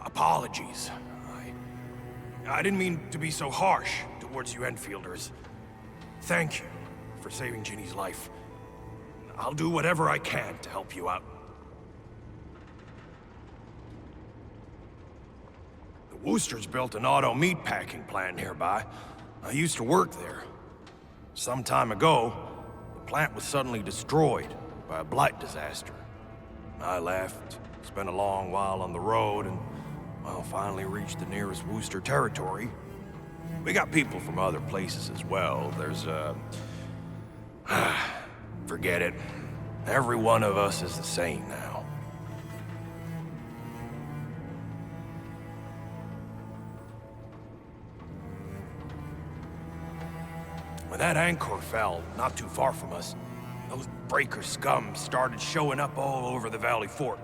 Apologies. I didn't mean to be so harsh towards you Enfielders. Thank you for saving Ginny's life. I'll do whatever I can to help you out. The Woosters built an auto meatpacking plant nearby. I used to work there. Some time ago, the plant was suddenly destroyed by a blight disaster. I left, spent a long while on the road, and, well, finally reached the nearest Wooster territory. We got people from other places as well. There's, forget it. Every one of us is the same now. When that anchor fell, not too far from us, those breaker scum started showing up all over the Valley Fort.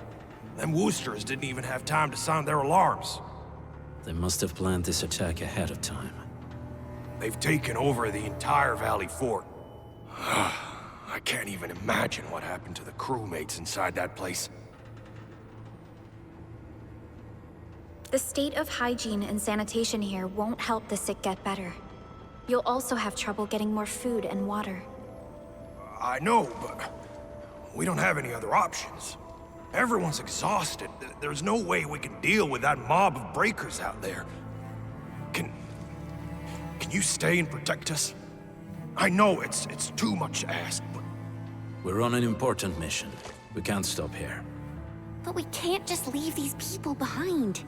Them Woosters didn't even have time to sound their alarms. They must have planned this attack ahead of time. They've taken over the entire Valley Fort. I can't even imagine what happened to the crewmates inside that place. The state of hygiene and sanitation here won't help the sick get better. You'll also have trouble getting more food and water. I know, but we don't have any other options. Everyone's exhausted. There's no way we can deal with that mob of breakers out there. Can you stay and protect us? I know it's too much to ask, but... We're on an important mission. We can't stop here. But we can't just leave these people behind.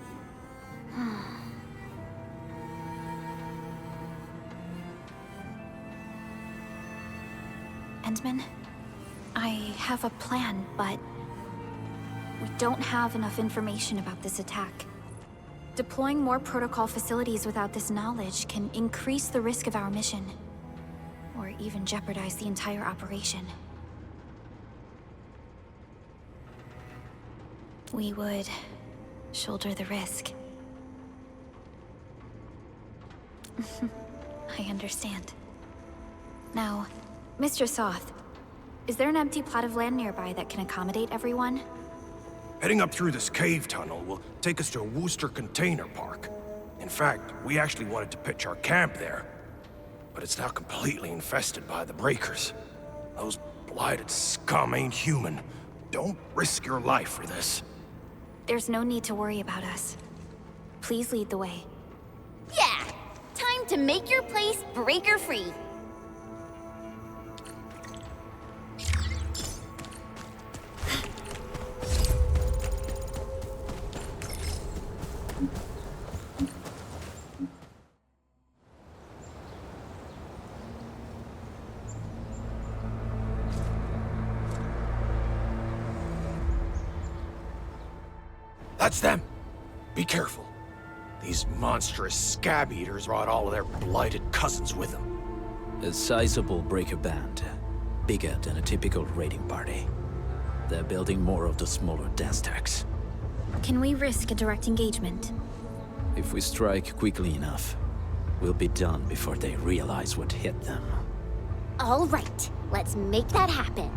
Endman, I have a plan, but we don't have enough information about this attack. Deploying more protocol facilities without this knowledge can increase the risk of our mission, or even jeopardize the entire operation. We would shoulder the risk. I understand. Now, Mr. Soth, Is there an empty plot of land nearby that can accommodate everyone? Heading up through this cave tunnel will take us to a Wooster container park. In fact, we actually wanted to pitch our camp there. But it's now completely infested by the Breakers. Those blighted scum ain't human. Don't risk your life for this. There's no need to worry about us. Please lead the way. Yeah! Time to make your place breaker-free. That's them! Be careful. These monstrous scab eaters brought all of their blighted cousins with them. A sizable breaker band. Bigger than a typical raiding party. They're building more of the smaller dance tags. Can we risk a direct engagement? If we strike quickly enough, we'll be done before they realize what hit them. All right, let's make that happen.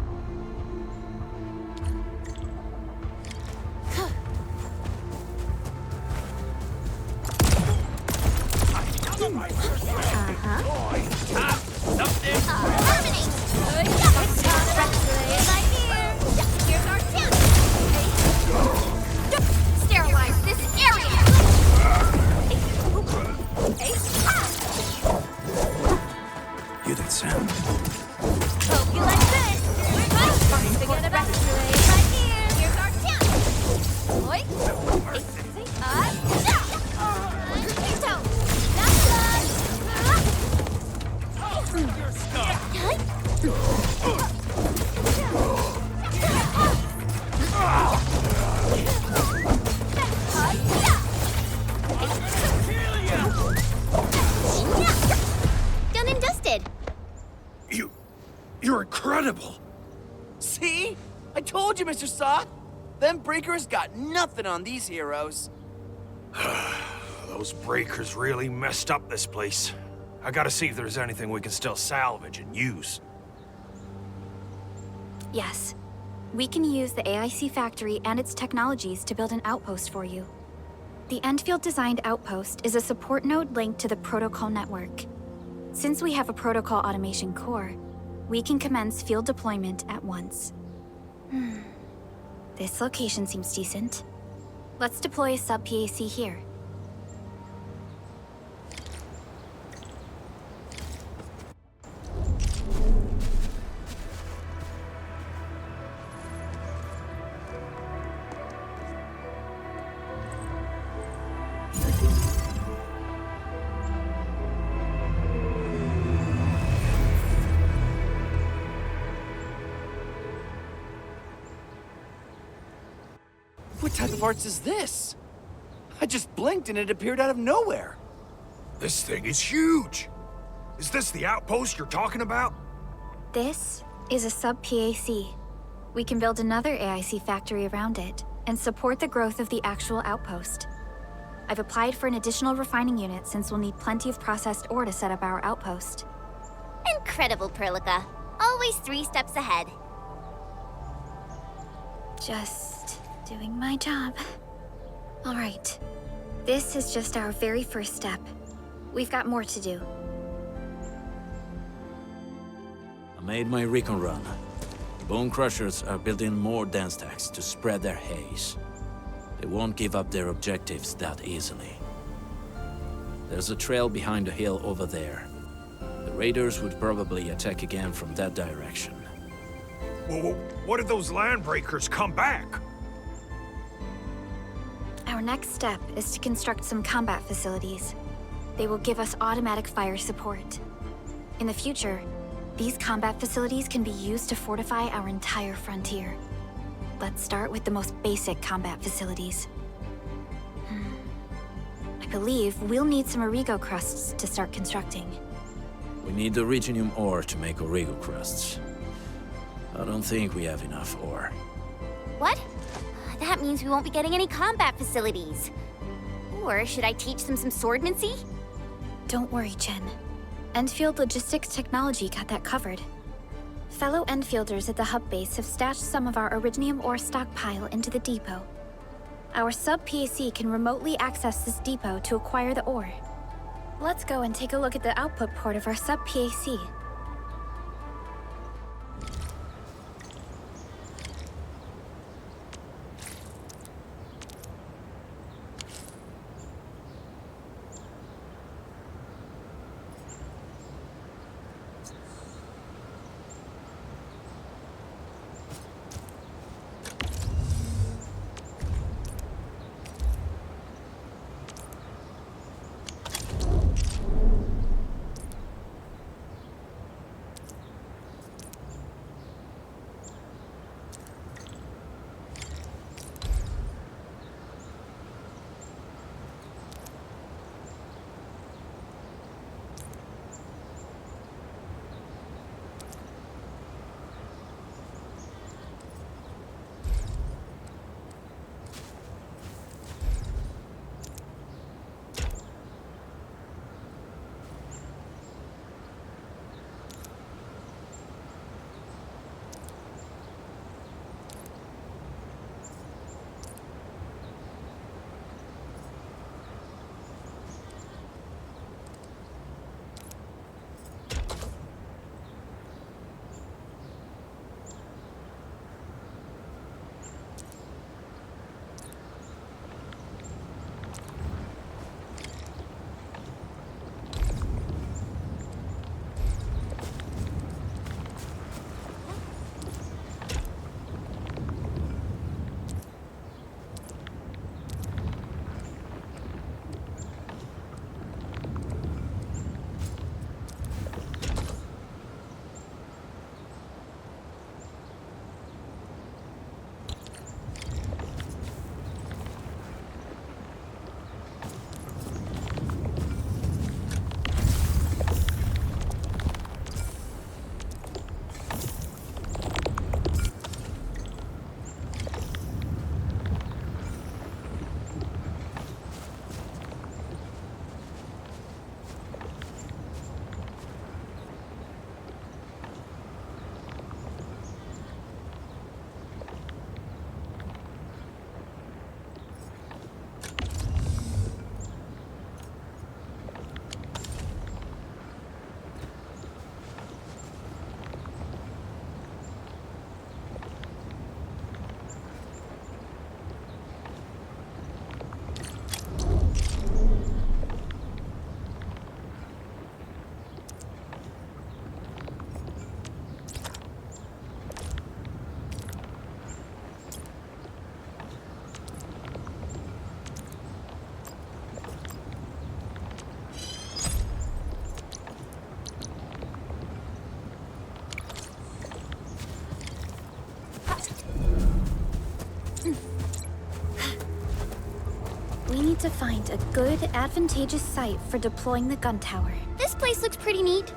Sterilize this area! Hear that sound? Hope you like this! Forget about it right here! Here's our chance! Oi! Done and dusted. You're incredible! See? I told you, Mr. Soth! Them Breakers got nothing on these heroes. Those Breakers really messed up this place. I gotta see if there's anything we can still salvage and use. Yes. We can use the AIC factory and its technologies to build an outpost for you. The Enfield-designed outpost is a support node linked to the protocol network. Since we have a protocol automation core, we can commence field deployment at once. This location seems decent. Let's deploy a sub-PAC here. What type of arts is this? I just blinked and it appeared out of nowhere. This thing is huge! Is this the outpost you're talking about? This is a sub-PAC. We can build another AIC factory around it and support the growth of the actual outpost. I've applied for an additional refining unit since we'll need plenty of processed ore to set up our outpost. Incredible, Perlica. Always 3 steps ahead. Just doing my job. All right. This is just our very first step. We've got more to do. I made my recon run. Bone Crushers are building more dance tags to spread their haze. They won't give up their objectives that easily. There's a trail behind the hill over there. The raiders would probably attack again from that direction. Well, what if those land breakers come back? Our next step is to construct some combat facilities. They will give us automatic fire support. In the future, these combat facilities can be used to fortify our entire frontier. Let's start with the most basic combat facilities. I believe we'll need some Origo crusts to start constructing. We need the Originium ore to make Origo crusts. I don't think we have enough ore. What? That means we won't be getting any combat facilities. Or should I teach them some swordmancy? Don't worry, Jen. Enfield Logistics Technology got that covered. Fellow Enfielders at the hub base have stashed some of our Originium ore stockpile into the depot. Our sub-PAC can remotely access this depot to acquire the ore. Let's go and take a look at the output port of our sub-PAC. We need to find a good, advantageous site for deploying the gun tower. This place looks pretty neat.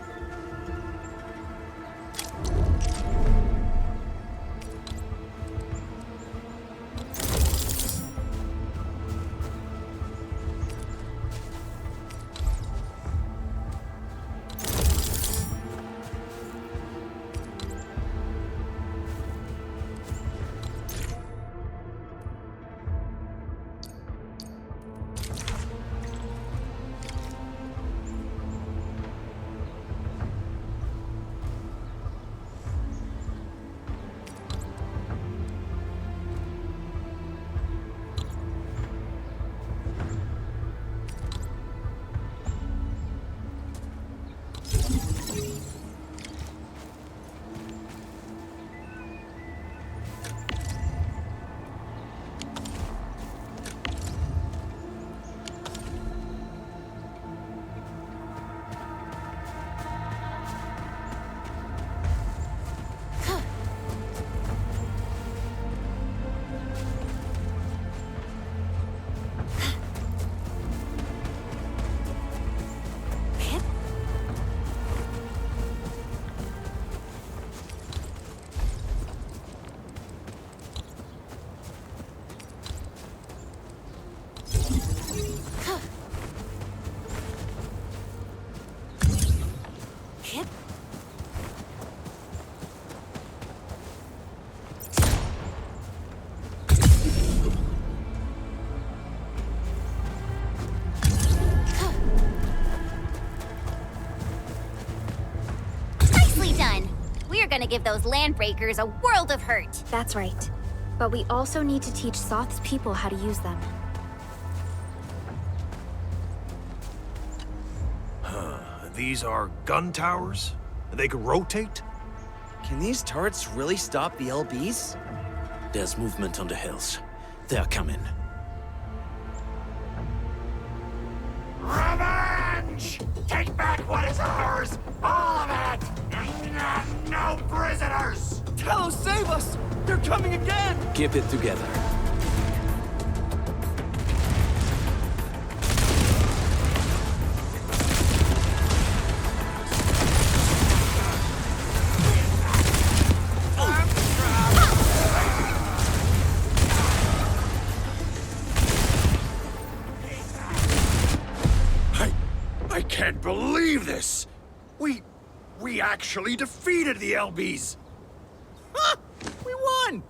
gonna give those landbreakers a world of hurt. That's right. But we also need to teach Soth's people how to use them. These are gun towers? They can rotate? Can these turrets really stop the LBs? There's movement on the hills. They're coming. Revenge! Take back what is ours! All of it! No prisoners! Talos, save us! They're coming again! Keep it together. I can't believe this! We actually defeated the LBs! Ha! We won!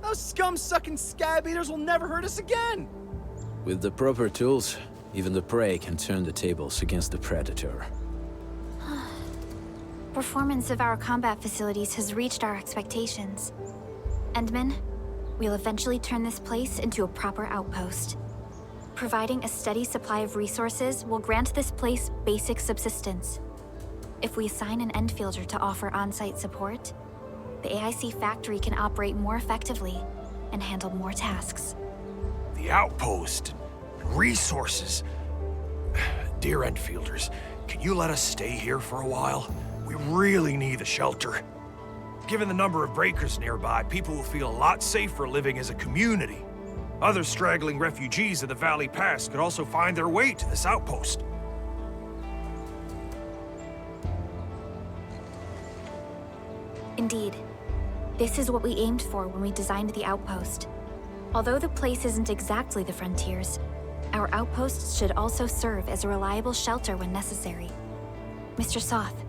Those scum-sucking scab eaters will never hurt us again! With the proper tools, even the prey can turn the tables against the predator. Performance of our combat facilities has reached our expectations. Endman, we'll eventually turn this place into a proper outpost. Providing a steady supply of resources will grant this place basic subsistence. If we assign an Enfielder to offer on-site support, the AIC factory can operate more effectively and handle more tasks. The outpost, resources. Dear Enfielders, can you let us stay here for a while? We really need the shelter. Given the number of breakers nearby, people will feel a lot safer living as a community. Other straggling refugees of the Valley Pass could also find their way to this outpost. Indeed. This is what we aimed for when we designed the outpost. Although the place isn't exactly the frontiers, our outposts should also serve as a reliable shelter when necessary. Mr. Soth,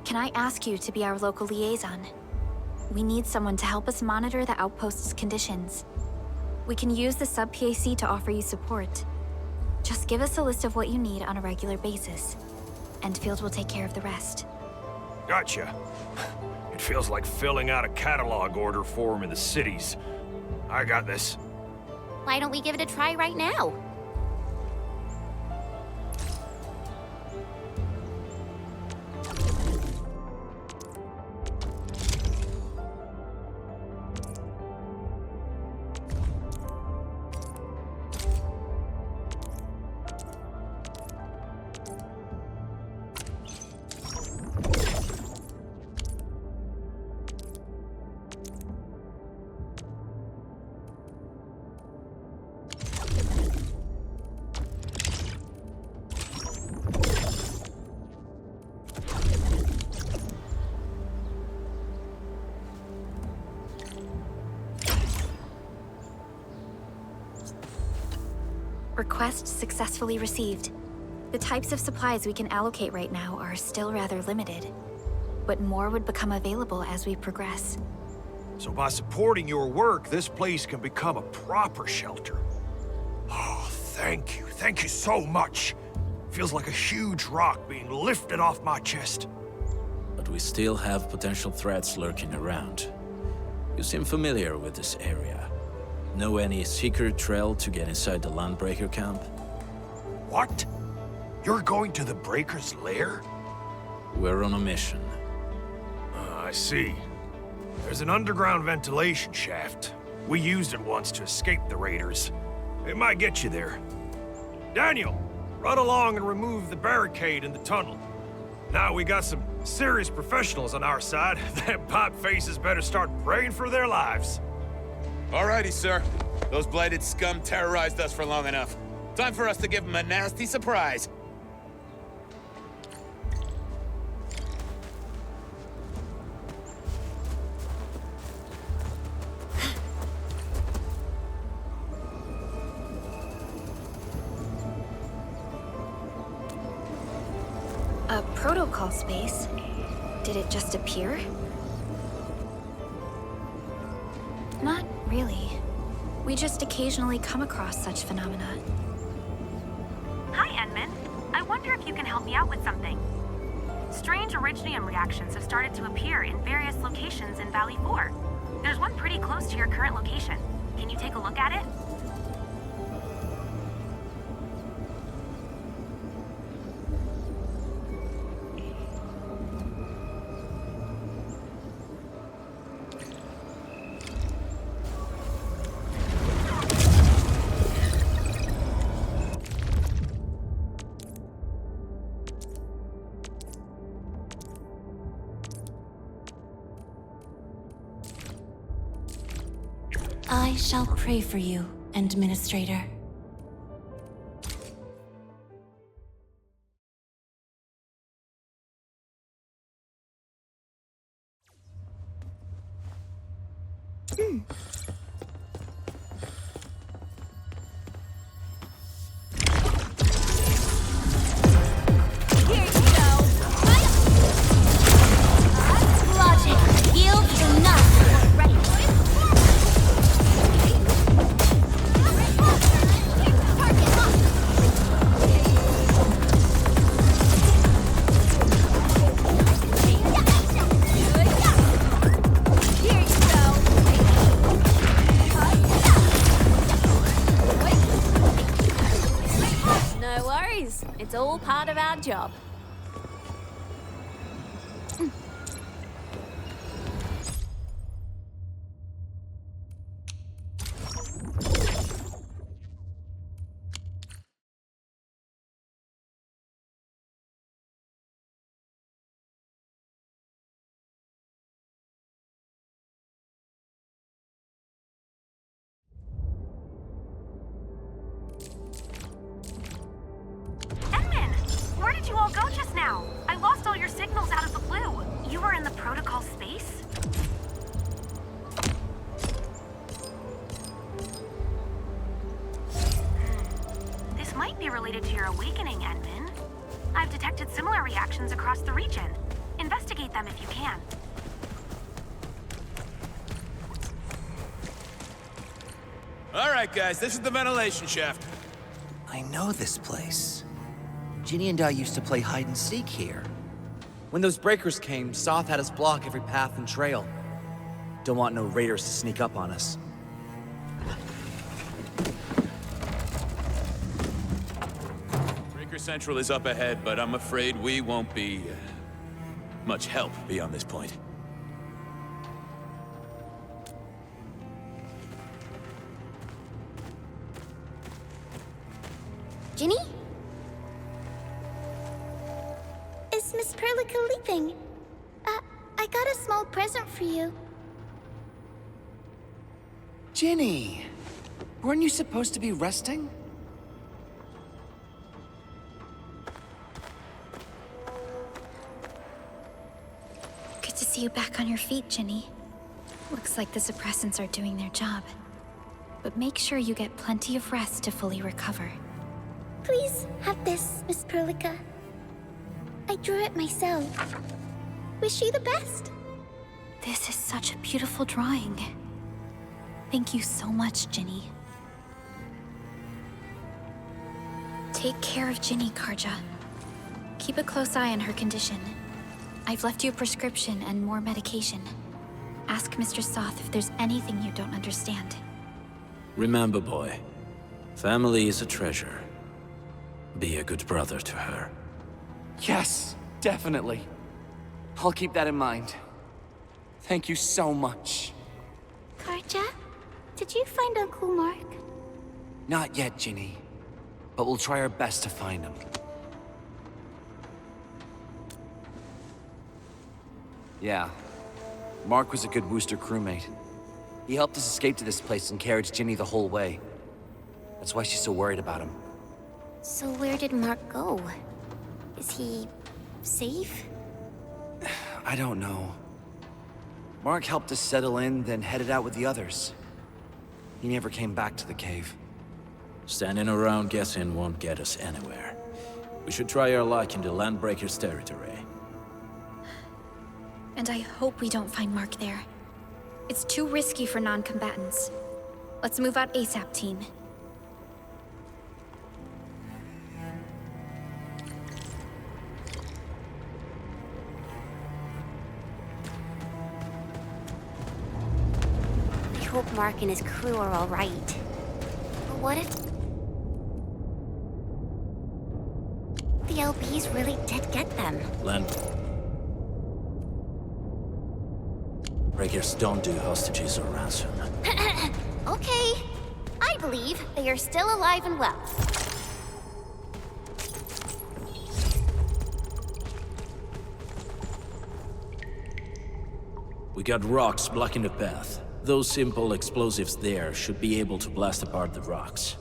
can I ask you to be our local liaison? We need someone to help us monitor the outpost's conditions. We can use the sub-PAC to offer you support. Just give us a list of what you need on a regular basis. Enfield will take care of the rest. Gotcha. It feels like filling out a catalog order form in the cities. I got this. Why don't we give it a try right now? Request successfully received. The types of supplies we can allocate right now are still rather limited, but more would become available as we progress. So by supporting your work, this place can become a proper shelter. Oh, thank you. Thank you so much. Feels like a huge rock being lifted off my chest. But we still have potential threats lurking around. You seem familiar with this area. Know any secret trail to get inside the Landbreaker camp? What? You're going to the Breaker's lair? We're on a mission. I see. There's an underground ventilation shaft. We used it once to escape the raiders. It might get you there. Daniel, run along and remove the barricade in the tunnel. Now we got some serious professionals on our side. Them pipe faces better start praying for their lives. Alrighty, sir. Those blighted scum terrorized us for long enough. Time for us to give them a nasty surprise. A protocol space? Did it just appear? Not really. We just occasionally come across such phenomena. Hi, Enman. I wonder if you can help me out with something. Strange originium reactions have started to appear in various locations in Valley 4. There's one pretty close to your current location. Can you take a look at it? I shall pray for you, Administrator. Logic yields enough. Ready. No worries. It's all part of our job. Edmund! Where did you all go just now? I lost all your signals out of the blue. You were in the protocol space? This might be related to your awakening, Edmund. I've detected similar reactions across the region. Investigate them if you can. All right, guys, this is the ventilation shaft. I know this place. Ginny and I used to play hide and seek here. When those breakers came, Soth had us block every path and trail. Don't want no raiders to sneak up on us. Breaker Central is up ahead, but I'm afraid we won't be much help beyond this point. Ginny? Is Miss Perlica leaving? I got a small present for you. Ginny! Weren't you supposed to be resting? Good to see you back on your feet, Ginny. Looks like the suppressants are doing their job. But make sure you get plenty of rest to fully recover. Please have this, Miss Perlica. I drew it myself. Wish you the best. This is such a beautiful drawing. Thank you so much, Ginny. Take care of Ginny, Karja. Keep a close eye on her condition. I've left you a prescription and more medication. Ask Mr. Soth if there's anything you don't understand. Remember, boy, family is a treasure. Be a good brother to her. Yes, definitely. I'll keep that in mind. Thank you so much. Karja, did you find Uncle Mark? Not yet, Ginny. But we'll try our best to find him. Yeah. Mark was a good Wooster crewmate. He helped us escape to this place and carried Ginny the whole way. That's why she's so worried about him. So where did Mark go? Is he safe? I don't know. Mark helped us settle in, then headed out with the others. He never came back to the cave. Standing around guessing won't get us anywhere. We should try our luck in the Landbreakers' territory. And I hope we don't find Mark there. It's too risky for non-combatants. Let's move out ASAP, team. Mark and his crew are all right. But what if the LBs really did get them? Land breakers don't do hostages or ransom. Okay. I believe they are still alive and well. We got rocks blocking the path. Those simple explosives there should be able to blast apart the rocks.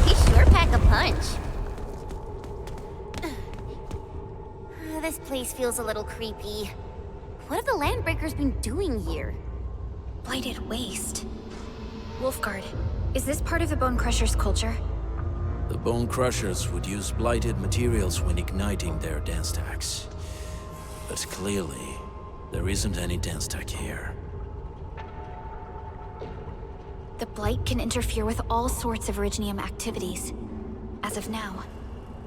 He sure pack a punch. This place feels a little creepy. What have the Landbreakers been doing here? Blighted waste. Wolfguard, is this part of the Bone Crusher's culture? The Bone Crushers would use blighted materials when igniting their dance stacks. But clearly, there isn't any dance stack here. The Blight can interfere with all sorts of Originium activities. As of now,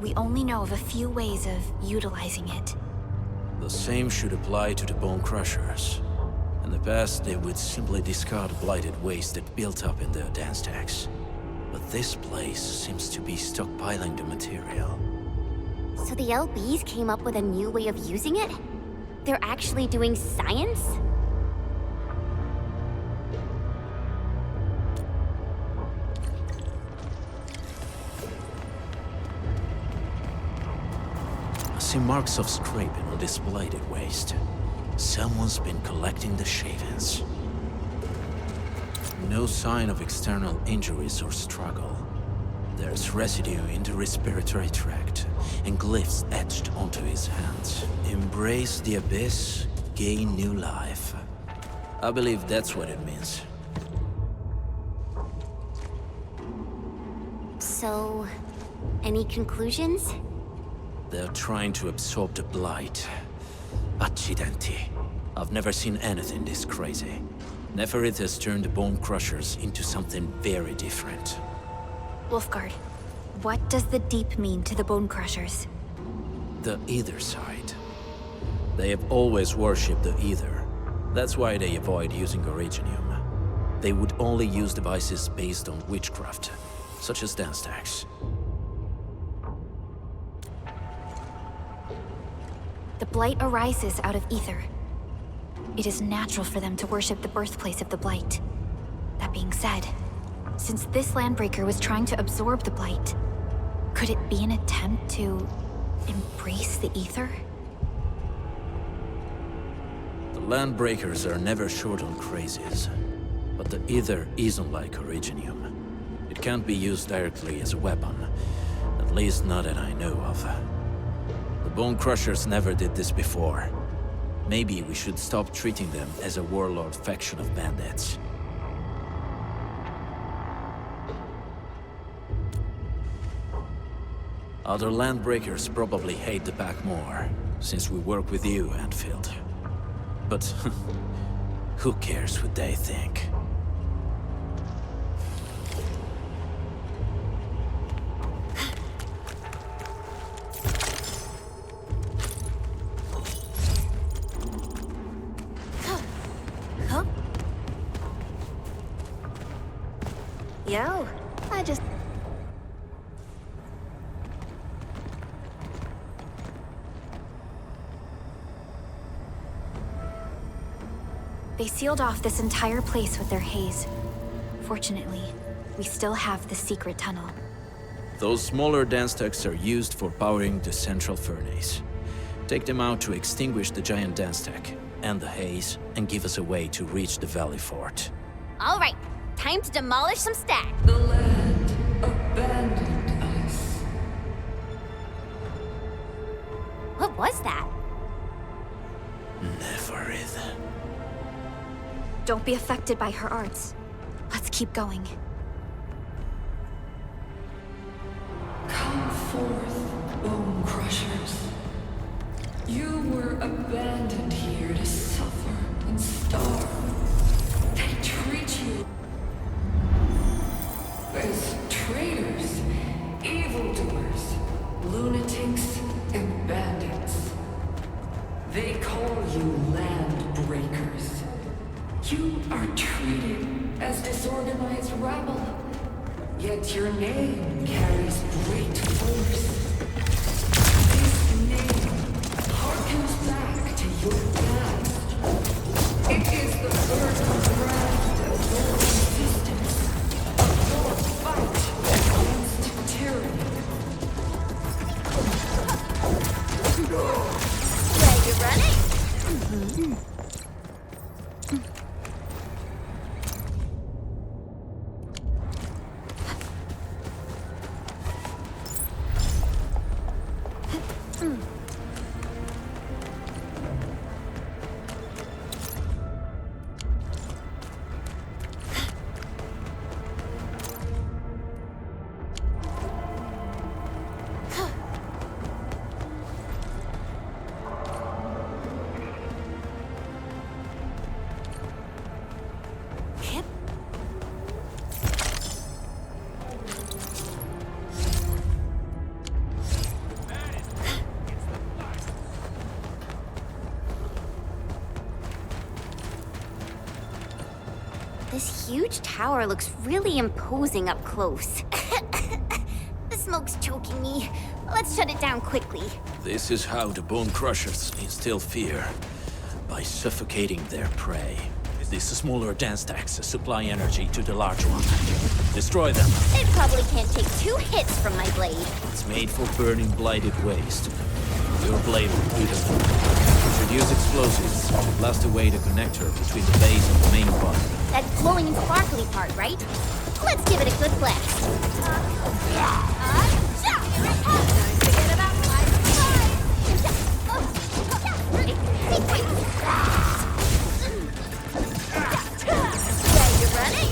we only know of a few ways of utilizing it. The same should apply to the Bone Crushers. In the past, they would simply discard blighted waste that built up in their dance stacks. But this place seems to be stockpiling the material. So the LBs came up with a new way of using it? They're actually doing science? I see marks of scraping on this blighted waste. Someone's been collecting the shavings. No sign of external injuries or struggle. There's residue in the respiratory tract, and glyphs etched onto his hands. Embrace the abyss, gain new life. I believe that's what it means. So, any conclusions? They're trying to absorb the blight. Accidenti. I've never seen anything this crazy. Neferith has turned the Bone Crushers into something very different. Wolfguard, what does the Deep mean to the Bone Crushers? The Ether side. They have always worshipped the Ether. That's why they avoid using Originium. They would only use devices based on witchcraft, such as dance stacks. The Blight arises out of Ether. It is natural for them to worship the birthplace of the Blight. That being said, since this Landbreaker was trying to absorb the Blight, could it be an attempt to embrace the Ether? The Landbreakers are never short on crazes, but the Ether isn't like Originium. It can't be used directly as a weapon, at least not that I know of. The Bone Crushers never did this before. Maybe we should stop treating them as a warlord faction of bandits. Other Landbreakers probably hate the pack more, since we work with you, Enfield. But who cares what they think? Yo, I just... They sealed off this entire place with their haze. Fortunately, we still have the secret tunnel. Those smaller dance stacks are used for powering the central furnace. Take them out to extinguish the giant dance stack, and the haze, and give us a way to reach the Valley Fort. All right, time to demolish some stacks. The land abandoned us. What was that? Neferith. Don't be affected by her arts. Let's keep going. Come forth, Bone Crushers. You were abandoned here to suffer and starve. They treat you as traitors, evildoers, lunatics, and bandits. You are treated as disorganized rebel, yet your name carries great force. This name harkens back to your past. It is the first brand of your resistance, of your fight against tyranny. Where you running? This huge tower looks really imposing up close. The smoke's choking me. Let's shut it down quickly. This is how the Bone Crushers instill fear. By suffocating their prey. These smaller dance stacks supply energy to the large one. Destroy them. It probably can't take 2 hits from my blade. It's made for burning blighted waste. Your blade will do them. Introduce explosives to blast away the connector between the base and the main body. That glowing and sparkly part, right? Let's give it a good blast. Don't forget about my surprise! Where you running?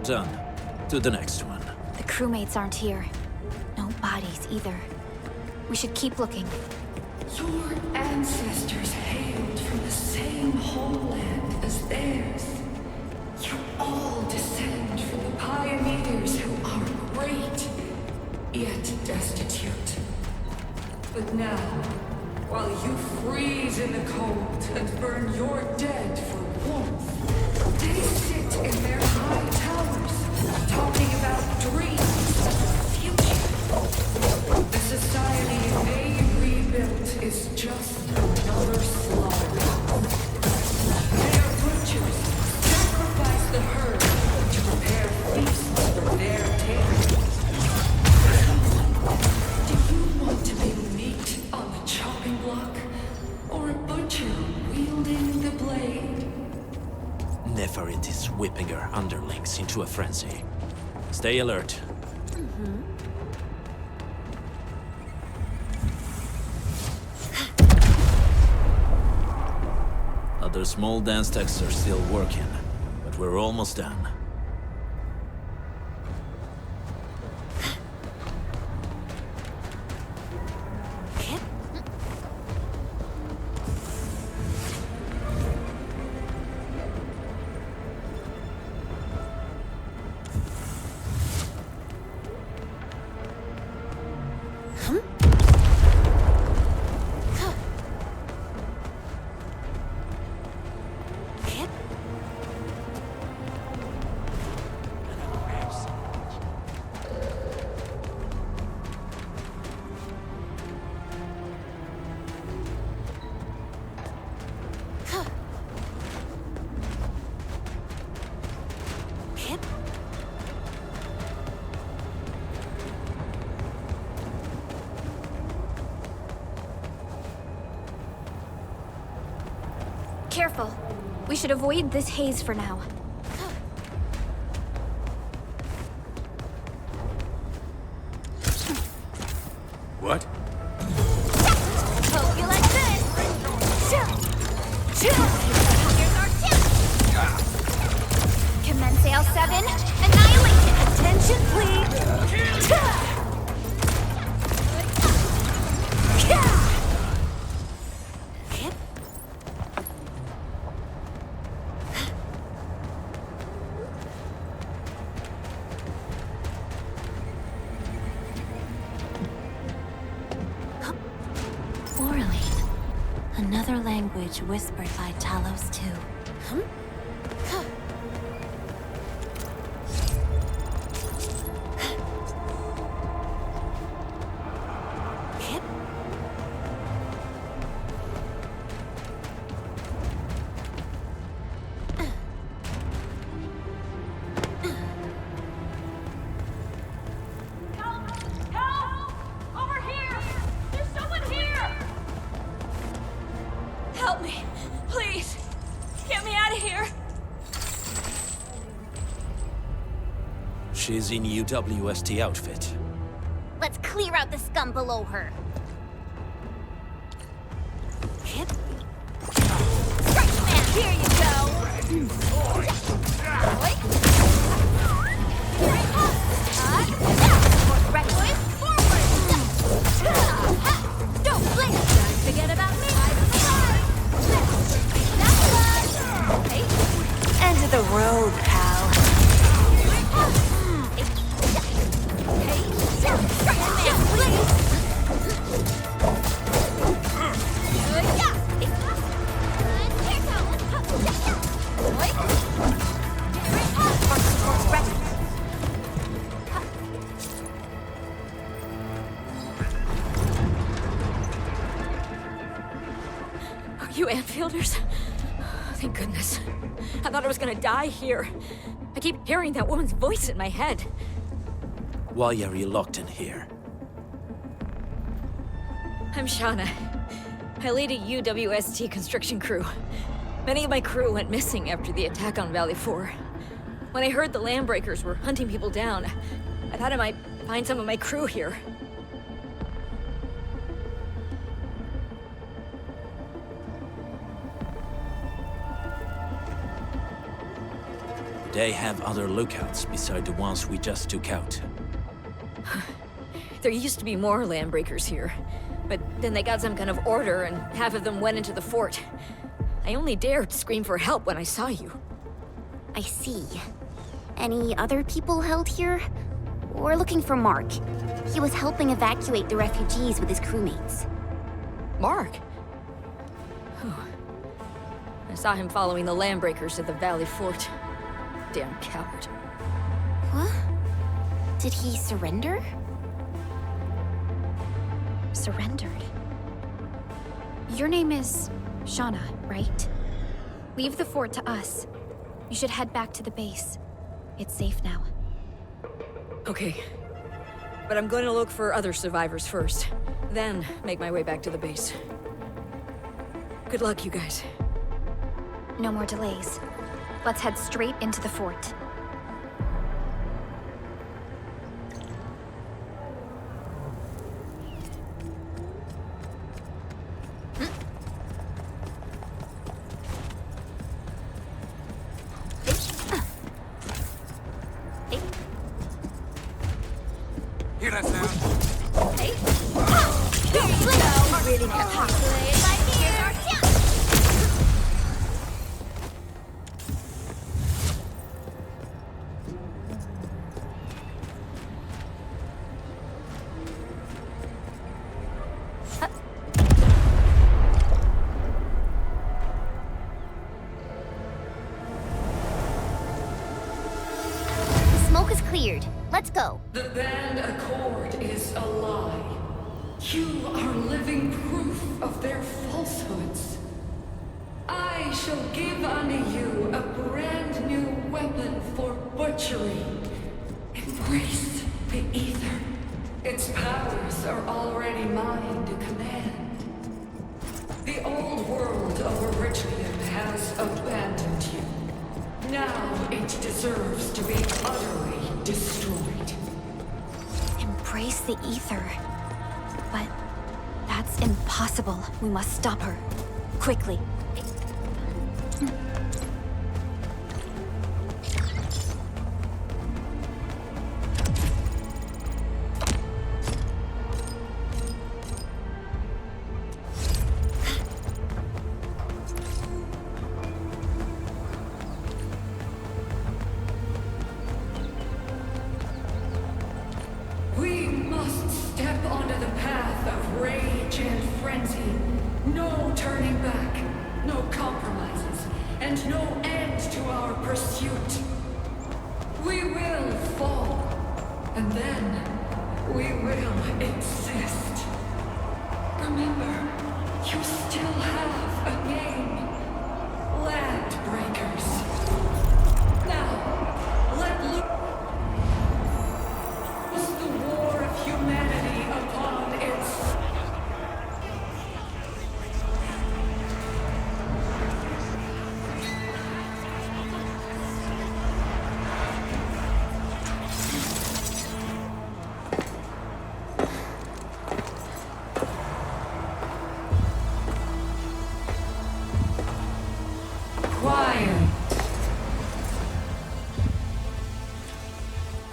Done. To the next one. The crewmates aren't here. No bodies either. We should keep looking. Your ancestors hailed from the same homeland as theirs. You all descend from the pioneers who are great, yet destitute. But now, while you freeze in the cold and burn your dead for warmth, they sit in their high towers, talking about dreams of the future. The society they rebuilt is just another slaughter. Their butchers sacrifice the herd to prepare feasts for their table. Do you want to be meat on the chopping block, or a butcher wielding the blade? Neferit is whipping her underlings into a frenzy. Stay alert. Other small dance stacks are still working, but we're almost done. Careful. We should avoid this haze for now. What? Hope you like this! Here's our tip! Commence L7, annihilation! Attention, please! Another language whispered by Talos too. Help me! Please! Get me out of here! She's in UWST outfit. Let's clear out the scum below her. Strike man! Here you go! Don't blink! Forget about me! End of the road, pal. Are you Enfielders? Thank goodness. I thought I was gonna die here. I keep hearing that woman's voice in my head. Why are you locked in here? I'm Shauna. I lead a UWST construction crew. Many of my crew went missing after the attack on Valley 4. When I heard the Landbreakers were hunting people down, I thought I might find some of my crew here. They have other lookouts beside the ones we just took out. There used to be more Landbreakers here, but then they got some kind of order and half of them went into the fort. I only dared scream for help when I saw you. I see. Any other people held here? We're looking for Mark. He was helping evacuate the refugees with his crewmates. Mark? I saw him following the Landbreakers to the Valley Fort. Damn coward. What? Did he surrender? Surrendered? Your name is Shauna, right? Leave the fort to us. You should head back to the base. It's safe now. Okay. But I'm going to look for other survivors first. Then make my way back to the base. Good luck, you guys. No more delays. Let's head straight into the fort. Hear that sound? Hey! Here you go! Really calculated by here! The smoke is cleared. Let's go. The band accord is a lie. You are living proof of their falsehoods. I shall give unto you a brand new weapon for butchery. Embrace the ether. Its powers are already mine to command. The old world of Eritrean has abandoned you. Now it deserves to be utterly destroyed. Embrace the ether. But that's impossible. We must stop her. Quickly. and no end to our pursuit. We will fall, and then we will exist. Remember, you still have a name. Land Breakers. Now, let loose the war of humanity upon its...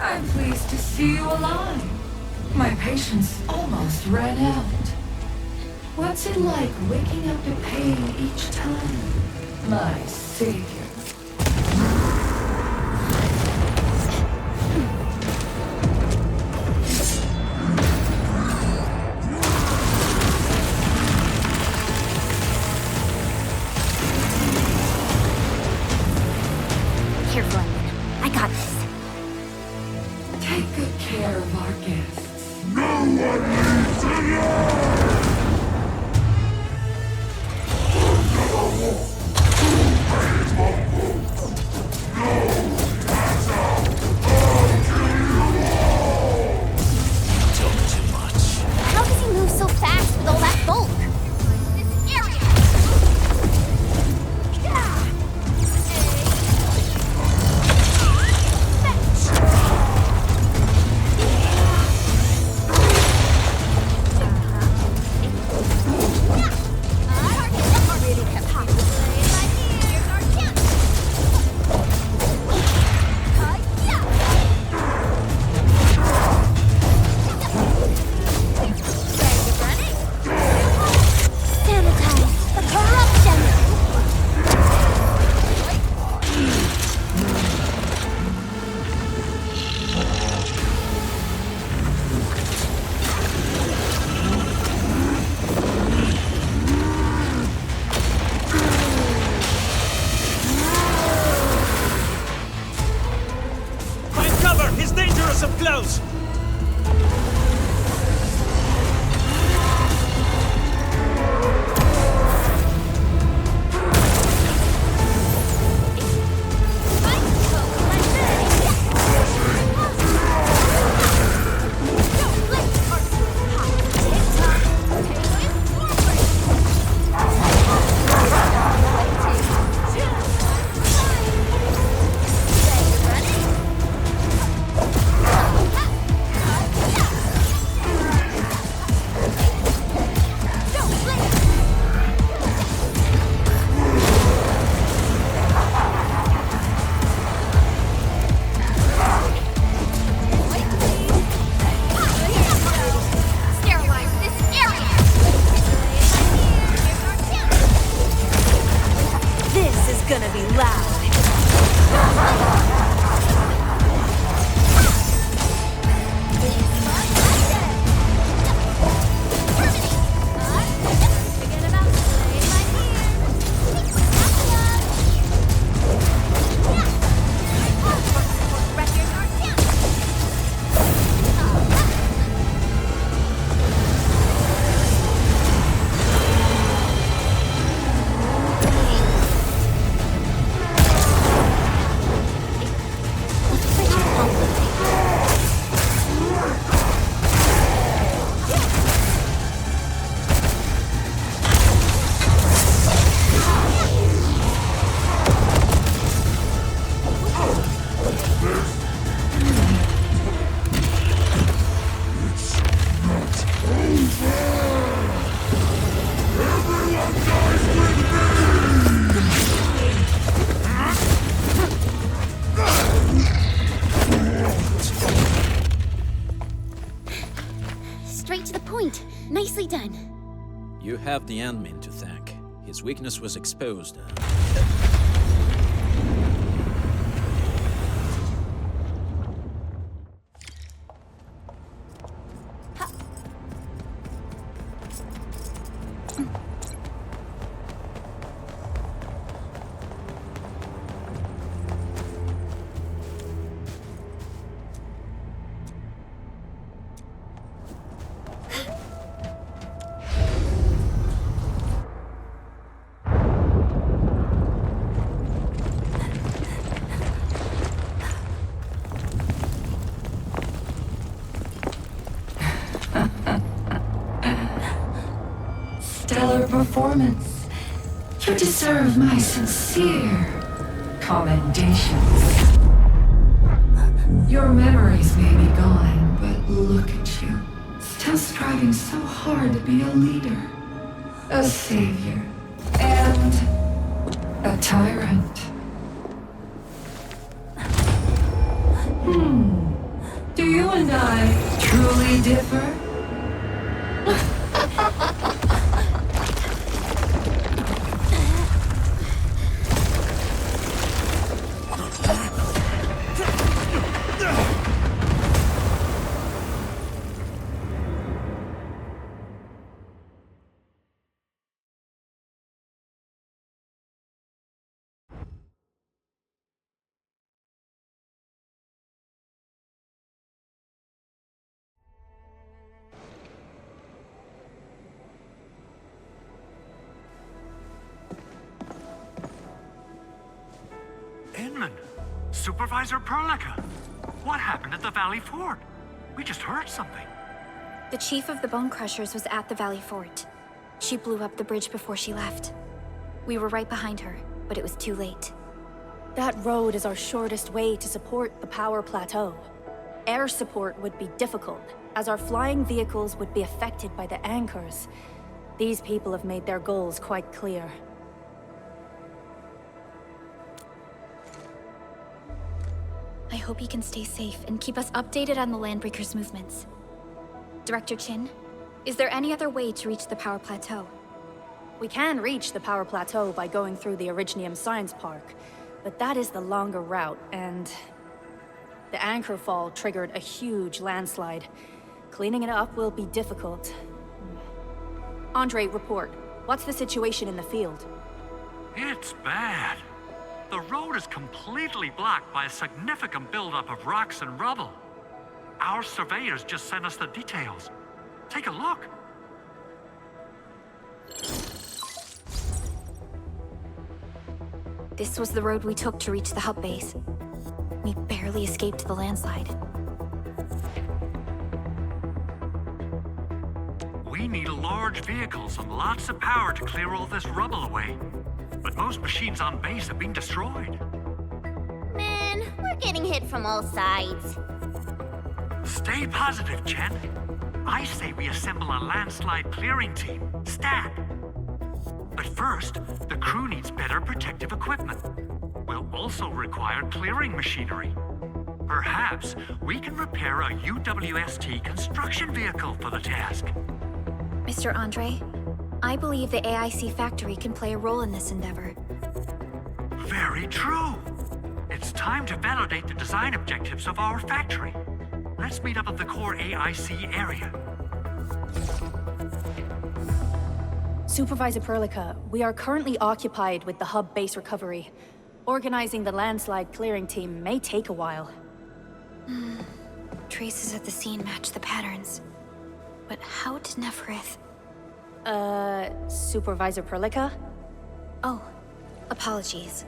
I'm pleased to see you alive. My patience almost ran out. What's it like waking up to pain each time, my savior? Careful, Enfield. I got this. Take good care of our guests. No one leaves alone! How does he move so fast with all that bulk? This area! gonna be loud. Straight to the point. Nicely done. You have the admin to thank. His weakness was exposed. performance. You deserve my sincere commendations. Your memories may be gone, but look at you. Still striving so hard to be a leader, a savior, and a tyrant. Do you and I truly differ? Inman, Supervisor Perlica, what happened at the Valley Fort? We just heard something. The chief of the Bone Crushers was at the Valley Fort. She blew up the bridge before she left. We were right behind her, but it was too late. That road is our shortest way to support the power plateau. Air support would be difficult, as our flying vehicles would be affected by the anchors. These people have made their goals quite clear. I hope you can stay safe and keep us updated on the Landbreakers' movements. Director Chin, is there any other way to reach the power plateau? We can reach the power plateau by going through the Originium Science Park, but that is the longer route, and the anchor fall triggered a huge landslide. Cleaning it up will be difficult. Andre, report. What's the situation in the field? It's bad. The road is completely blocked by a significant buildup of rocks and rubble. Our surveyors just sent us the details. Take a look. This was the road we took to reach the hub base. We barely escaped the landslide. We need large vehicles and lots of power to clear all this rubble away. But most machines on base have been destroyed. Man, we're getting hit from all sides. Stay positive, Chen. I say we assemble a landslide clearing team, stat. But first, the crew needs better protective equipment. We'll also require clearing machinery. Perhaps we can repair a UWST construction vehicle for the task. Mr. Andre, I believe the AIC factory can play a role in this endeavor. Very true. It's time to validate the design objectives of our factory. Let's meet up at the core AIC area. Supervisor Perlica, we are currently occupied with the hub base recovery. Organizing the landslide clearing team may take a while. Traces at the scene match the patterns. But how did Neferith... Supervisor Perlica? Oh, apologies.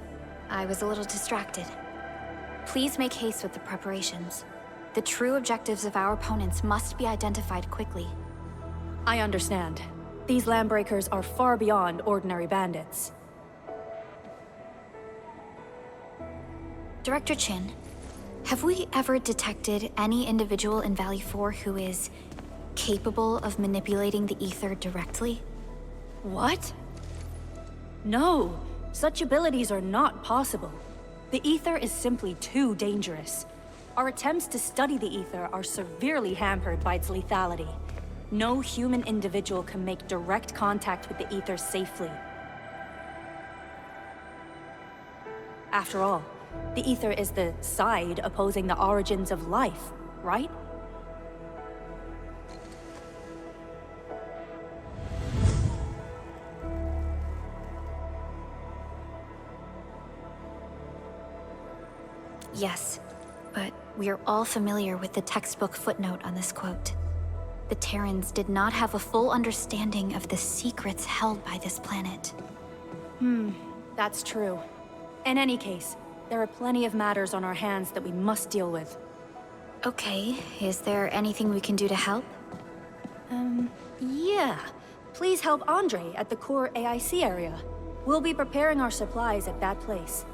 I was a little distracted. Please make haste with the preparations. The true objectives of our opponents must be identified quickly. I understand. These Landbreakers are far beyond ordinary bandits. Director Chin, have we ever detected any individual in Valley 4 who is capable of manipulating the ether directly? What? No, such abilities are not possible. The ether is simply too dangerous. Our attempts to study the ether are severely hampered by its lethality. No human individual can make direct contact with the ether safely. After all, the ether is the side opposing the origins of life, right? Yes, but we are all familiar with the textbook footnote on this quote. The Terrans did not have a full understanding of the secrets held by this planet. That's true. In any case, there are plenty of matters on our hands that we must deal with. Okay, is there anything we can do to help? Yeah. please help Andre at the core AIC area. We'll be preparing our supplies at that place.